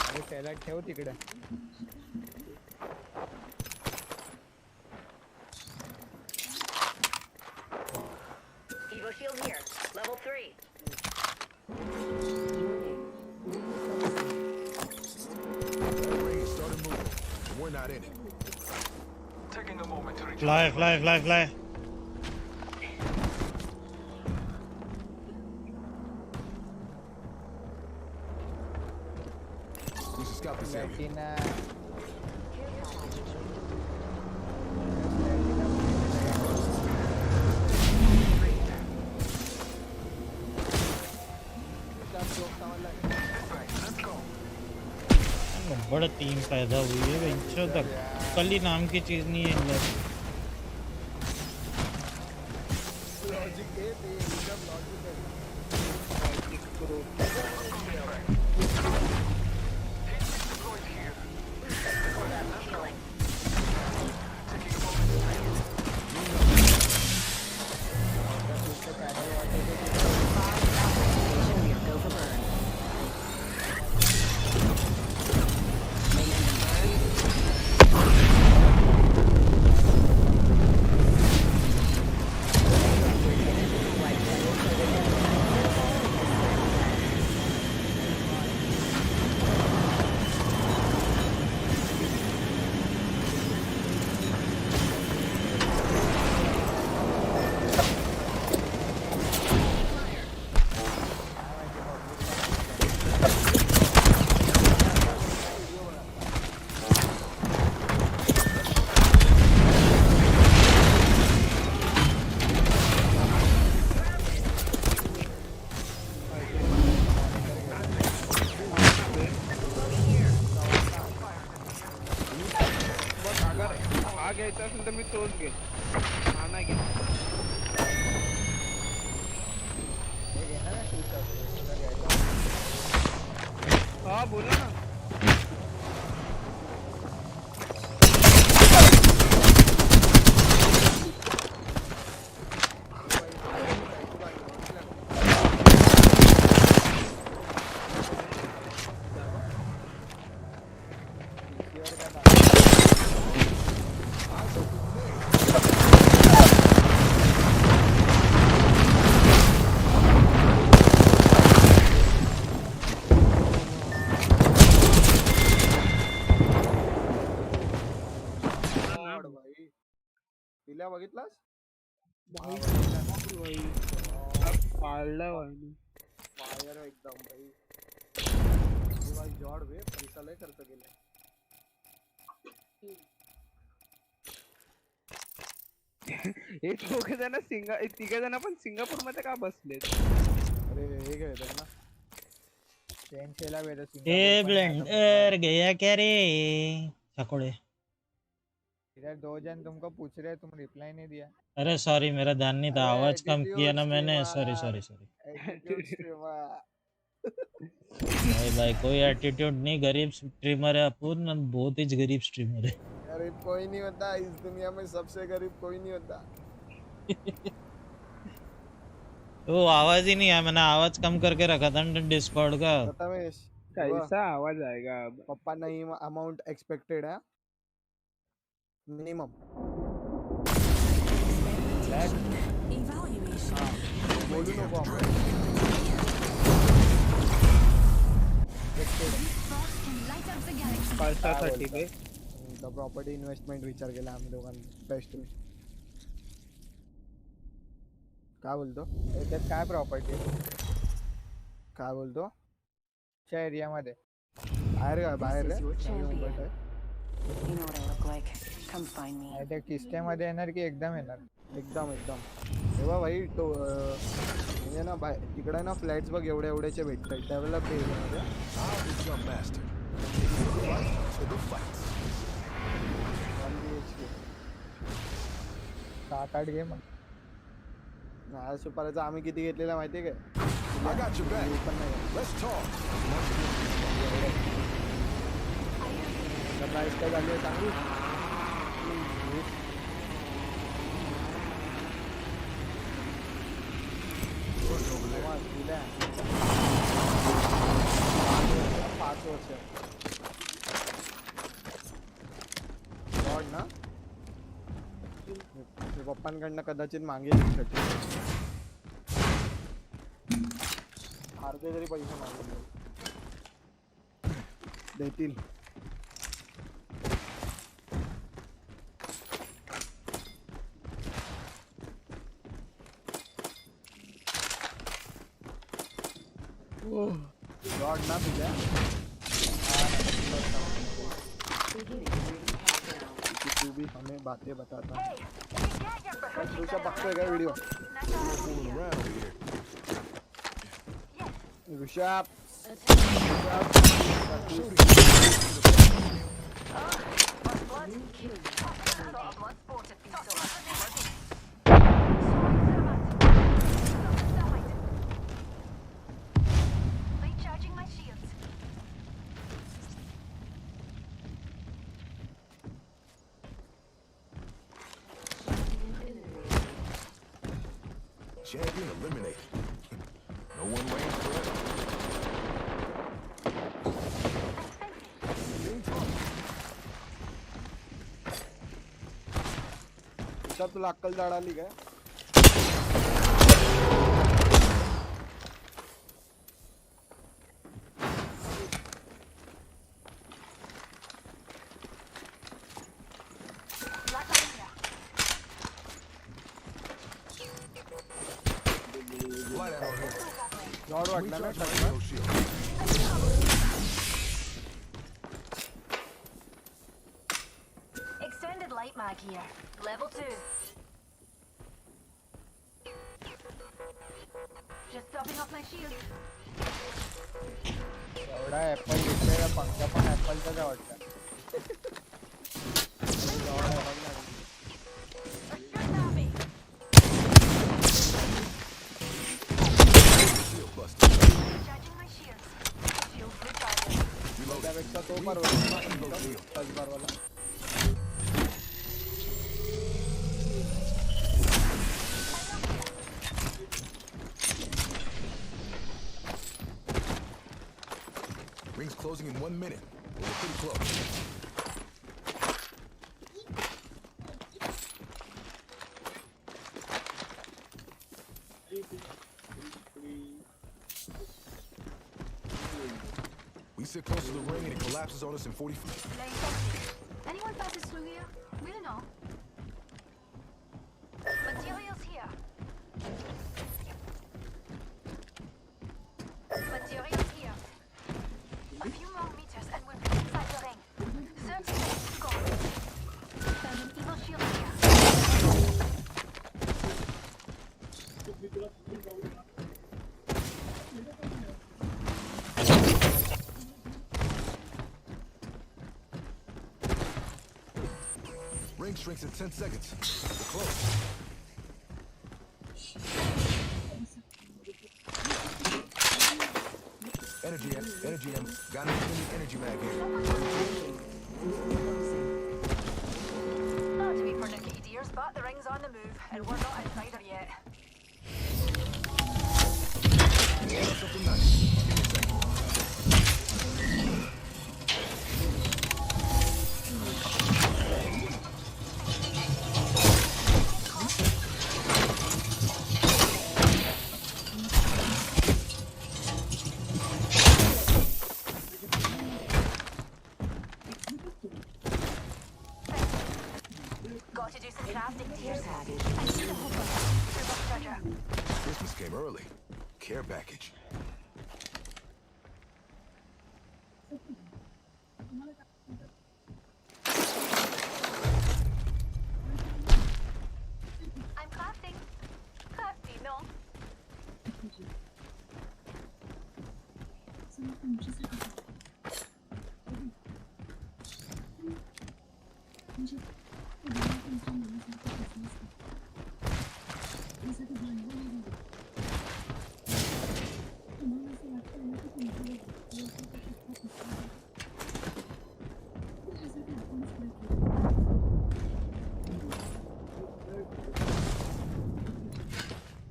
अरे त्याला ठेव तिकडे Evo shield here. Level 3. The ring started moving. We're not in it. Taking a moment to Fly, fly, fly, fly. We should scout this area. बड़ा team पैदा हुई है बेंचों तक कली नाम की चीज नहीं है अंदर घ्यायचं असेल तर मी तोच घेईन हा नाही घेईन हा बोला ना पिल्या बघितलास पाळलं भाई फायर एकदम भाई जॉड वे पैसा लय खर्च केलाय हे दोघे जण तिघे जण पण सिंगापूर मध्ये का बसलेत अरे हे खेळतात ना चेंज ए ब्लेंडर गया क्या रे चकोड़े इधर 2 जन तुमको पूछ रहे हैं, तुम रिप्लाई नहीं दिया। अरे सॉरी मेरा ध्यान नहीं था आवाज कम किया ना मैंने सॉरी सॉरी भाई कोई एटीट्यूड नहीं गरीब स्ट्रीमर है अपन बहुत ही गरीब स्ट्रीमर है गरीब कोई नहीं होता इस दुनिया में सबसे गरीब कोई नहीं होता वो आवाज ही नहीं है मैंने आवाज कम करके रखा था डिस्कॉर्ड का रमेश कैसा आवाज आएगा अब पप्पा नहीं अमाउंट एक्सपेक्टेड है मिनिमम बोलू नको आपण कशासाठी बे प्रॉपर्टी इन्व्हेस्टमेंट विचार केला आम्ही दोघांनी बेस्ट काय बोलतो याच्यात काय प्रॉपर्टी काय बोलतो च्या एरिया मध्ये बाहेर रे You know what I look like. Come find me. ते किस्ते मध्ये येणार की एकदम येणार एकदम तेव्हा भाई तो म्हणजे ना तिकडे ना फ्लॅट्स बघ एवढ्याचे भेटतात डेव्हलप एरियामध्ये सात आठ घे मग सुपाराचा आम्ही किती घेतलेला माहितीये काय प्राइस काय झाली सांगू पाच वर्ष ना पप्पांकडनं कदाचित मागेल अर्धे तरी पैसे मागेल देतील गॉड ना तुझ्या तू भी हमें बातें बताता दूसरा पक्का है video Rishabh Recharging my shields. Champion eliminated. No one reigns forever. Rishabh तुला अक्कल झाड आली काय जॉड वाटला ना Extended light mag here. Level 2. Just topping off my shield. एवढा ऍपल घेतलेला पंखा पण ऍपलचाच वाटतं Recharging my shields. Shields recharging. त्यापेक्षा तो परवडला Ring's closing in 1 minute. We're pretty close. We sit close to the ring and it collapses on us in 45. Anyone passes through here? We'll know. ring shrinks in 10 seconds. We're close. Energy M. Got an extended energy mag here. Not to be pernickety dears, but the ring's on the move, and we're not inside her yet. Something nice. Give me a second. Got to do some crafting, dears. I need a hooker. Here's a treasure. Christmas came early. Care package. I'm crafting. Crafty, no?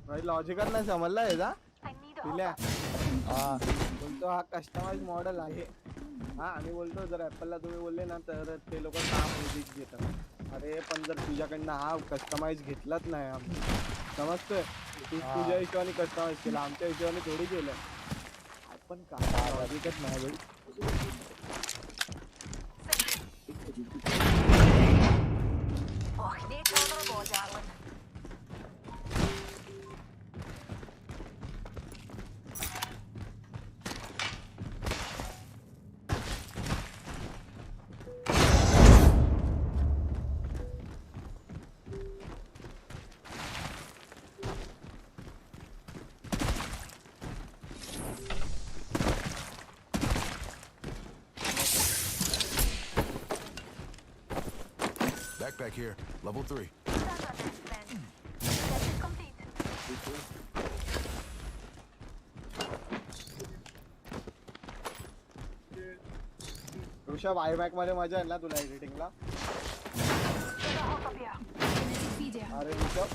भाई logical नाही समजला याचा पिल्या बोलतो हा customise model आहे हा आणि बोलतो जर ऍपलला तुम्ही बोलले ना तर ते लोक काम म्युझिक घेतात अरे पण जर तुझ्याकडनं हा कस्टमाइज घेतलाच नाही आम्ही समजतोय तू तुझ्या हिशोबाने कस्टमाइज केला आमच्या हिशोबाने थोडी केलं आपण काय लॉजिकच नाही भाई Oh, need to order a board, darling. Backpack here. Level 3. Rishabh आयमॅक मध्ये मजा आहे ना तुला एडिटिंगला अरे ऋषभ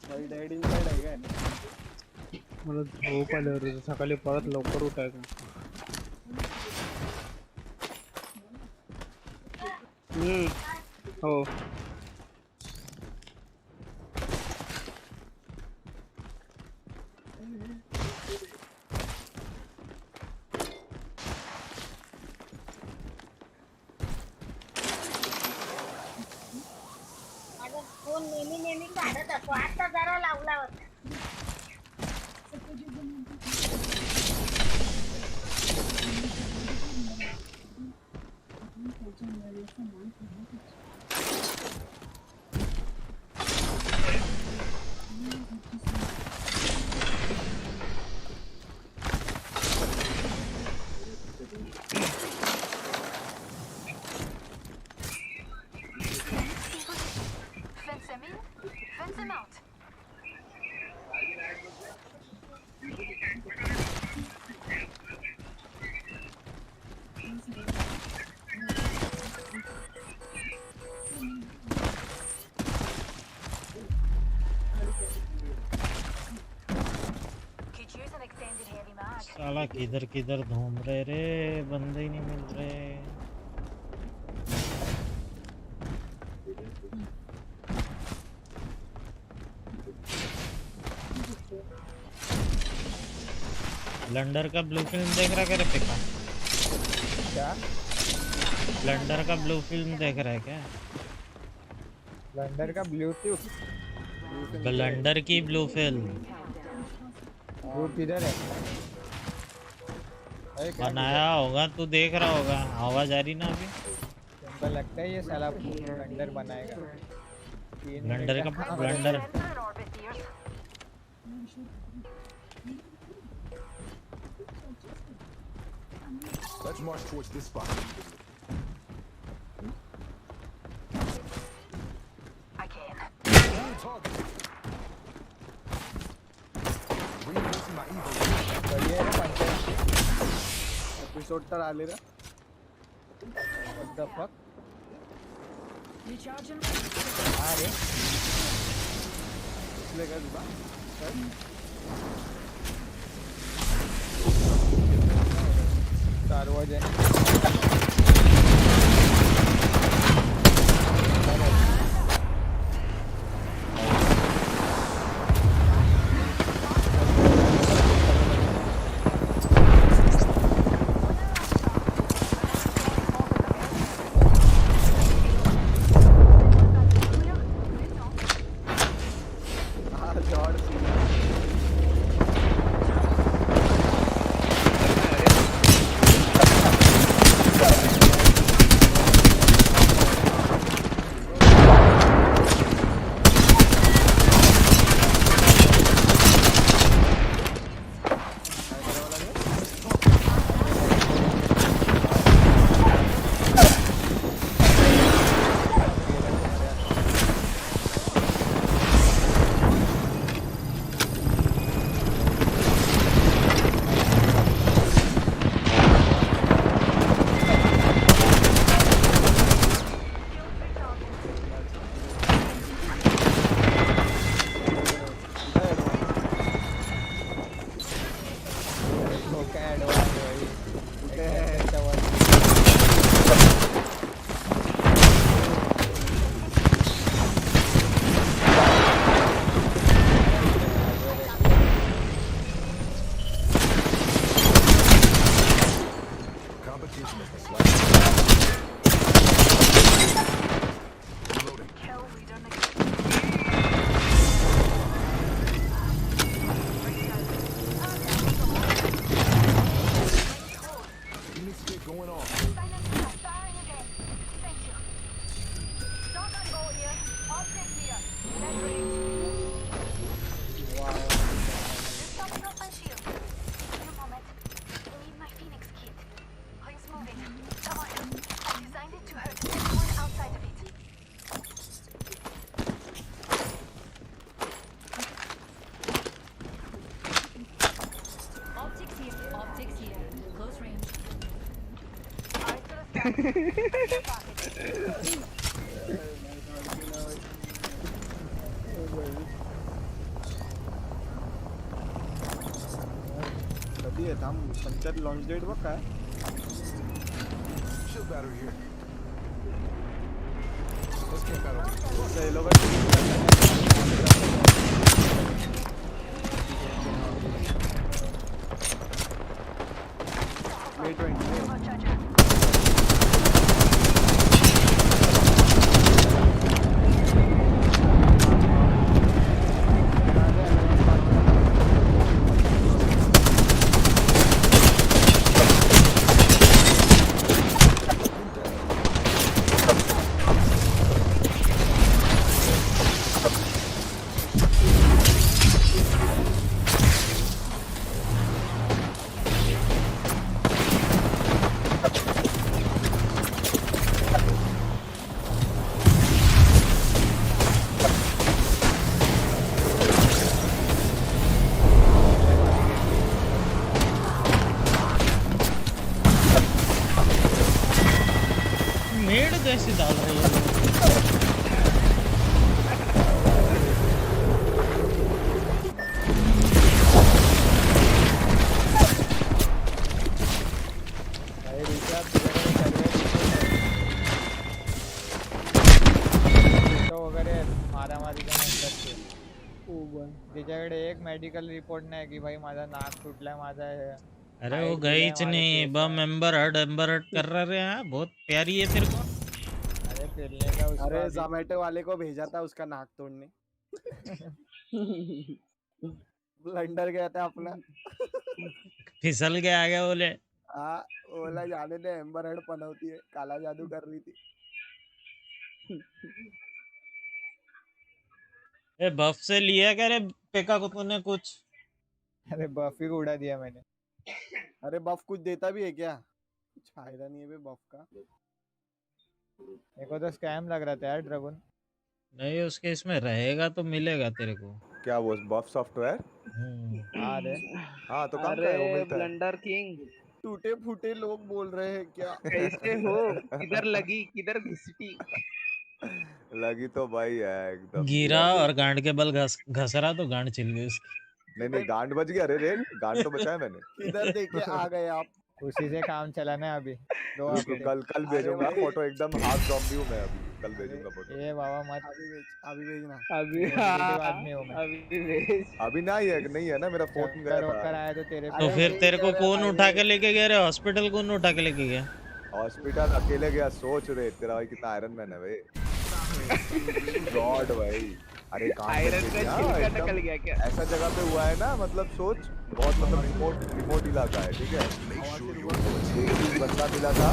भाई डेड इनसाइड आहे काय मला झोप आल्यावर सकाळी परत लवकर उठायचं हो फोन नेहमी काढत असतो आता जरा लावला होता Fence him in, fence him out. Could use an extended heavy mag. साला किधर किधर घूम रहे रे बंदे ही नहीं मिल रहे ब्लेंडर का ब्लू फिल्म देख रहा क्या रे पिका क्या ब्लेंडर का ब्लू फिल्म देख रहा है क्या ब्लेंडर का ब्लूटूथ ब्लेंडर की ब्लू फिल्म वो किधर है बनाया होगा तू देख रहा होगा आवाज आ रही ना अभी तुमको लगता है ये साला ब्लेंडर बनाएगा ब्लेंडर का blender Let's march towards this spot. target. Reinforcing my evo. बढ़िया है पंचायत एपिसोड तर आले रे व्हाट द फक Recharging. अरे इसलिए का दुबा सार्वजनिक हाँ George Competition is the slightest. Reloading. Phoenix kit going on. Optics here. Optics here. Close range. कधी आहे थांब पंचायत लॉन्च डेट बघ काय Shield battery here. Let's get that over. हे लोक May 20. मेड कैसे डाल रहे हो वगैरे मारामारीच्या नंतरचे त्याच्याकडे एक मेडिकल रिपोर्ट नाही की भाई माझा नाक फुटलाय माझा अरे वो गईच नहीं बम एम्बर हर्ट कर रहे हैं बहुत प्यारी है तेरे को अरे फिरने का उसका अरे अभी- जोमेटो वाले को भेजा था उसका नाक तोड़ने ब्लंडर गया था अपना फिसल के आ गया बोले हाँ बोला जाने दे एम्बर हर्ड पनौती है काला जादू कर रही थी ए बफ से लिया क्या रे पेका को तूने कुछ अरे बफी को उड़ा दिया मैंने अरे बफ कुछ देता भी है क्या कुछ फायदा नहीं है बे बफ का मेरे को तो स्कैम लग रहा था यार ड्रैगन नहीं उसके इसमें रहेगा तो मिलेगा तेरे को। क्या वो बफ सॉफ्टवेयर? अरे हाँ तो काम का है, वो अरे मिलता है। ब्लंडर किंग टूटे फूटे लोग बोल रहे हैं क्या? कैसे हो? किधर लगी किधर घिसटी? लगी तो भाई है एकदम गिरा पूरा। और गांड के बल घसरा तो गांड छिल गई उसकी। नहीं नहीं, गांड बच गया। अरे रे, गांड तो बचाया मैंने। किधर देखे आ गए आप? उसी से काम चलाना है अभी 2 रुको, हफ्ते। कल भेजूंगा फोटो, एकदम हाफ ज़ॉम्बी हूँ मैं अभी। कल भेजूंगा फोटो। ये बाबा मत अभी भेजना। अभी नेगेटिव आदमी हूँ मैं। अभी भेज। अभी नहीं है ना, मेरा फोन गया चक्कर वक्कर था। आया तो तेरे तो फिर तेरे को कौन उठा के लेके गया रे? हॉस्पिटल कौन उठा के लेके गया? हॉस्पिटल अकेले गया। सोच रहे तेरा भाई कितना आयरन मैन है भाई। गॉड भाई। अरे आयरन का छिलका निकल गया क्या? ऐसा जगह पे हुआ है ना, मतलब सोच बहुत मतलब रिमोट इलाका है, ठीक है। एक बंदा मिला था,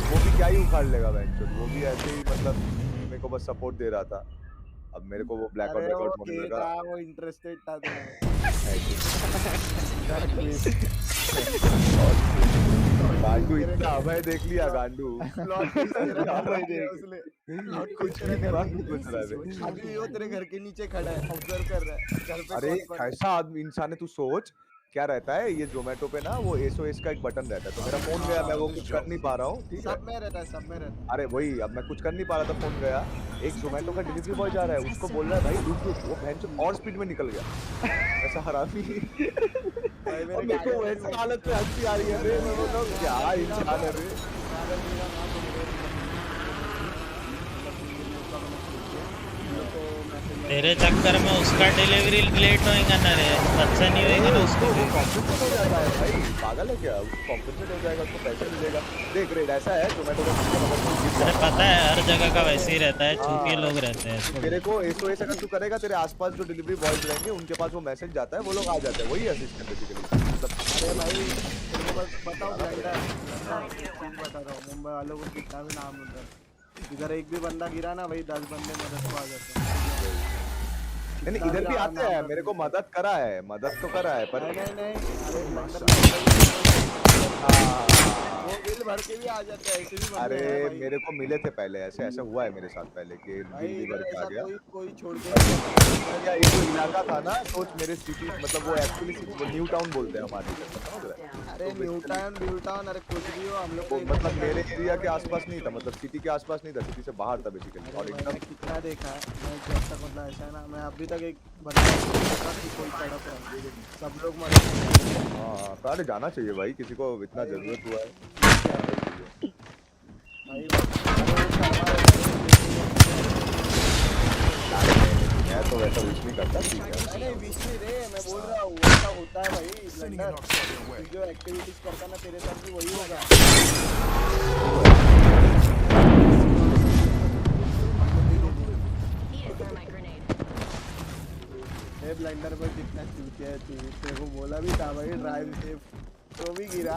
वो भी क्या ही उखाड़ लेगा बेंचो, वो भी ऐसे ही मतलब मेरे को बस सपोर्ट दे रहा था। अब मेरे को वो ब्लैक अरे आउट वो होने के लगा। था, वो इंटरेस्टेड था गांडू इतना अभय देख लिया गांडू। कुछ भी दिमाग नहीं घुस रहा है। अभी वो तेरे घर के नीचे खड़ा है, ऑब्जर्व कर रहा है घर पे अरे कौन-कौन है। कैसा आदमी इंसान है, तू सोच क्या रहता है ये जोमेटो पे ना, वो SOS का एक बटन रहता है, तो मेरा फोन गया, मैं वो कुछ कर नहीं पा रहा हूँ, ठीक है। सब में रहता है, सब में रहता है। अरे वही, अब मैं कुछ कर नहीं पा रहा था, फोन गया, एक जोमेटो का डिलीवरी बॉय जा रहा है, उसको बोल रहा है भाई रुक रुक, वो भैंचोद और स्पीड में निकल गया। ऐसा हरामी। और मेरे को वैसी हालत में हंसी आ रही है रे, मैं बोल रहा हूँ क्या इंसान है रे। तेरे चक्कर में उसका डिलीवरी लेट होएगा ना रे, अच्छा नहीं होएगा ना उसको भी। कॉम्पनसेट हो जाता है भाई, पागल है क्या? उसको कॉम्पनसेट हो जाएगा, उसको पैसे मिलेगा। देख रेट ऐसा है जोमेटो का सिस्टम। अरे पता है हर जगह का वैसे ही रहता है, चूतिए लोग रहते हैं इसको। तेरे को SOS अगर तू करेगा, तेरे आसपास जो डिलीवरी बॉयज रहेंगे उनके पास वो मैसेज जाता है, वो लोग आ जाते हैं, वही असिस्टेंट बेसिकली। मतलब अरे भाई तेरे को बस बताओ ब्लंडर, बता रहा हूँ मुंबई वालों को कितना भी नाम उधर, इधर एक भी बंदा गिरा ना भाई 10 बंदे मदद को आ जाते हैं। नहीं इधर भी आते हैं, मेरे को मदद करा है, मदद तो करा है पर नहीं अरे ब्लंडर वो बिल भर के भी आ जाते हैं, ऐसे भी बंदे अरे हैं भाई। मेरे को मिले थे पहले, ऐसे ऐसा हुआ है मेरे साथ पहले कि भाई बिल भर के आ ऐसा गया। कोई छोड़ के या ये जो इलाका था ना, सोच मेरे सिटी मतलब वो एक्चुअली न्यू टाउन बोलते हैं हमारे इधर, समझ रहे हैं? अरे न्यू टाउन अरे कुछ भी हो हम लोग तो मतलब मेरे एरिया के आसपास नहीं था, मतलब सिटी के आसपास नहीं था, सिटी से बाहर था बेसिकली। और एकदम कितना देखा है मैं, जब तक मतलब ऐसा है ना, मैं अभी तक एक बंदा नहीं देखा कि कोई तड़प रहा है, सब लोग मर रहे हैं। हाँ सारे जाना चाहिए भाई, किसी को इतना जरूरत हुआ है। मैं तो वैसा विश नहीं करता, ठीक है। नहीं विश नहीं रे, मैं बोल रहा हूँ ऐसा होता है भाई ब्लंडर, जो एक्टिविटीज करता ना तेरे साथ भी वही होगा। ये ब्लंडर पर कितना चूतिया है तू, तेरे को बोला भी था भाई ड्राइव सेफ, तो भी गिरा।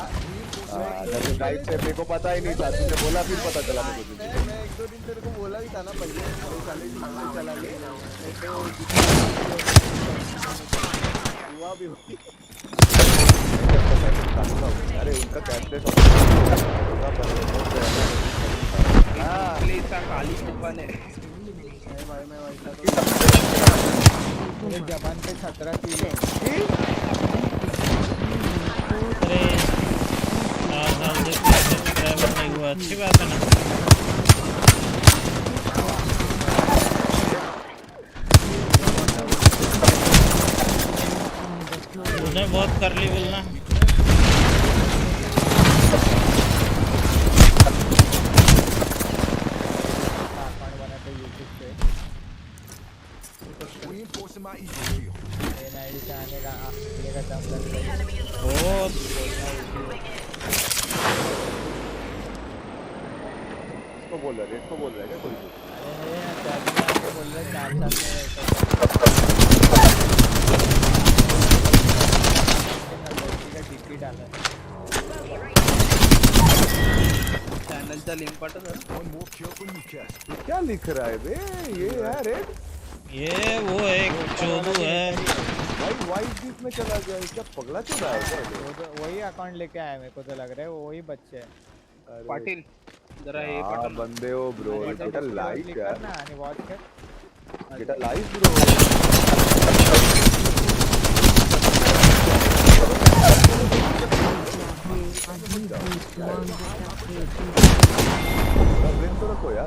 ड्राइव से मेरे को पता ही नहीं था, तुझे बोला फिर पता चला मेरे को। मैं 1-2 दिन तेरे को बोला भी था ना पहले, अरे साले ठीक से चला ले, हुआ भी होती। अरे उनका कैशलेस काली कूपन है भाई, मैं वैसा मेरे जबान पे खतरा थी। अरे 4 साल से सब्सक्राइबर नहीं हुआ, अच्छी बात है ना। तूने बहुत कर ली बोलना। Reinforcing my ego shield. बहुत इसको बोल रहा है, रेट को बोल रहा है क्या कोई? बोल रहे 4 साल में चॅनलचा लिंक पाठव जरा. One more kill for you, Casper. क्या लिख रहा है बे? ये है रेट? ये वो एक चोदू है भाई वाइट बीच में चला गया, क्या पगला चल रहा है क्या? वही अकाउंट लेके आया, मेरे को तो लग रहा है वो वही बच्चे हैं। पाटील जरा हे हाँ पाठव. बंदे हो ब्रो, टोटल लाइक यार। ना आणि वॉच कर Get alive, bro.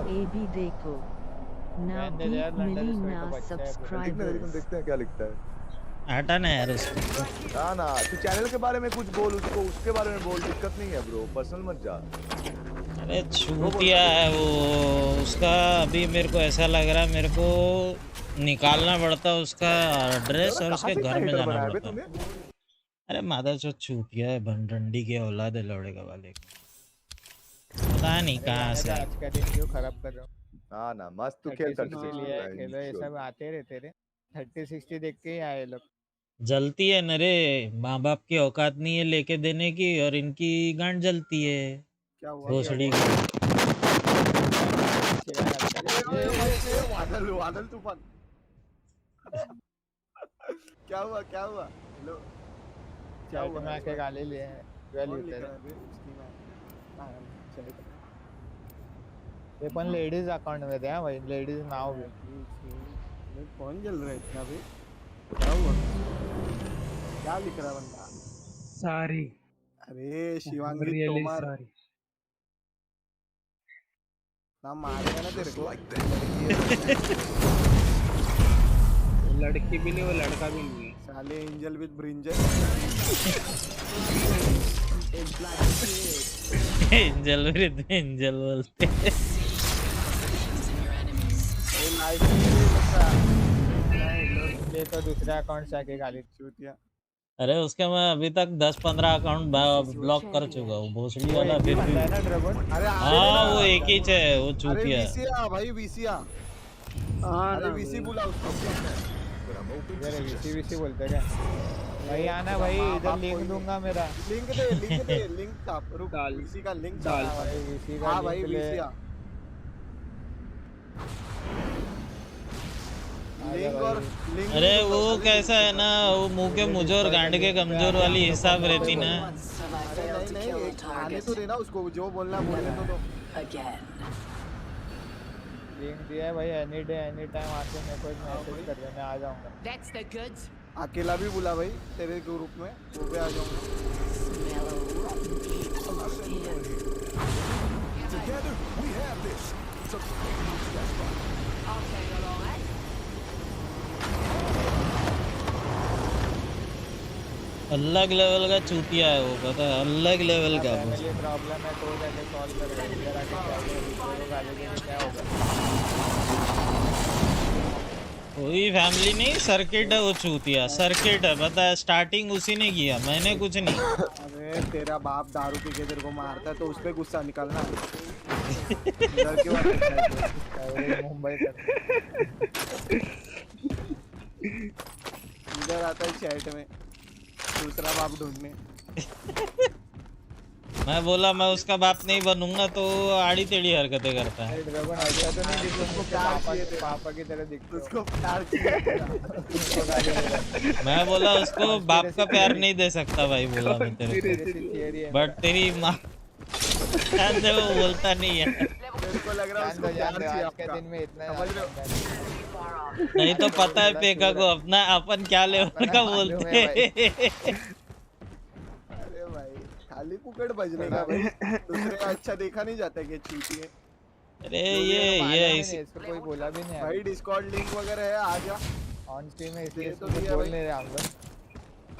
ए भी देखो ना मिली ना सब्सक्राइबर्स। देखते हैं क्या लिखता है। हटा ना यार उसको। ना तू चैनल के बारे में कुछ बोल, उसको उसके बारे में बोल, दिक्कत नहीं है ब्रो, पर्सनल मत जा। अरे छूतिया है वो, उसका अभी मेरे को ऐसा लग रहा है, मेरे को निकालना पड़ता उसका एड्रेस और उसके घर में जाना पड़ता। अरे मादा जो छूतिया है, भंडंडी के औलाद है लौड़े का वाले, पता नहीं कहाँ से। आज का दिन क्यों खराब कर रहा हूँ? हाँ ना, मस्त तू खेल कर खेलो, ये सब आते रहते रे, 30-60 देख के ही आए लोग। जलती है न रे, माँ बाप की औकात नहीं है लेके देने की, और इनकी गांड जलती है। क्या हुआ? भोसड़ी वादल तूफान। क्या हुआ क्या हुआ? हेलो क्या हुआ? मैं आके गाली लिए ते पण लेडीज अकाउंट मध्ये है भाई, लेडीज नाव भी। कौन जल रहा है इतना भी? क्या हुआ? क्या लिख रहा बंदा? सारी। अरे शिवांगी तोमर ना मारेगा ना तेरे को। लड़की भी नहीं, वो लड़का भी नहीं है। साले angel with brinjal. Angel with angel बोलते। ये तो दूसरा अकाउंट से आके गाली चूतिया। अरे उसके मैं अभी तक 10-15 अकाउंट ब्लॉक कर चुका हूँ, भोसड़ी वाला फिर भी। अरे हाँ वो एक ही है, वो चूतिया है। वीसिया भाई वीसिया। अरे वीसी बुला उसको। वीसी बोलते क्या भाई? आना भाई, इधर लिंक दूंगा मेरा। लिंक दे लिंक का, रुक वीसी का लिंक डाल भाई, वीसी का। हां भाई वीसिया लिंक और लिंक। अरे वो कैसा है ना, वो मुंह के मुझोर गांड के कमजोर वाली हिसाब रहती ना। नहीं आने तो देना उसको, जो बोलना बोलने तो। लिंक दिया है भाई, एनी डे एनी टाइम आके मेरे को मैसेज कर दे, मैं आ जाऊंगा। That's the goods. अकेला भी बुला भाई तेरे ग्रुप में, वो पे आ जाऊंगा। Together we have this. अलग लेवल का चूतिया है वो, पता है, अलग लेवल का। फैमिली प्रॉब्लम है तो जाके सॉल्व कर रहे हैं, इधर आके गाली देने क्या होगा? कोई फैमिली नहीं, सर्किट है वो चूतिया, सर्किट है, पता है, स्टार्टिंग उसी ने किया, मैंने कुछ नहीं। अरे तेरा बाप दारू पी के तेरे को मारता है तो उस पे गुस्सा निकालना। इधर क्यों मुंबई इधर आता है चैट में दूसरा बाप ढूंढने। मैं बोला मैं उसका बाप नहीं बनूंगा तो आड़ी टेढ़ी हरकतें करता है। पापा की तरह दिखता है उसको प्यार मैं बोला उसको बाप का प्यार नहीं दे सकता भाई, बोला मैं तेरे को, बट तेरी माँ वो बोलता नहीं है। मेरे को लग रहा है उसको प्यार चाहिए आपका। दिन में इतना समझ रहे हो? नहीं तो पता है पेका को अपना अपन क्या लेवल का बोलते हैं। अरे भाई खाली कुकड़ बजने का भाई, दूसरे का अच्छा देखा नहीं जाता कि चीटी है। अरे ये इसको कोई बोला भी नहीं भाई, डिस्कॉर्ड लिंक वगैरह है, आजा ऑन स्ट्रीम में, इसलिए तो बोल नहीं रहे हम लोग।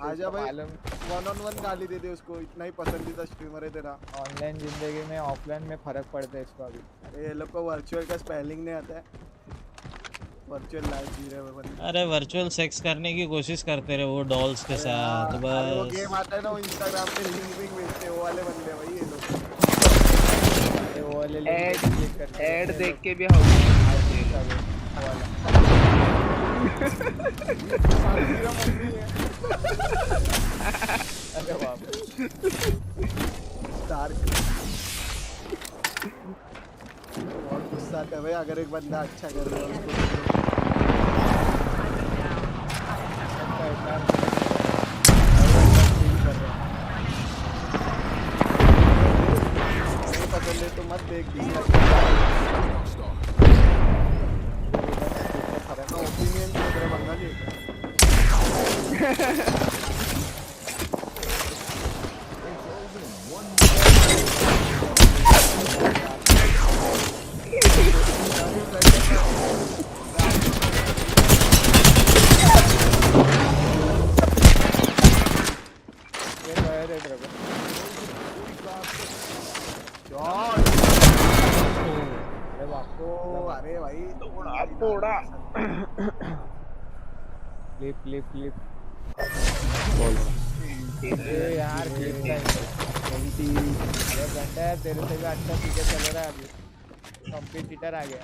आजा भाई, 1-on-1 गाली दे दे उसको, इतना ही पसंदीदा स्ट्रीमर है तेरा। ऑनलाइन जिंदगी में ऑफलाइन में फर्क पड़ता है इसको अभी। अरे ये लोग को वर्चुअल का स्पेलिंग नहीं आता है, वर्चुअल लाइफ जी रहे हैं बंदे। अरे वर्चुअल सेक्स करने की कोशिश करते रहे वो डॉल्स के साथ, बस वो गेम आता है ना इंस्टाग्राम पे लिंक भेजते हैं, वो वाले बंदे भाई ये लोग। वो वाले ऐड देख के भी हम अरे बाप बहुत गुस्सा आता है भाई अगर एक बंदा अच्छा कर रहा है उसको पसंद है तो मत देख। ये फायर रेड रखो अरे बाप अरे भाई थोड़ा क्लिप क्लिप क्लिप यार क्लिप का अरे घंटा है तेरे से भी अच्छा पीछे चल रहा है अभी कंपटीटर आ गया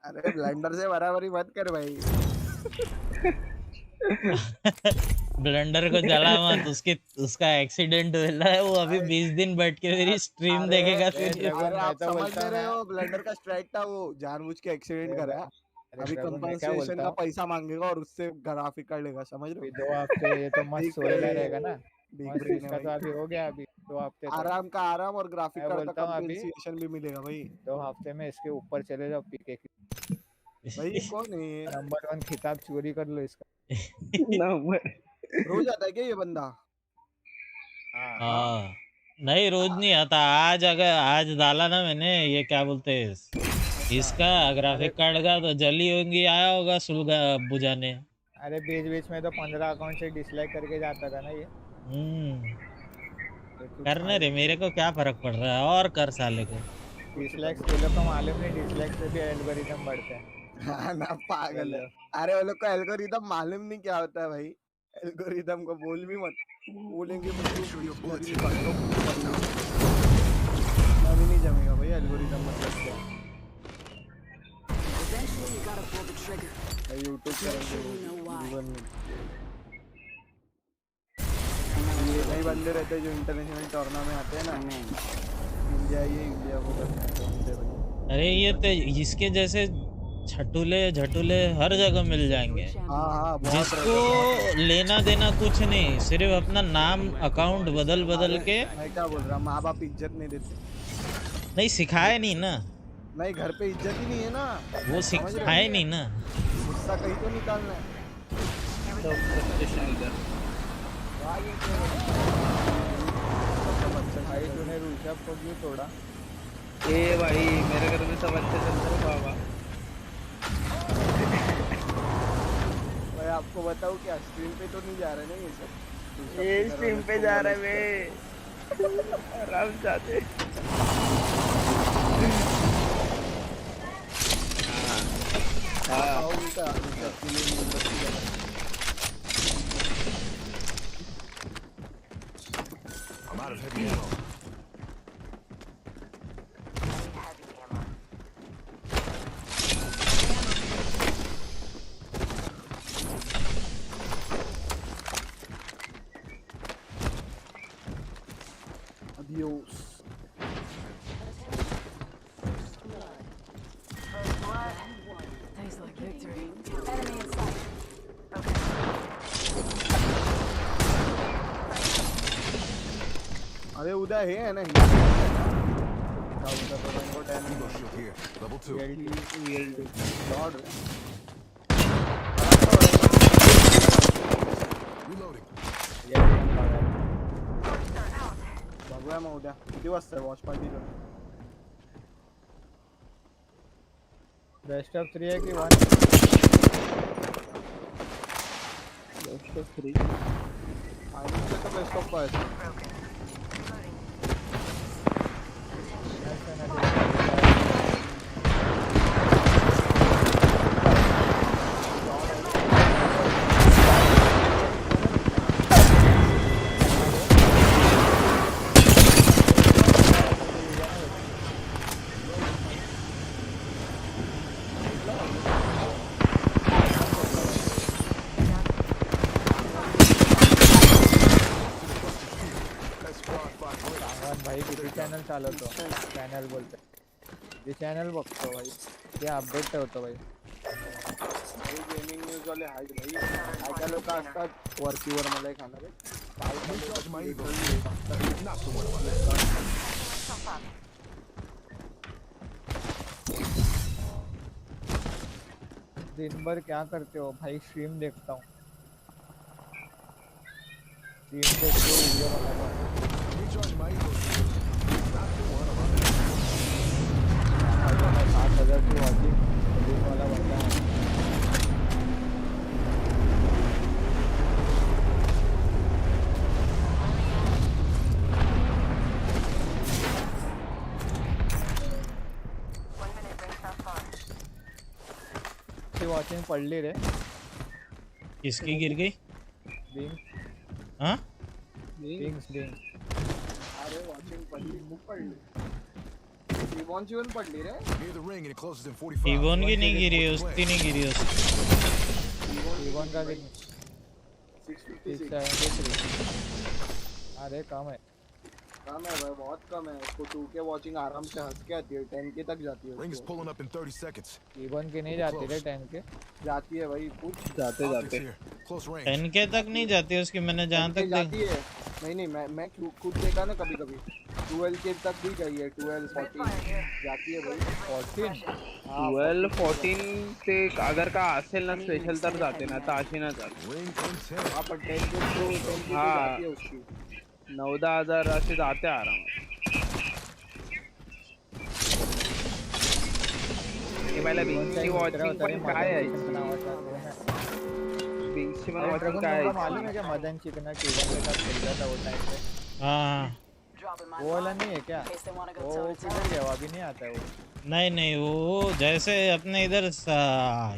अरे ब्लेंडर से बराबरी मत कर भाई ब्लेंडर को जला मत, उसका एक्सीडेंट हुआ है, वो अभी 20 दिन बैठ के मेरी स्ट्रीम देखेगा फिर। अरे आप समझ नहीं रहे हो, ब्लेंडर का स्ट्राइक था, वो जानबूझ के एक्सीडेंट करा। अभी कंपनसेशन का पैसा मांगेगा और उससे ग्राफिक कर लेगा, समझ रहे हो? 2 हफ्ते ये तो मस्त सोएगा रहेगा ना, मस्त इसका तो अभी हो गया अभी 2 हफ्ते आराम का आराम और ग्राफिक मैं कार्ड बोलता का हूँ अभी कंपनसेशन भी मिलेगा भाई। 2 हफ्ते में इसके ऊपर चले जाओ पीके की भाई कौन है ये? नंबर 1 खिताब चोरी कर लो इसका रोज आता है क्या ये बंदा? हाँ नहीं रोज नहीं आता, आज डाला ना मैंने, ये क्या बोलते हैं इसका ग्राफिक कार्ड का, तो जली होंगी आया होगा सुलगा बुझाने। अरे बीच बीच में तो 15 अकाउंट से डिसलाइक करके जाता था ना ये। करने रे, मेरे को क्या फर्क पड़ रहा है, और कर साले को। डिसलाइक्स के लोग को मालूम नहीं, डिसलाइक से भी एल्गोरिथम बढ़ते हैं। हाँ ना पागल है। अरे वो लोग को एल्गोरिथम मालूम नहीं क्या होता है भाई, एल्गोरिथम को बोल भी मत, बोलेंगे अभी नहीं जमेगा भाई एल्गोरिथम मतलब क्या। यूट्यूब ये नए बंदे रहते हैं जो इंटरनेशनल टूर्नामेंट में आते हैं ना, इंडिया को करते हैं। अरे ये तो इसके जैसे झटूले हर जगह मिल जाएंगे। जिसको लेना देना कुछ नहीं, सिर्फ अपना नाम अकाउंट बदल के। मैं क्या बोल रहा, माँ बाप इज्जत नहीं देते। नहीं सिखाए नहीं ना, नहीं घर पे इज्जत ही नहीं है ना, वो सिखाए नहीं ना। गुस्सा कहीं तो निकालना है। भाई तूने ऋषभ को क्यों तोड़ा? ए भाई मेरे घर में सब अच्छे चलते हैं बाबा। भाई आपको बताऊं क्या, स्ट्रीम पे तो नहीं जा रहे ना ये सब? ये स्ट्रीम पे जा रहे वे आराम जाते। I'm out of heavy ammo. Adios. Tastes like victory. Enemy in sight. अरे उधर है ना Here, level 2. Lord Reloading. बघूया मग उद्या किती वाजता आहे वॉच पार्टीला? बेस्ट ऑफ 3 है कि 1? बेस्ट ऑफ 3 फाइनल तो बेस्ट ऑफ 5। भाई किती चॅनल चालवतो, चॅनल बोलतो जे चॅनल बघतो भाई ते अपडेट ठेवतो भाई। गेमिंग न्यूज वाले आहेत भाई, काय लोक असतात वरतीवर मला खाणार दिन भर क्या करते हो भाई? स्ट्रीम देखता हूँ, दिन देख के वीडियो बनाता हूँ। Recharge my ego. Not the one I'm on. 7,000 की वॉचिंग पुलिस वाला बंदा है। वॉचिंग पडली रे। किसकी गिर गई? बिंग हाँ बिंग्स बिंग। अरे वॉचिंग पडली मुख पडली इवॉन जीवन पडली रे। Near the ring and it closes in 45. Yvonne की नहीं गिरी है, उसकी नहीं गिरी है उसकी। इवॉन का कितना? 653। अरे कम है। कम है भाई, बहुत कम है। उसको 2K वॉचिंग आराम से हंस के आती है, 10K तक जाती है। Ring is pulling up in 30 seconds. Even की नहीं जाती रे 10K। जाती है भाई, कुछ जाते Close range. 10K तक नहीं जाती है उसकी, मैंने जहाँ तक जाती है। नहीं मैं खुद देखा ना कभी कभी 12K तक भी गई है। 12, 14 जाती है भाई। 12-14 ते अगर का असेल ना स्पेशल तर जाते ना, तर अशी ना जाते. हाँ पण 10K जाती है उसकी। 9-10 हजार असे जाते आरामात. हे पहिला बिंगची वॉचिंग पण काय आहे? बिंगची पण वॉचिंग काय आहे? मालूम है क्या मदन चिकना टीवन के साथ खेलता था वो टाइम पे? हाँ वो वाला नहीं है क्या? वो किधर गया? वो अभी नहीं आता है वो। नहीं वो जैसे अपने इधर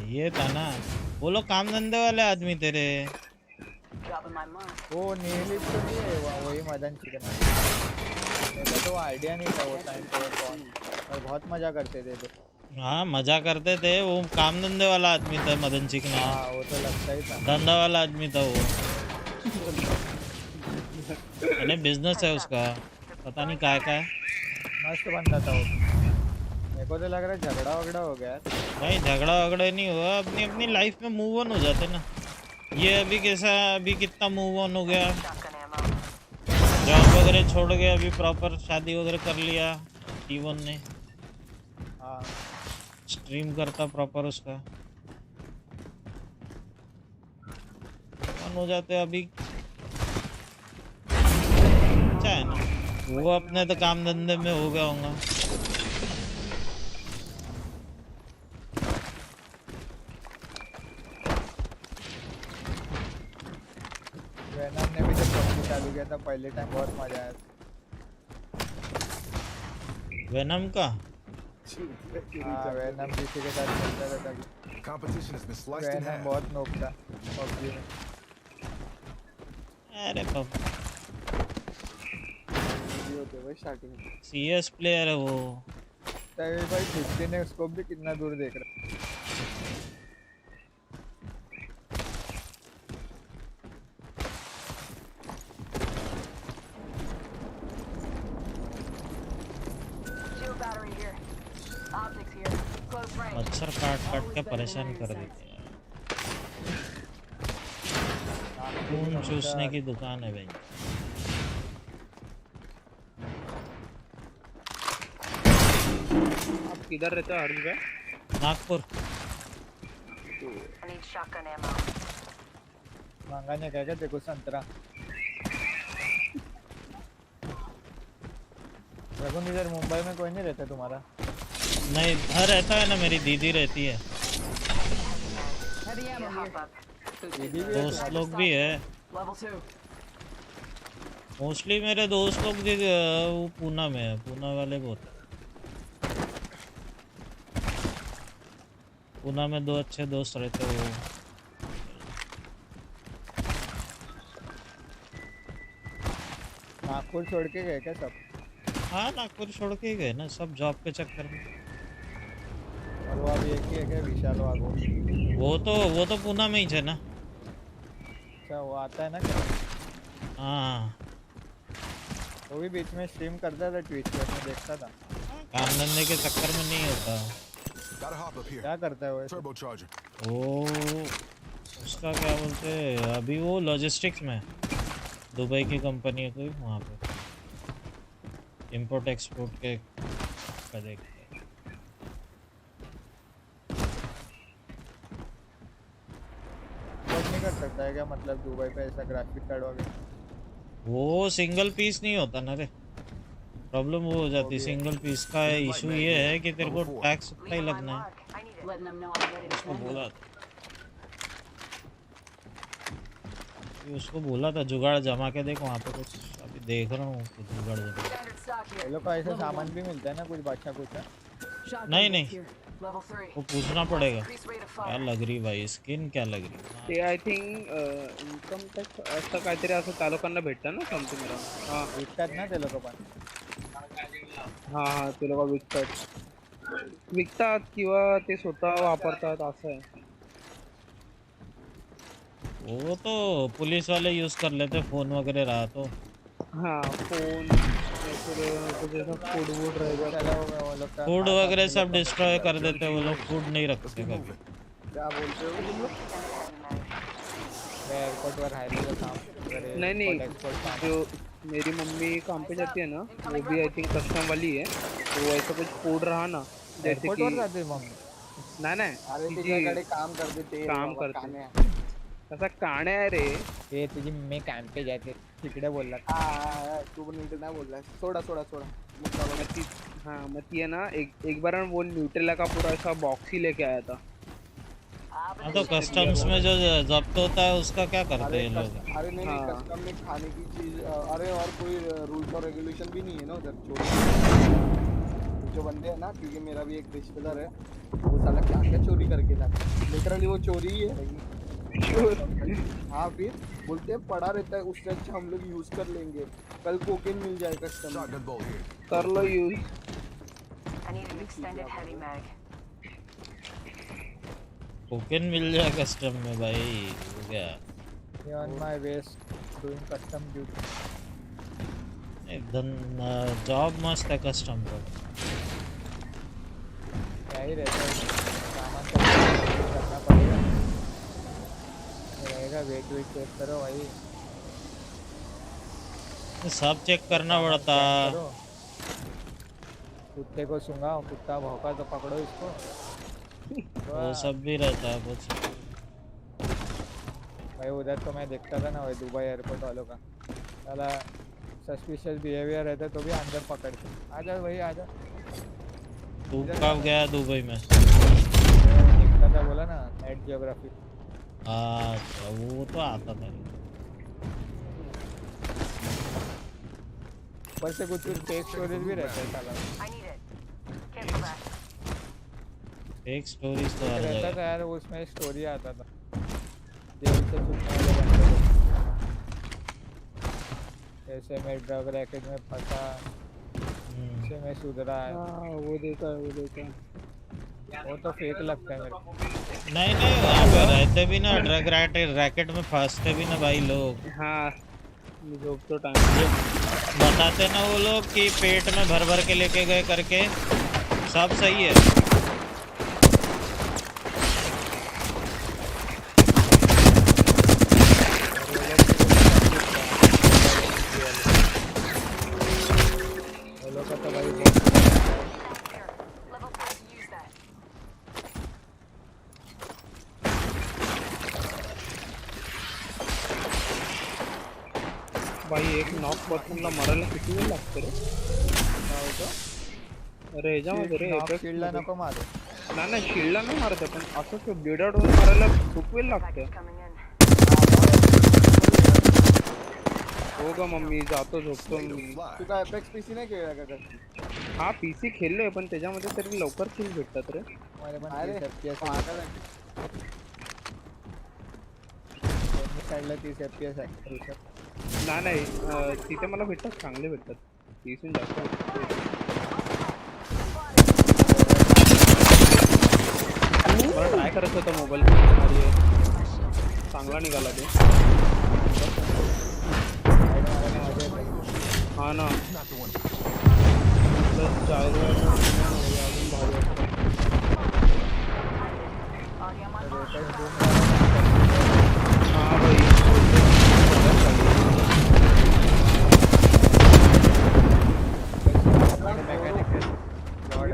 ये था ना, वो लोग काम धंधे वाले आदमी तेरे। वो नीली तो नहीं है, वही मदन चिकना। मेरे को तो आइडिया नहीं था वो टाइम पे कौन, और बहुत मजा करते थे तो। हाँ मजा करते थे, वो काम धंधे वाला आदमी था मदन चिकना। हाँ वो तो लगता ही था, धंधा वाला आदमी था वो। यानी बिजनेस है उसका, पता नहीं क्या है। मस्त बंदा था वो। मेरे को तो लग रहा है झगड़ा वगड़ा हो गया। नहीं झगड़ा वगड़ा नहीं हुआ, अपनी अपनी लाइफ में मूव ऑन हो जाते ना। ये अभी कैसा, अभी कितना मूव ऑन हो गया, जॉब वगैरह छोड़ गया, अभी प्रॉपर शादी वगैरह कर लिया। टीवन ने स्ट्रीम करता प्रॉपर, उसका ऑन हो जाते अभी। अच्छा है ना, वो अपने तो काम धंधे में हो गया होगा। वेनम ने भी जब पबजी चालू किया था पहले टाइम बहुत मजा आया। वेनम का? हाँ वेनम किसी के साथ खेलता था तभी। Competition has been sliced in venom half. बहुत नोक था पबजी में। अरे बाप, स्टार्टिंग CS प्लेयर है वो। तभी भाई 15 ने उसको भी कितना दूर देख रहा। मच्छर काट काट के परेशान कर देते हैं। खून चूसने की दुकान है भाई। आप किधर रहते हो हर्ष भाई? नागपुर। मांगाने क्या क्या देखो संतरा। रघुन इधर मुंबई में कोई नहीं रहता तुम्हारा? नहीं घर रहता है ना, मेरी दीदी रहती है, दोस्त लोग भी है। मोस्टली मेरे दोस्त लोग वो पूना में है, पूना वाले बहुत है। पूना में 2 अच्छे दोस्त रहते वो। नागपुर छोड़ के गए क्या सब? हाँ नागपुर छोड़ के ही गए ना सब, जॉब के चक्कर में। और वो अभी एक ही है क्या, विशाल वागो? वो तो पूना में ही है ना। अच्छा वो आता है ना क्या? हाँ वो भी बीच में स्ट्रीम करता था ट्विच पे, मैं देखता था। काम धंधे के चक्कर में नहीं होता। क्या करता है वो? Turbocharger. वो उसका क्या बोलते हैं, अभी वो लॉजिस्टिक्स में दुबई की कंपनी है कोई, वहाँ पे इंपोर्ट एक्सपोर्ट के का देखते हैं। वर्क नहीं कर सकता है क्या, मतलब दुबई पे ऐसा ग्राफिक कार्ड वगैरह? वो सिंगल पीस नहीं होता ना रे, प्रॉब्लम वो हो जाती है। सिंगल पीस का इशू ये है कि तेरे को टैक्स उतना ही लगना है। उसको बोला था जुगाड़ जमा के देखो वहाँ पे कुछ, अभी देख रहा हूँ कुछ जुगाड़ जमा। ये लोग का ऐसा सामान भी मिलता है ना कुछ बादशाह कुछ है? नहीं वो पूछना पड़ेगा क्या लग रही भाई, स्किन क्या लग रही। ते आय थिंक इन्कम टॅक्स असं काहीतरी असं त्या लोकांना भेटतं ना समथिंग अराउंड. हां विकतात ना ते लोक पण. हां ते लोक विकतात किंवा ते स्वतः वापरतात असं आहे. वो तो पुलिस वाले यूज कर लेते फोन वगैरह रहा तो। हाँ फोन फूड वगैरह सब डिस्ट्रॉय कर देते वो लोग, फूड नहीं रखते कभी। क्या बोलते हो तुम लोग? एयरपोर्ट पर हाईवे काम नहीं जो मेरी मम्मी काम पे जाती है ना वो भी आई थिंक कस्टम वाली है, तो ऐसा कुछ फूड रहा ना जैसे कि जाते मम्मी नाही अरे तिच्याकडे काम करते ते काम बाबा, करते. कान्या. तसा काण्या आहे रे. हे तुझी मम्मी काम पे जाते तिकडे बोलला. तू पण नीट नाही बोलला. सोडा हाँ मत ये ना एक बार वो न्यूट्रेला का पूरा ऐसा बॉक्स ही लेके आया था. हाँ तो कस्टम्स में जो जब्त होता है उसका क्या करते हैं लोग? अरे नहीं कस्टम में खाने की चीज, अरे और कोई रूल्स और रेगुलेशन भी नहीं है ना उधर. चोरी जो बंदे हैं ना, क्योंकि मेरा भी एक रिश्तेदार है, वो साला क्या चोरी करके लाता है, लिटरली वो चोरी ही है. हाँ फिर बोलते हैं पड़ा रहता है, उससे अच्छा हम लोग यूज कर लेंगे, कल कोकेन मिल जाए कस्टम में. कर लो यूज. कोकेन मिल जाए कस्टम में भाई, हो गया. On my waste doing custom duty. एकदम जॉब मस्त है कस्टम पर. क्या ही रहता है, सामान तो करना पड़ेगा. रहेगा वेट चेक करो भाई, सब चेक करना पड़ता. कुत्ते को सूंघाओ, कुत्ता भौंका तो पकड़ो इसको. वो सब भी रहता है कुछ. भाई उधर तो मैं देखता था ना भाई दुबई एयरपोर्ट वालों का, साला सस्पिशियस बिहेवियर रहता तो भी अंदर पकड़ते. आ जाओ भाई आ जाओ. तू कब गया दुबई में? निकला था बोला ना नेट जियोग्राफी. अच्छा वो तो आता था. ऊपर से कुछ फेक स्टोरीज भी रहते हैं साला. फेक स्टोरीज तो हर रहता जगह. था यार, उसमें स्टोरी आता था जेल से छूटने वाले बंदे को. ऐसे मैं ड्रग रैकेट में फंसा, ऐसे में सुधरा है. वो देखा है. वो तो फेक लगता है मेरे को. नहीं वहाँ पे रहते भी ना ड्रग रैकेट में फंसते भी ना भाई लोग. हाँ लोग तो टाइम बताते ना वो लोग कि पेट में भर भर के लेके गए करके, सब सही है. भाई एक नॉक पर्सनला मरायला किती वेळ लागतो रे? अरे ह्याच्यामध्ये रे शिल्डला नको मारू. नाही शिल्डला नाही मारत पण असं ब्लेड आउट मारायला खूप वेळ लागतं. हो का मम्मी जातो झोपतो मी. तू काय एपेक्स पीसी नाही खेळला का? हा पीसी खेळलोय पण त्याच्यामध्ये तरी लवकर किल भेटतात रे. अरे साईडला 30 FPS आहे. नाही तिथे मला भेटतात, चांगले भेटतात. 30 जास्त मला ट्राय करायचं होतं मोबाईल, चांगला निघाला ते. हा ना प्लस 4 हाँ भाई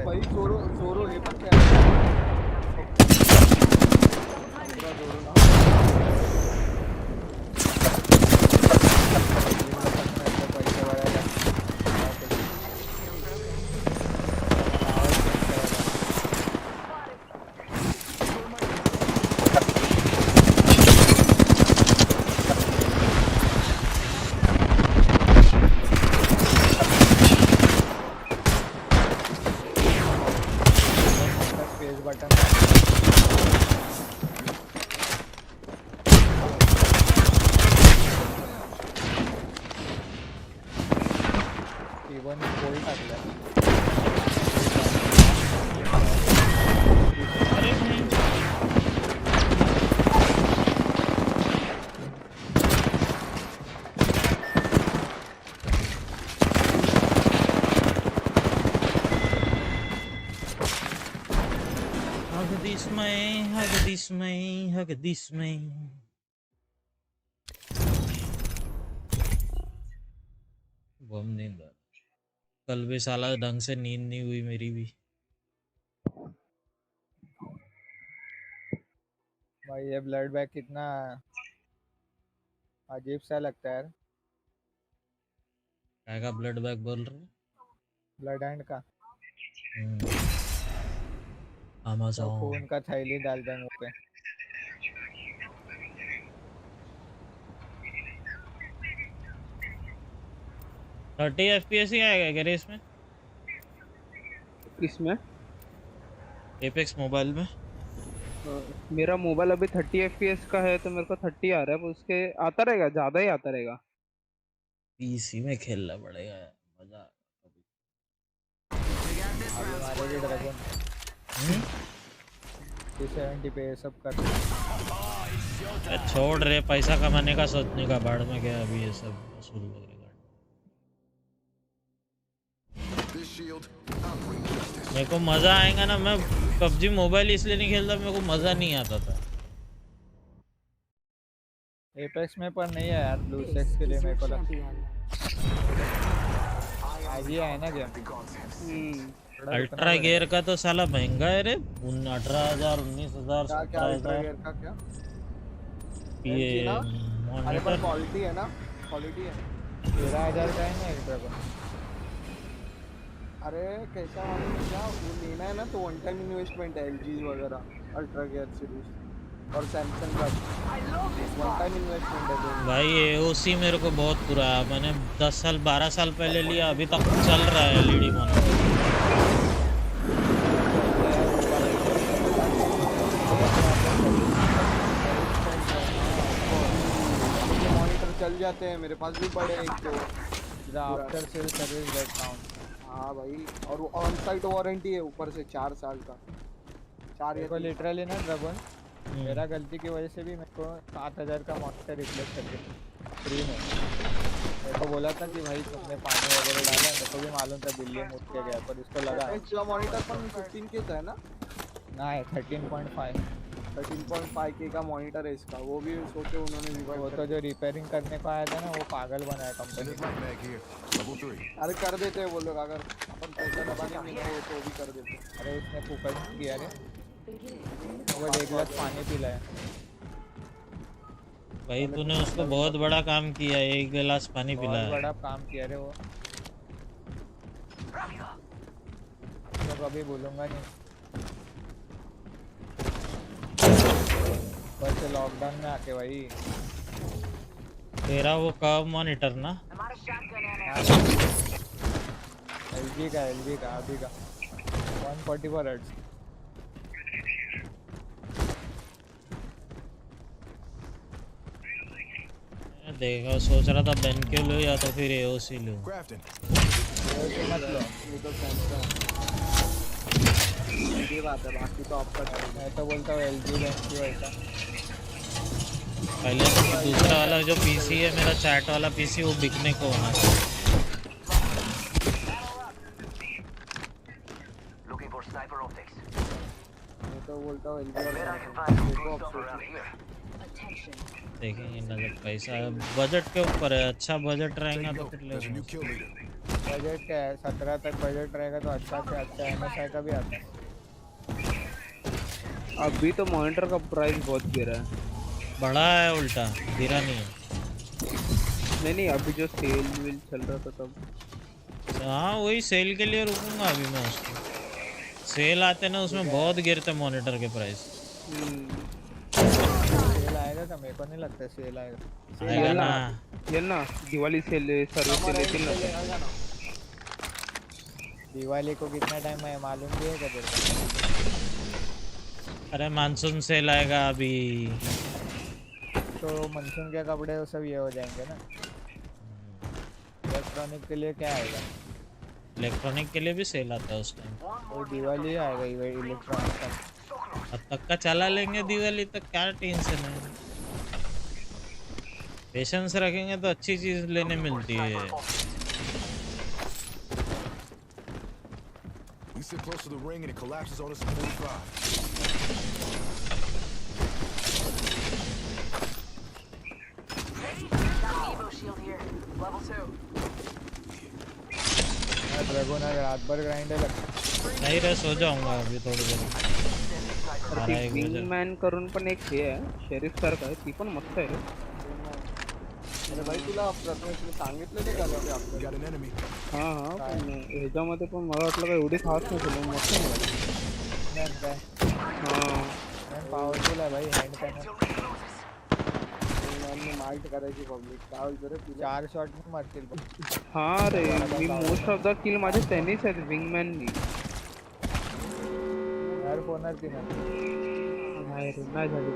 भाई जोरो हे पण काय हग दिस में बम नींद आ- कल भी साला ढंग से नींद नहीं हुई मेरी भी। भाई ये ब्लड बैग कितना अजीब सा लगता है यार। क्या का ब्लड बैग बोल रहे हैं? ब्लड हैंड का तो अमेज़न खून का थैली डालता है मुंह पे। थर्टी FPS ही आएगा क्या रे इसमें? इसमें एपेक्स मोबाइल में मेरा मोबाइल अभी 30 FPS का है तो मेरे को 30 आ रहा है, पर उसके आता रहेगा, ज्यादा ही आता रहेगा। पीसी में खेलना पड़ेगा यार, मजा। अभी मारेगी ड्रैगन 270 पे ये सब कर। छोड़ रहे पैसा कमाने का सोचने का, बाढ़ में गया अभी ये सब वसूल वगैरह। मेरे को मजा आएगा ना, मैं पबजी मोबाइल इसलिए नहीं खेलता, मेरे को मजा नहीं आता था। एपेक्स में पर नहीं है यार, ब्लू सेक्स के लिए मेरे को लगता है ना गेम। अल्ट्रा गियर का तो साला महंगा है रे, 18,000 19,000 17,000 का क्या ये अरे पर क्वालिटी है ना, क्वालिटी है। 13,000 का है ना एक ड्रैगन। अरे कैसा मालूम क्या, वो लेना है ना तो वन टाइम इन्वेस्टमेंट है, LG वगैरह अल्ट्रा गियर सीरीज और सैमसंग का वन टाइम इन्वेस्टमेंट है दोनों। भाई AOC मेरे को बहुत बुरा है, मैंने 10 साल 12 साल पहले लिया, अभी तक चल रहा है LED मॉनिटर। मॉनिटर चल जाते हैं, मेरे पास भी पड़े एक तो after sale service that count. हाँ भाई, और वो ऑन साइट वारंटी है ऊपर से 4 साल का। 4 मेरे को लिटरली ना ड्रैगन मेरा गलती की वजह से भी मेरे को 7,000 का मॉनिटर रिप्लेस कर दिया फ्री में। मेरे को बोला था कि भाई तुमने पानी वगैरह डाला, मेरे को भी मालूम था दिल्ली में उठ के गया, पर इसको लगा इसका मॉनिटर पर 15 के है ना, ना है 13.5 के का मॉनिटर है इसका। वो भी सोचे उन्होंने रिवाइव, वो तो जो रिपेयरिंग करने को आया था ना, वो पागल बनाया कंपनी। अरे कर देते हैं वो लोग, अगर अपन पैसा दबाने मिला हो तो भी कर देते। अरे उसने फूकट किया रे, वो 1 गिलास पानी पिलाया। भाई तूने उसको बहुत बड़ा काम किया, 1 गिलास पानी पिलाया। बहुत बड़ा काम किया रे वो, तो कभी भूलूंगा नहीं। बस लॉकडाउन में आके भाई तेरा वो कर्व मॉनिटर ना, LG का अभी का 144 हर्ट्ज। देखा सोच रहा था बेनक्यू लो या तो फिर AOC लो। मत लो, ये तो सैमसंग ये बात है, बाकी तो आपका मैं तो बोलता हूँ LG बेनक्यू ऐसा। पहले दूसरा वाला जो PC है मेरा, चैट वाला PC, वो बिकने को होना चाहिए। मैं तो बोलता हूँ LG देखेंगे ना जब पैसा बजट के ऊपर है, अच्छा बजट रहेगा तो फिर ले। बजट क्या है, 17 तक बजट रहेगा तो अच्छा से अच्छा MSI का भी आता है। अभी तो मॉनिटर का प्राइस बहुत गिरा है, बड़ा है उल्टा, गिरा नहीं है। नहीं अभी जो सेल विल चल रहा था तब। हाँ वही सेल के लिए रुकूंगा अभी मैं, उसको सेल आते ना उसमें बहुत गिरते मॉनिटर के प्राइस। सेल आएगा क्या? मेरे को नहीं लगता सेल आएगा। आएगा ना, ये ना दिवाली सेल सर्विस सेल लेती ना। दिवाली को कितना टाइम है मालूम भी है क्या तेरे को? अरे मानसून सेल आएगा अभी, तो मानसून के कपड़े वो सब ये हो जाएंगे ना। इलेक्ट्रॉनिक के लिए क्या आएगा? इलेक्ट्रॉनिक के लिए भी सेल आता है उस टाइम। वो दिवाली आएगा इलेक्ट्रॉनिक का। अब तक का चला लेंगे दिवाली तक, क्या टेंशन है। पेशेंस रखेंगे तो अच्छी चीज लेने मिलती है। We sit close to the ring and it collapses on us in 45. shield here. Level 2. Dragon आज रात भर ग्राइंड है लगता नहीं रे, सो जाऊंगा अभी थोड़ी देर में। तर 12 ती 1 बजे। विंगमॅन करून पण एक हे आहे शेरिफ सारखं आहे ती पण मस्त आहे रे. अरे भाई तुला प्रथमेशने सांगितलेलं का रे आपल्याला? Got an enemy. हा हा पण ह्याच्यामध्ये पण मला वाटलं काय एवढी खास नसेल मस्त नाही. है हा पावरफुल है भाई हैंड कैनन विंगमॅनने मार्ट करायची पब्लिक काय बोलतो रे तुला? 4 शॉट में मरतील बघ. हा रे मी मोस्ट ऑफ द किल माझे त्यांनीच आहेत विंगमॅननी. यार फोनर ती ना नाही रे नाही झाली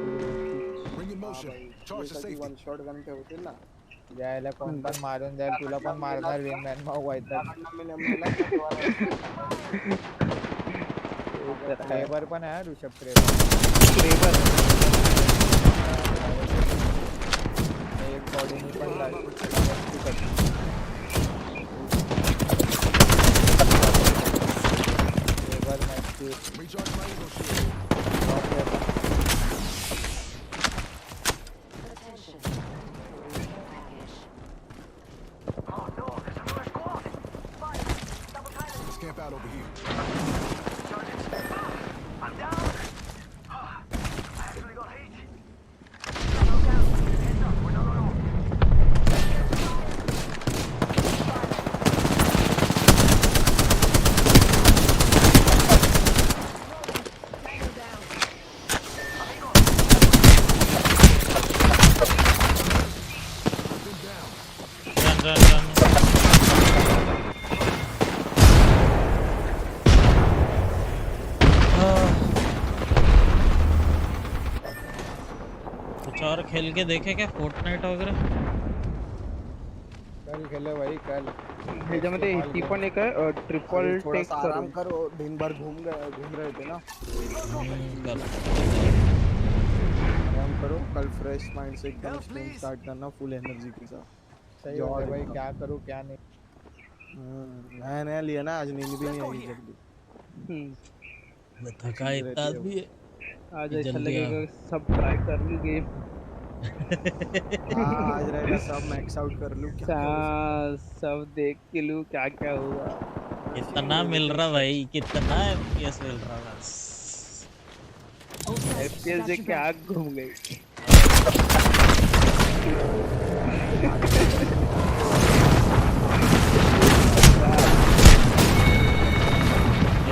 Bring in motion. Charge to safety. One shot gun ठेवतील ना. यायला कोण पण मारून जाईल तुला पण मारणार विंगमॅन मग व्हायचं क्रेबर पण आहे ऋषभ क्रेबर एक बॉडी मी पण क्रेबर match Recharge my ego shield. Let's camp out over here. I'm down. I actually got heat. Heads up, we're not alone. कुछ और खेल के देखे क्या फोर्टनाइट वगैरह? कल खेलो भाई कल ह्याच्यामध्ये ती पण एक आहे ट्रिपल अरे टेक थोड़ा सा आराम करो, दिन भर घूम रहे थे ना। आराम करो, कल फ्रेश माइंड से एकदम स्ट्रीम स्टार्ट करना फुल एनर्जी के साथ। सही बात है भाई, क्या करूँ क्या नहीं। नया नया लिया ना, आज नींद भी नहीं आई जल्दी। थका इतना आदमी है आज ऐसा लगेगा सब ट्राई कर लूं गेम। आज रहेगा सब मैक्स आउट कर लूं, क्या सब देख के लूं क्या क्या होगा। कितना मिल रहा भाई, कितना FPS मिल रहा बस। FPS से क्या घूम गई।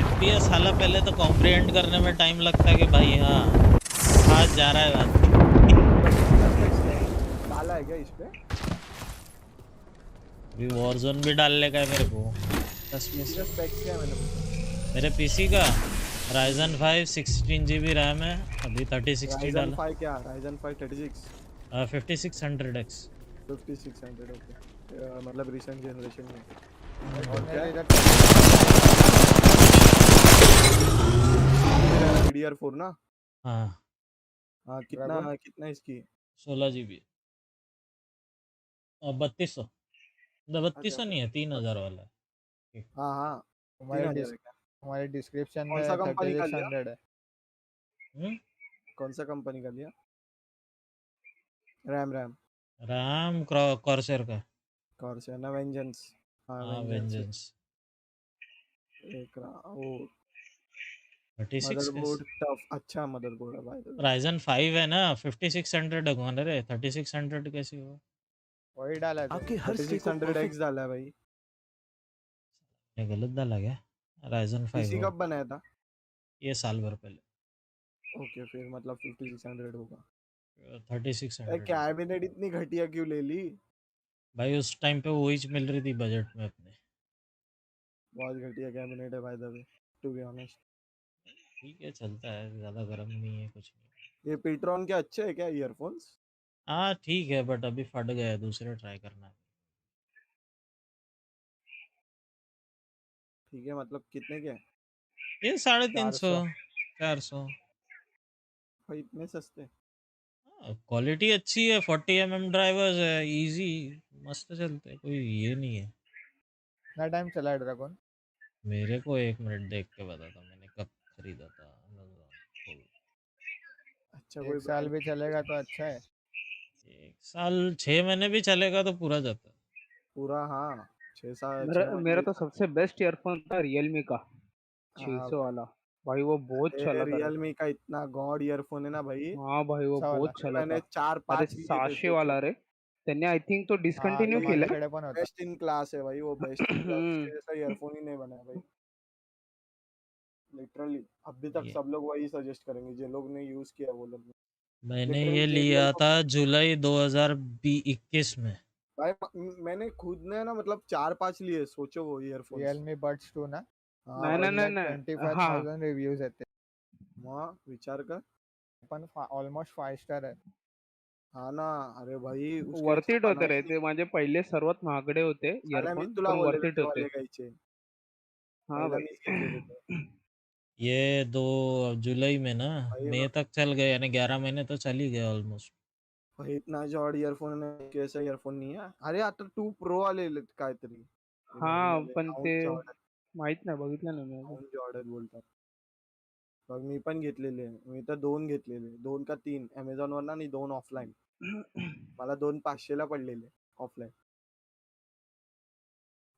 FPS हालांकि पहले तो कॉम्प्रिहेंड करने में टाइम लगता है कि भाई हाँ आज जा रहा है बात। डाला है क्या इस पे? अभी वॉरज़ोन भी डालने का है मेरे को। स्पेक्स क्या है मेरे पीसी का Ryzen 5 16 GB रैम है, अभी 3060 डाला। Ryzen 5 क्या? Ryzen 5 36 5600X 5600 ओके, मतलब रिसेंट जनरेशन में। DDR4 ना? हाँ हाँ, कितना इसकी? 16 GB 3200 3200 नहीं है, 3000 वाला है। हाँ हाँ, हमारे डिस्क्रिप्शन में कौन सा कंपनी का 3600 है। कौन सा कंपनी का लिया? रैम कॉर्सर का। कॉर्सर ना, वेंजेंस। हाँ वेंजेंस। एक वो 36 मदरबोर्ड टफ, अच्छा मदरबोर्ड है भाई। Ryzen 5 है ना, 5600 है कौन रे, 3600 कैसे हुआ? वही डाला है आपके हर 3600X डाला है भाई। ये गलत डाला क्या? Ryzen 5 पीसी कब बनाया था? ये साल भर पहले। ओके, फिर मतलब 5600 होगा। 3600 कैबिनेट इतनी घटिया क्यों ले ली भाई? उस टाइम पे वही मिल रही थी बजट में अपने। बहुत घटिया कैबिनेट है भाई, the way to be honest. ठीक है, चलता है, ज़्यादा गर्म नहीं है कुछ नहीं। ये पेट्रॉन के अच्छे है क्या ईयरफोन्स? हाँ ठीक है, बट अभी फट गया, दूसरे ट्राई करना है। ठीक है, मतलब कितने के? ये 350 400। भाई इतने सस्ते? क्वालिटी अच्छी है, 40mm ड्राइवर्स है, इजी मस्त चलते हैं, कोई ये नहीं है। कितना टाइम चला है ड्रैगन? मेरे को 1 मिनट देख के बताता मैंने कब खरीदा था। अच्छा, कोई साल भी चलेगा तो अच्छा है। 1 साल 6 महीने भी चलेगा तो पूरा जाता है। पूरा हाँ 6 मेरा तो सबसे बेस्ट ईयरफोन था रियलमी का हाँ 600 वाला भाई, वो बहुत चला था रे। रियलमी का इतना गॉड ईयरफोन है ना भाई। हाँ भाई वो अच्छा वाला बहुत चला मैंने था. 4-5 लिए थे 600 सोचो। वाला रे. त्यांनी आय थिंक तो हाँ डिस्कंटिन्यू तो केला. माझ्याकडे पण होता. बेस्ट इन क्लास है भाई वो, बेस्ट इन क्लास, उसके जैसा ईयरफोन ही नहीं बना है भाई लिटरली। अभी तक ये सब लोग वही सजेस्ट करेंगे जो लोग ने यूज किया वो लोग। मैंने लिटरली ये JBL लिया को था जुलाई 2021 में। भाई मैंने खुद ने ना मतलब 4-5 लिए सोचो वो ईयरफोन्स। रिअलमी बड्स 2 ना हाँ नाही भाई नाही नाही नाही. हा 25,000 रिव्ह्यूज आहेत ते. मग विचार कर। पण ऑलमोस्ट 5 स्टार आहे. हाँ ना अरे भाई उसके वर्थ जैसा इट होते बना रे ही ते. माझे पहिले सर्वात महागडे होते नहीं। अरे मी इयरफोन, तुला पण वर्थ बोललेलो इट ते होते. वाले घ्यायचे। हाँ पहिला भाई. मीच घेतलेले ते। ये 2 जुलाई में ना, भाई मई तक चल गए, यानी 11 महीने तो चल ही गए ऑलमोस्ट। भाई इतना जॉड ईयरफोन है कैसा ईयरफोन नहीं है। अरे आता 2 प्रो आले काहीतरी ते नवीन हा आले पण ते साऊंड जॉर्डन माहित नाही, बघितलं नाही मी अजून. साऊंड जॉर्डन बोलतात। बघ मी पण घेतलेले, मी तर 2 घेतलेले, 2 का 3 Amazon वरनं आणि 2 ऑफलाईन. मला 2 500 ला पडलेले ऑफलाईन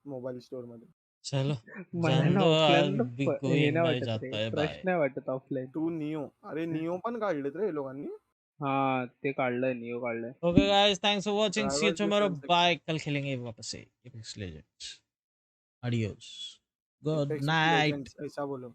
मोबाईल स्टोर मध्ये। चलो मला जान ना दो, ऑफलाईन आज भी हे गोइंग, नाही मैं वाटत रे, जाता है, ट्रस्ट बाय। नाही वाटत ऑफलाईन. तू नियो, अरे नियो पण काढलेत रे लोकांनी। हा ते काढलंय, नियो काढलंय. Okay guys, thanks for watching, see you drivers tomorrow, licence bye. कल खेलेंगे वापस से एपेक्स लेजेंड्स। एडियोस, गुड एपेक्स नाइट। लेजेंड्स ऐसा बोलो।